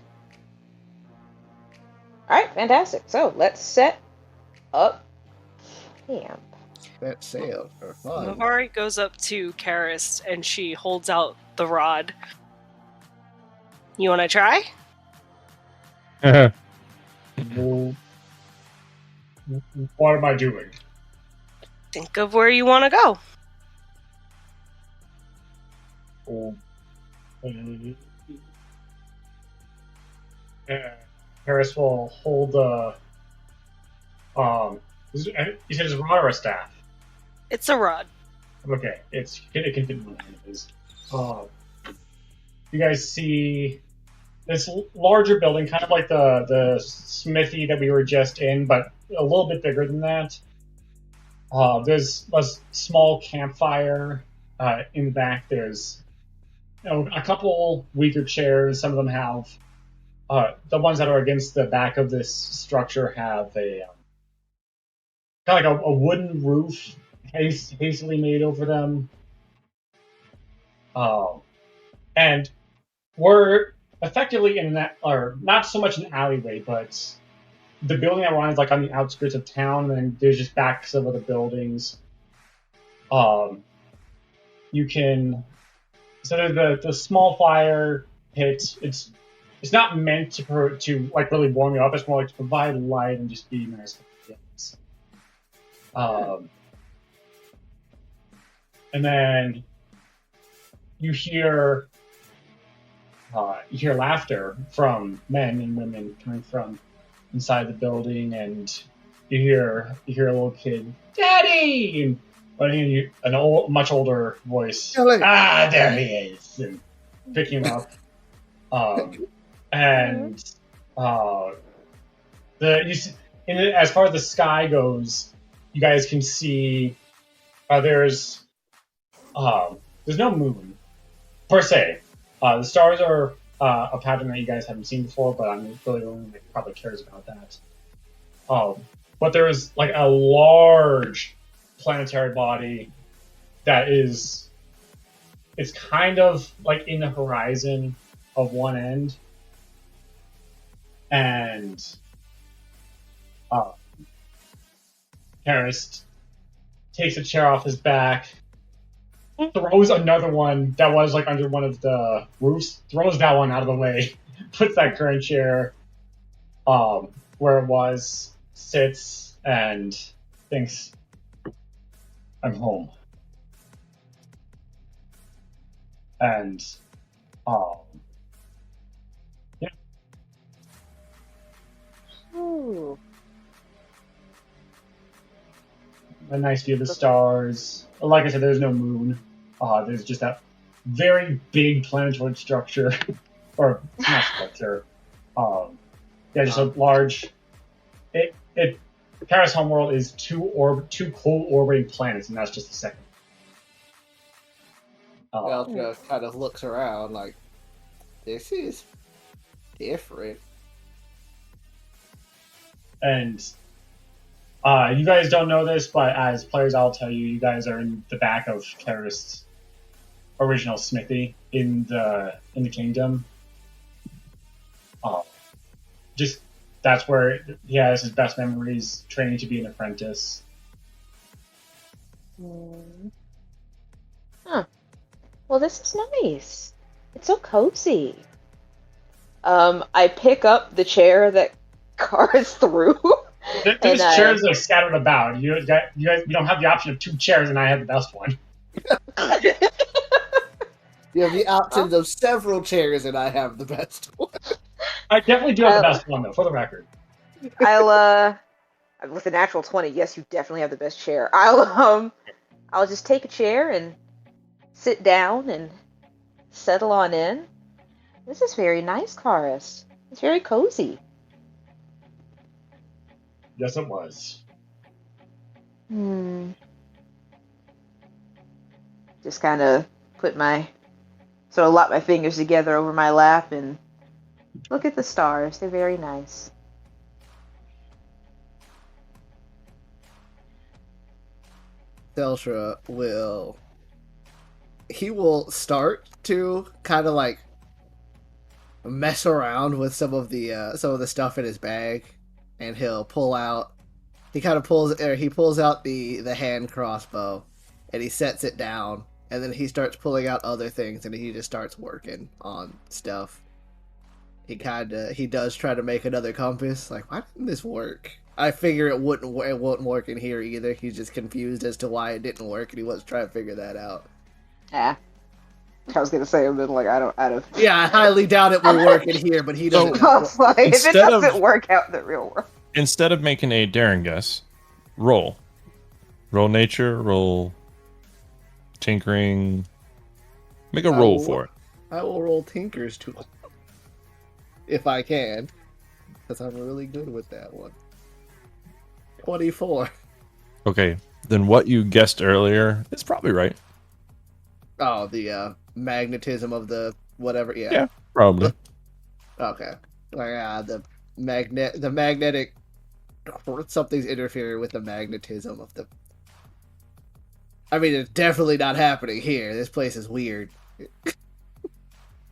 Alright, fantastic. So, let's set up camp. That sail for fun. Navari goes up to Karis and she holds out the rod. You want to try? Well, what am I doing? Think of where you want to go. Oh, Harris will hold the. You said it's a rod or a staff? It's a rod. Okay, it can fit in one hand. It is. You guys see this larger building, kind of like the smithy that we were just in, but a little bit bigger than that. There's a small campfire in the back. There's a couple weaker chairs. Some of them have the ones that are against the back of this structure have a kind of like a wooden roof hastily made over them. And we're effectively in that, or not so much an alleyway, but the building that we're on is like on the outskirts of town, and there's just backs of other buildings. You can, so there's the small fire pit. It's not meant to like really warm you up. It's more like to provide light and just be nice for the kids. And then you hear laughter from men and women coming from inside the building, and you hear a little kid, "Daddy!" And much older voice, "Ah, there he is!" and picking him up. As far as the sky goes, you guys can see there's no moon per se. The stars are a pattern that you guys haven't seen before, but I'm really the only one that probably cares about that. But there is like a large planetary body that it's kind of like in the horizon of one end, and Harris takes a chair off his back, throws another one that was like under one of the roofs, throws that one out of the way, puts that current chair where it was, sits, and thinks, "I'm home." And yeah. Ooh. A nice view of the stars. Like I said, there's no moon. There's just that very big planetoid structure, or not structure. Just a large. Paris homeworld is two cold orbiting planets, and that's just the second. Elka kind of looks around like, this is different. And you guys don't know this, but as players, I'll tell you, you guys are in the back of Karis' original smithy in the kingdom. just that's where he has his best memories training to be an apprentice. Huh. Well, this is nice. It's so cozy. I pick up the chair that Cars threw. There's chairs like scattered about. You don't have the option of 2 chairs, and I had the best one. You have the options of several chairs, and I have the best one. I definitely do have the best one, though, for the record. With a natural 20, yes, you definitely have the best chair. I'll just take a chair and sit down and settle on in. This is very nice, Karis. It's very cozy. Yes, it was. Just kind of lock my fingers together over my lap and look at the stars. They're very nice. Deltra will start to kind of like mess around with some of the stuff in his bag, and he'll pull out. He pulls out the hand crossbow, and he sets it down, and then he starts pulling out other things, and he just starts working on stuff. He does try to make another compass. Like, why didn't this work? I figure it wouldn't work in here either. He's just confused as to why it didn't work, and he wants to try to figure that out. Yeah. I was gonna say, Yeah, I highly doubt it will work in here, but he doesn't. If it doesn't work out in the real world. Instead of making a daring guess, roll nature, roll tinkering. Make a roll for it. I will roll Tinker's tool if I can, because I'm really good with that one. 24. Okay, then what you guessed earlier is probably right. Oh, the magnetism of the whatever. Yeah, probably. Okay. The magnetic. Something's interfering with the magnetism of the. I mean, it's definitely not happening here. This place is weird.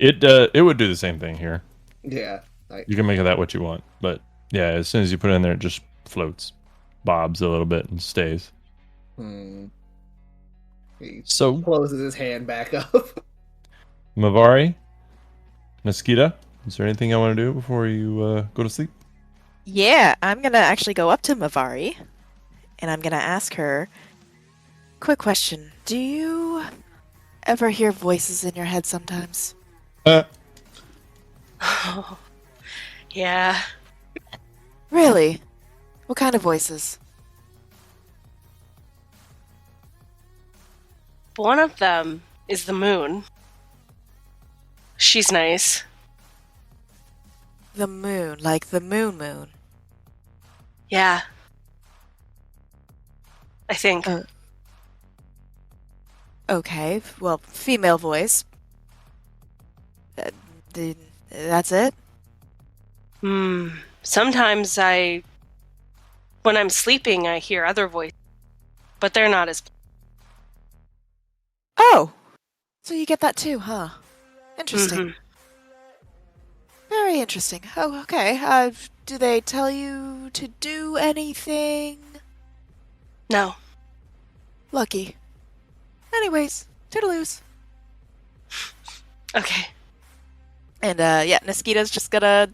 It would do the same thing here. Yeah. You can make of that what you want, but yeah, as soon as you put it in there, it just floats, bobs a little bit, and stays. He So closes his hand back up. Mavari, Mosquito, is there anything I want to do before you go to sleep? Yeah, I'm gonna actually go up to Mavari, and I'm gonna ask her. Quick question: do you ever hear voices in your head sometimes? Yeah. Really? What kind of voices? One of them is the moon. She's nice. The moon, like the moon. Yeah. I think. Okay, well, female voice. That's it? Sometimes when I'm sleeping, I hear other voices, but they're not as. Oh! So you get that too, huh? Interesting. Very interesting. Oh, okay. Do they tell you to do anything? No. Lucky. Anyways, toodaloos. Okay. And yeah, Niskita's just gonna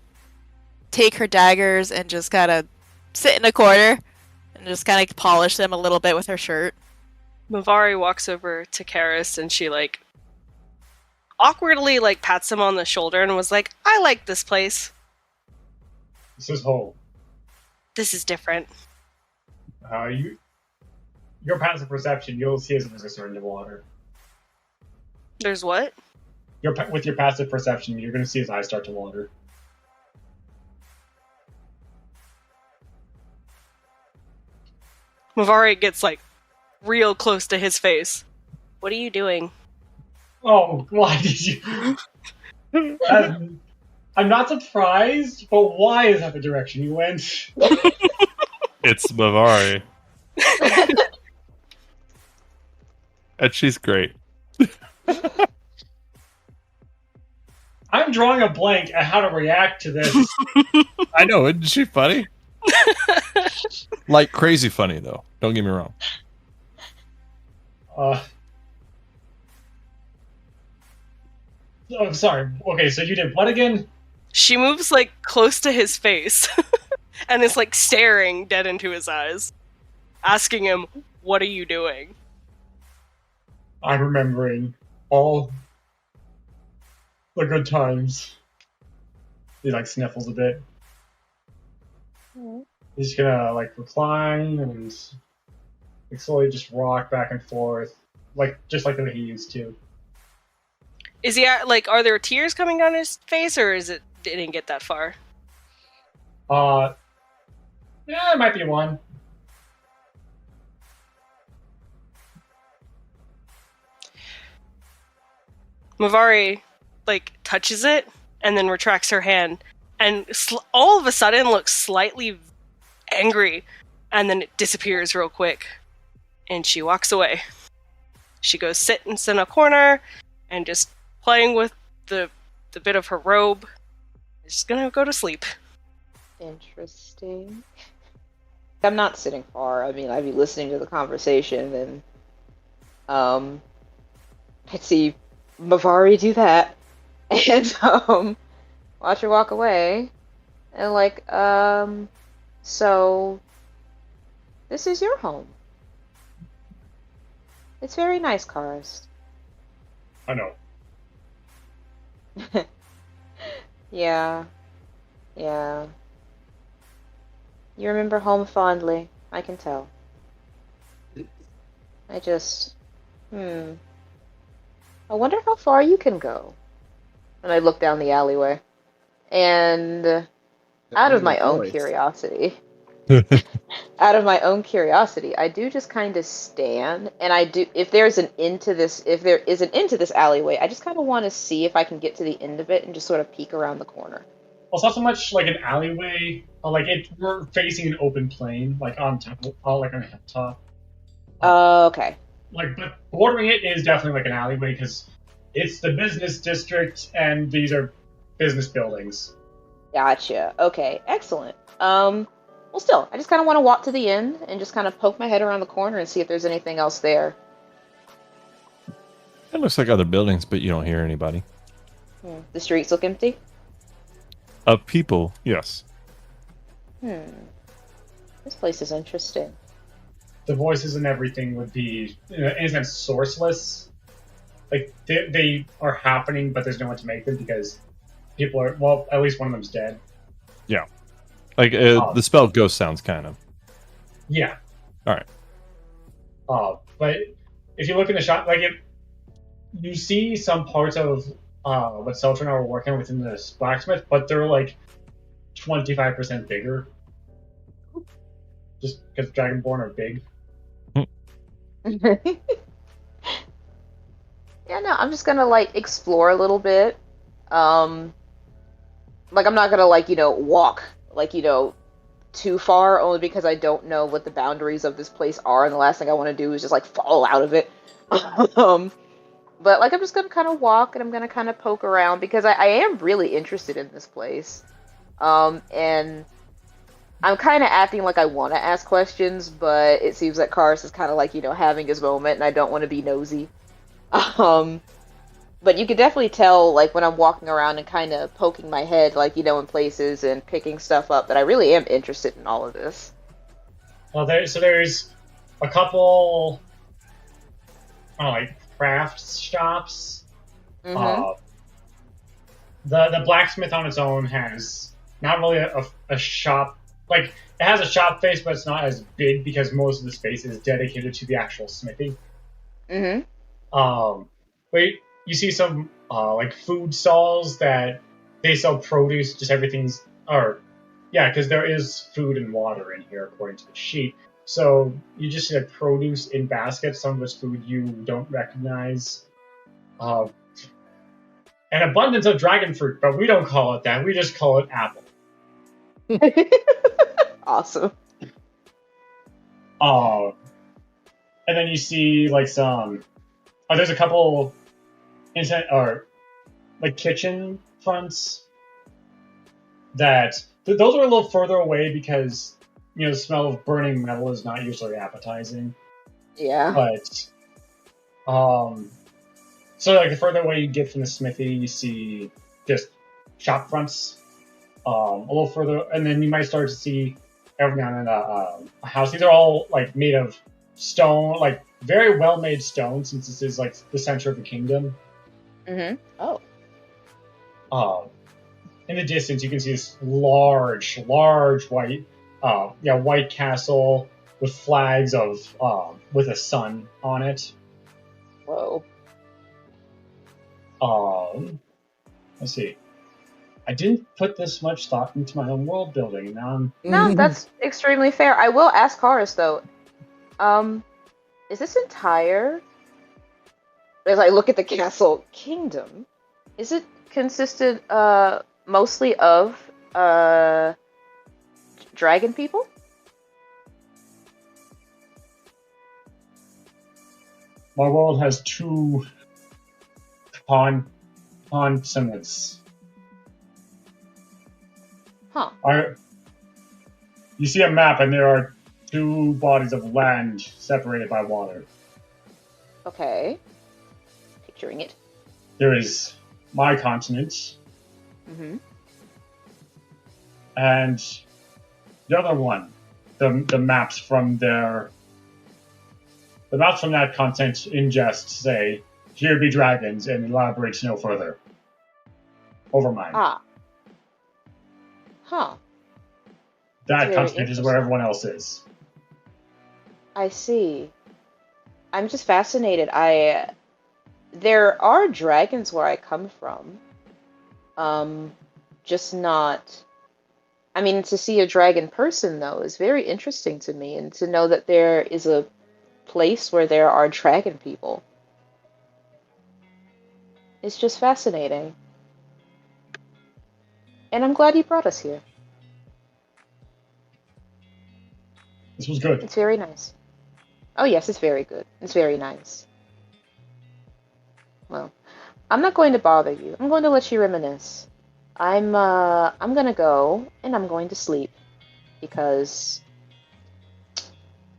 take her daggers and just kind of sit in a corner and just kind of polish them a little bit with her shirt. Mavari walks over to Karis and she awkwardly pats him on the shoulder and was like, I like this place. This is whole. This is different. Your passive perception, you'll see as a resistor in the water. There's what? With your passive perception, you're going to see his eyes start to water. Mavari gets real close to his face. What are you doing? Oh, why did you? I'm not surprised, but why is that the direction you went? It's Mavari. And she's great. I'm drawing a blank at how to react to this. I know, isn't she funny? Like crazy funny though. Don't get me wrong. Oh, sorry. Okay, so you did what again? She moves like close to his face and is like staring dead into his eyes, asking him, "What are you doing?" I'm remembering all the good times. He like sniffles a bit. He's gonna like recline and like slowly just rock back and forth, like just like the way he used to. Is he like? Are there tears coming down his face, or is it didn't get that far? Yeah, it might be one. Mavari like touches it and then retracts her hand, and all of a sudden looks slightly angry, and then it disappears real quick, and she walks away. She goes sit in a corner and just playing with the bit of her robe. She's gonna go to sleep. Interesting. I'm not sitting far. I mean, I'd be listening to the conversation, and I'd see Mavari do that, and watch her walk away, and like, so this is your home. It's very nice, Karst. I know. Yeah. Yeah. You remember home fondly, I can tell. I just... I wonder how far you can go. And I look down the alleyway. And out of my own curiosity... I do just kind of stand, and I do, if there is an end to this alleyway, I just kind of want to see if I can get to the end of it and just sort of peek around the corner. Well, it's not so much like an alleyway, like we're facing an open plain, like on top, like on a hilltop. Okay. Like, but bordering it is definitely like an alleyway because it's the business district, and these are business buildings. Gotcha. Okay, excellent. Well, still, I just kind of want to walk to the end and just kind of poke my head around the corner and see if there's anything else there. It looks like other buildings, but you don't hear anybody. The streets look empty? Of people, yes. This place is interesting. The voices and everything would be, in a sense, sourceless. Like, they are happening, but there's no one to make them because people are, well, at least one of them's dead. Yeah. Like, the spell ghost sounds kind of. Yeah. Alright. But if you look in the shot, like, you see some parts of what Seltra and I were working on within this blacksmith, but they're, like, 25% bigger. Just because Dragonborn are big. Yeah, no, I'm just gonna, like, explore a little bit. Like, I'm not gonna, like, walk, like, too far, only because I don't know what the boundaries of this place are, and the last thing I want to do is just, like, fall out of it. But, like, I'm just gonna kind of walk, and I'm gonna kind of poke around, because I am really interested in this place. And I'm kind of acting like I want to ask questions, but it seems that Karst is kind of, like, having his moment, and I don't want to be nosy. But you can definitely tell, like, when I'm walking around and kind of poking my head, like, in places and picking stuff up, that I really am interested in all of this. Well, there's a couple, like, craft shops. The blacksmith on its own has not really a shop. Like, it has a shop face, but it's not as big because most of the space is dedicated to the actual smithing. But you see some like food stalls that they sell produce, just everything's, because there is food and water in here according to the sheet. So you just see like produce in baskets, some of it's food you don't recognize. An abundance of dragon fruit, but we don't call it that, we just call it apple. Awesome. And then you see like some, there's a couple kitchen fronts that those are a little further away because the smell of burning metal is not usually appetizing. Yeah. But so like the further away you get from the smithy, you see just shop fronts. A little further, and then you might start to see every now and then a house. These are all like made of stone, like very well made stone, since this is like the center of the kingdom. Mm-hmm. Oh. In the distance, you can see this large white castle with flags of with a sun on it. Whoa. Let's see. I didn't put this much thought into my own world building. Now No, that's extremely fair. I will ask Horus though. Is this entire, as I look at the castle kingdom, is it consisted mostly of dragon people? my world has two continents. Huh. You see a map, and there are two bodies of land separated by water. Okay. Picturing it. There is my continent, Mm-hmm. and the other one. The maps from that continent in jest say, "Here be dragons," and elaborates no further. Over mine. Ah. Huh. That Very continent is where everyone else is. I see. I'm just fascinated. There are dragons where I come from. Just not. I mean, to see a dragon person though is very interesting to me, and to know that there is a place where there are dragon people. It's just fascinating. And I'm glad you brought us here. This was good. It's very nice. Oh yes, it's very good. It's very nice. Well, I'm not going to bother you. I'm going to let you reminisce. I'm gonna go and I'm going to sleep because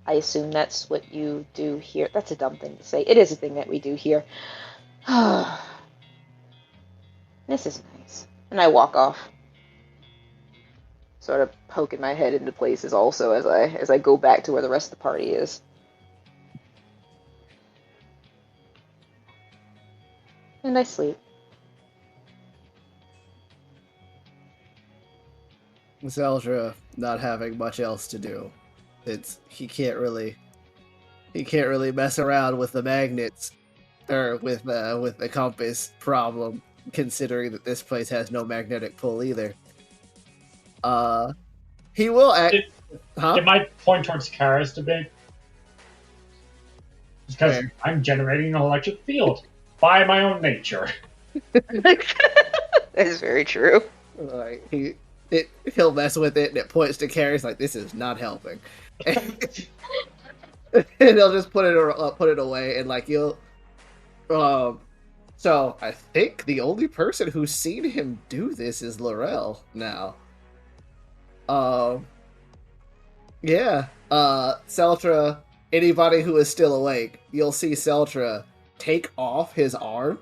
I assume that's what you do here. That's a dumb thing to say. It is a thing that we do here. This is nice. And I walk off. Sort of poking my head into places also as I go back to where the rest of the party is. And I sleep. Zeldra not having much else to do. He can't really mess around with the magnets or with the compass problem, considering that this place has no magnetic pull either. He will act. It might point towards Karis a bit. Because Fair. I'm generating an electric field by my own nature. That is very true. Like he'll mess with it, and it points to Carrie's like, "This is not helping," and he'll just put it away, and like you'll. So I think the only person who's seen him do this is Laurel now. Yeah. Seltra. Anybody who is still awake, you'll see Seltra take off his arm,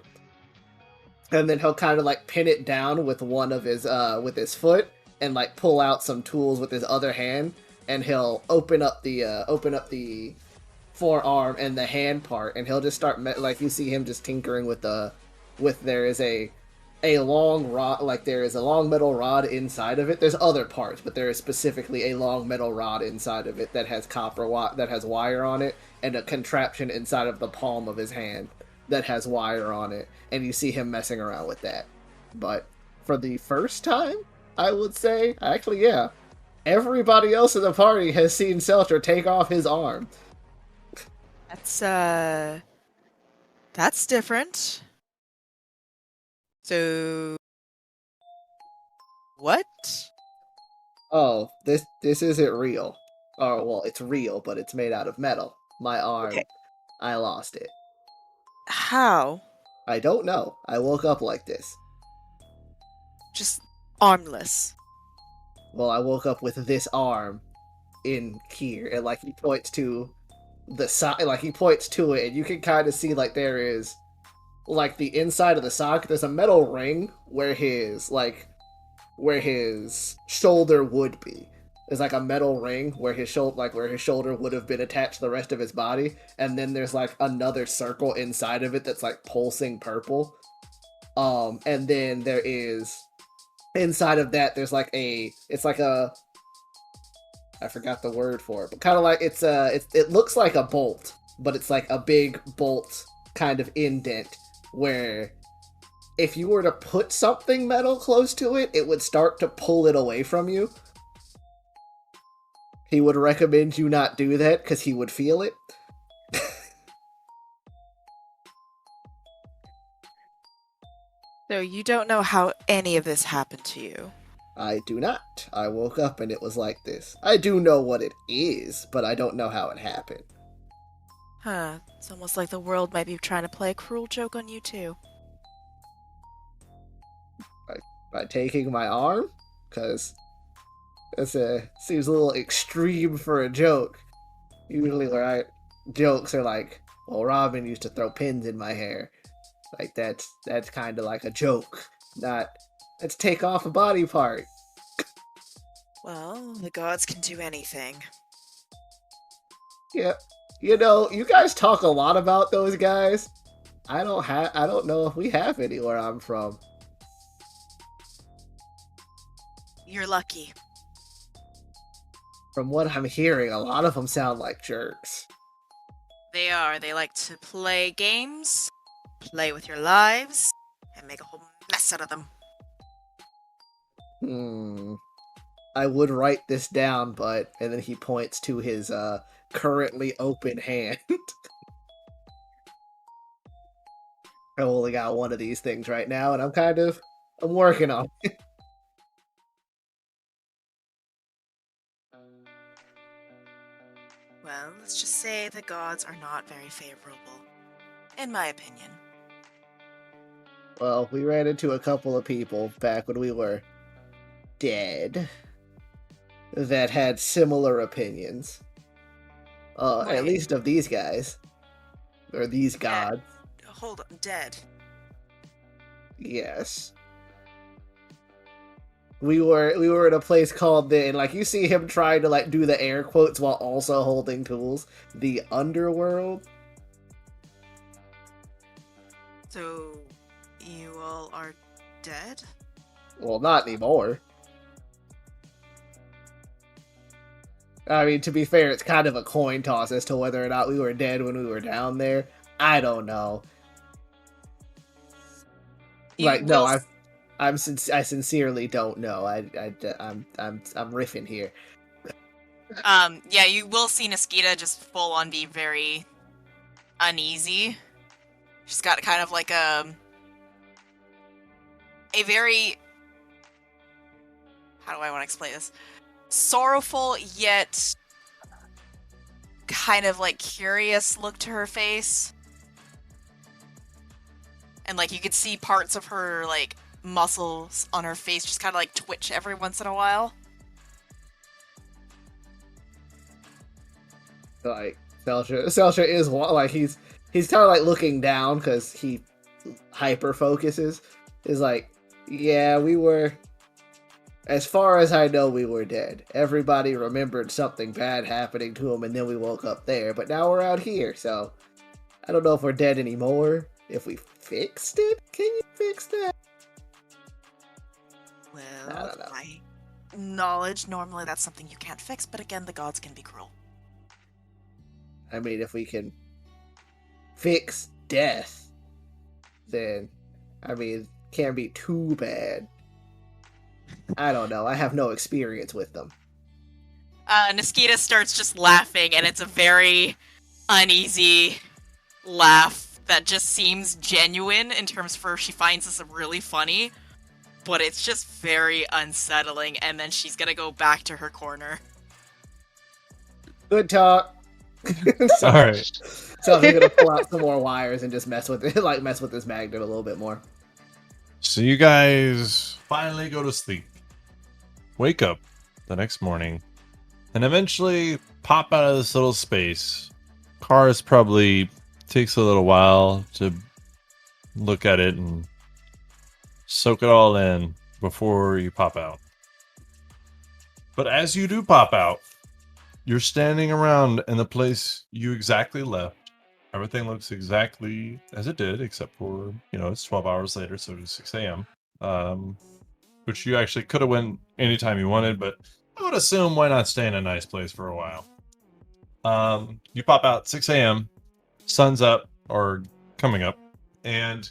and then he'll kind of like pin it down with one of his with his foot, and like pull out some tools with his other hand, and he'll open up the forearm and the hand part, and he'll just start like you see him just tinkering with there is a long rod, like there is a long metal rod inside of it. There's other parts, but there is specifically a long metal rod inside of it that has that has wire on it, and a contraption inside of the palm of his hand that has wire on it, and you see him messing around with that. But for the first time, I would say, actually, yeah, everybody else in the party has seen Seltra take off his arm. That's different. So, what? Oh, this isn't real. Oh, well, it's real, but it's made out of metal. My arm, Okay. I lost it. How? I don't know. I woke up like this. just armless. Well, I woke up with this arm in here, and like he points to the side, like he points to it, and you can kind of see like there is like the inside of the sock. There's a metal ring where his shoulder would be. There's like a metal ring where his shoulder would have been attached to the rest of his body, and then there's like another circle inside of it that's like pulsing purple. And then there is inside of that there's like I forgot the word for it, but kind of like it looks like a bolt, but it's like a big bolt kind of indent where if you were to put something metal close to it, it would start to pull it away from you. He would recommend you not do that because he would feel it. So you don't know how any of this happened to you? I do not. I woke up and it was like this. I do know what it is, but I don't know how it happened. Huh. It's almost like the world might be trying to play a cruel joke on you, too. By taking my arm? Because seems a little extreme for a joke. Usually jokes are like, well, Robin used to throw pins in my hair. Like, that's kind of like a joke. Not, let's take off a body part. Well, the gods can do anything. Yeah. You know, you guys talk a lot about those guys. I don't know if we have any where I'm from. You're lucky. From what I'm hearing, a lot of them sound like jerks. They are. They like to play games, play with your lives, and make a whole mess out of them. I would write this down, but... And then he points to his currently open hand. I only got one of these things right now, and I'm working on it. Well, let's just say the gods are not very favorable, in my opinion. Well, we ran into a couple of people back when we were dead that had similar opinions. Right. At least of these guys. Or these gods. Hold on, dead. Yes. We were in a place called and like you see him trying to like do the air quotes while also holding tools. The Underworld. So, you all are dead? Well, not anymore. I mean, to be fair, it's kind of a coin toss as to whether or not we were dead when we were down there. I don't know. I sincerely don't know. I'm riffing here. Yeah, you will see Niskita just full on be very uneasy. She's got kind of like a very, how do I want to explain this? Sorrowful yet kind of like curious look to her face. And like you could see parts of her like muscles on her face just kind of like twitch every once in a while. Like Celsha is like he's kind of like looking down because he hyper focuses. Is like, yeah, we were. As far as I know, we were dead. Everybody remembered something bad happening to him, and then we woke up there. But now we're out here, so I don't know if we're dead anymore. If we fixed it, can you fix that? Well, my knowledge, normally that's something you can't fix, but again, the gods can be cruel. I mean, if we can fix death, then, I mean, can't be too bad. I don't know. I have no experience with them. Niskita starts just laughing, and it's a very uneasy laugh that just seems genuine in terms of she finds this really funny, but it's just very unsettling, and then she's gonna go back to her corner. Good talk. Alright. So I'm gonna pull out some more wires and just mess with it, like mess with this magnet a little bit more. So you guys finally go to sleep. Wake up the next morning and eventually pop out of this little space. Cars probably takes a little while to look at it and soak it all in before you pop out. But as you do pop out, you're standing around in the place you exactly left. Everything looks exactly as it did, except for, it's 12 hours later, so it's 6 a.m. Which you actually could have went anytime you wanted, but I would assume why not stay in a nice place for a while. You pop out 6 a.m., sun's up, or coming up, and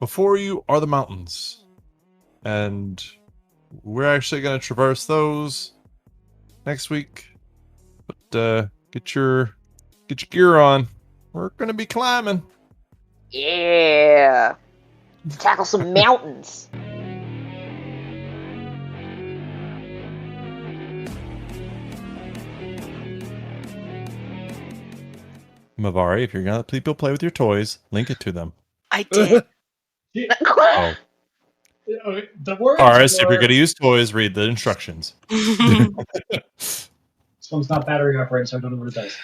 before you are the mountains. And we're actually going to traverse those next week. But get your gear on. We're going to be climbing. Yeah. Tackle some mountains. Mavari, if you're going to let people play with your toys, link it to them. I did. Oh. The words Ours, if you're were- going to use toys, read the instructions. This one's not battery operated, so I don't know what it does.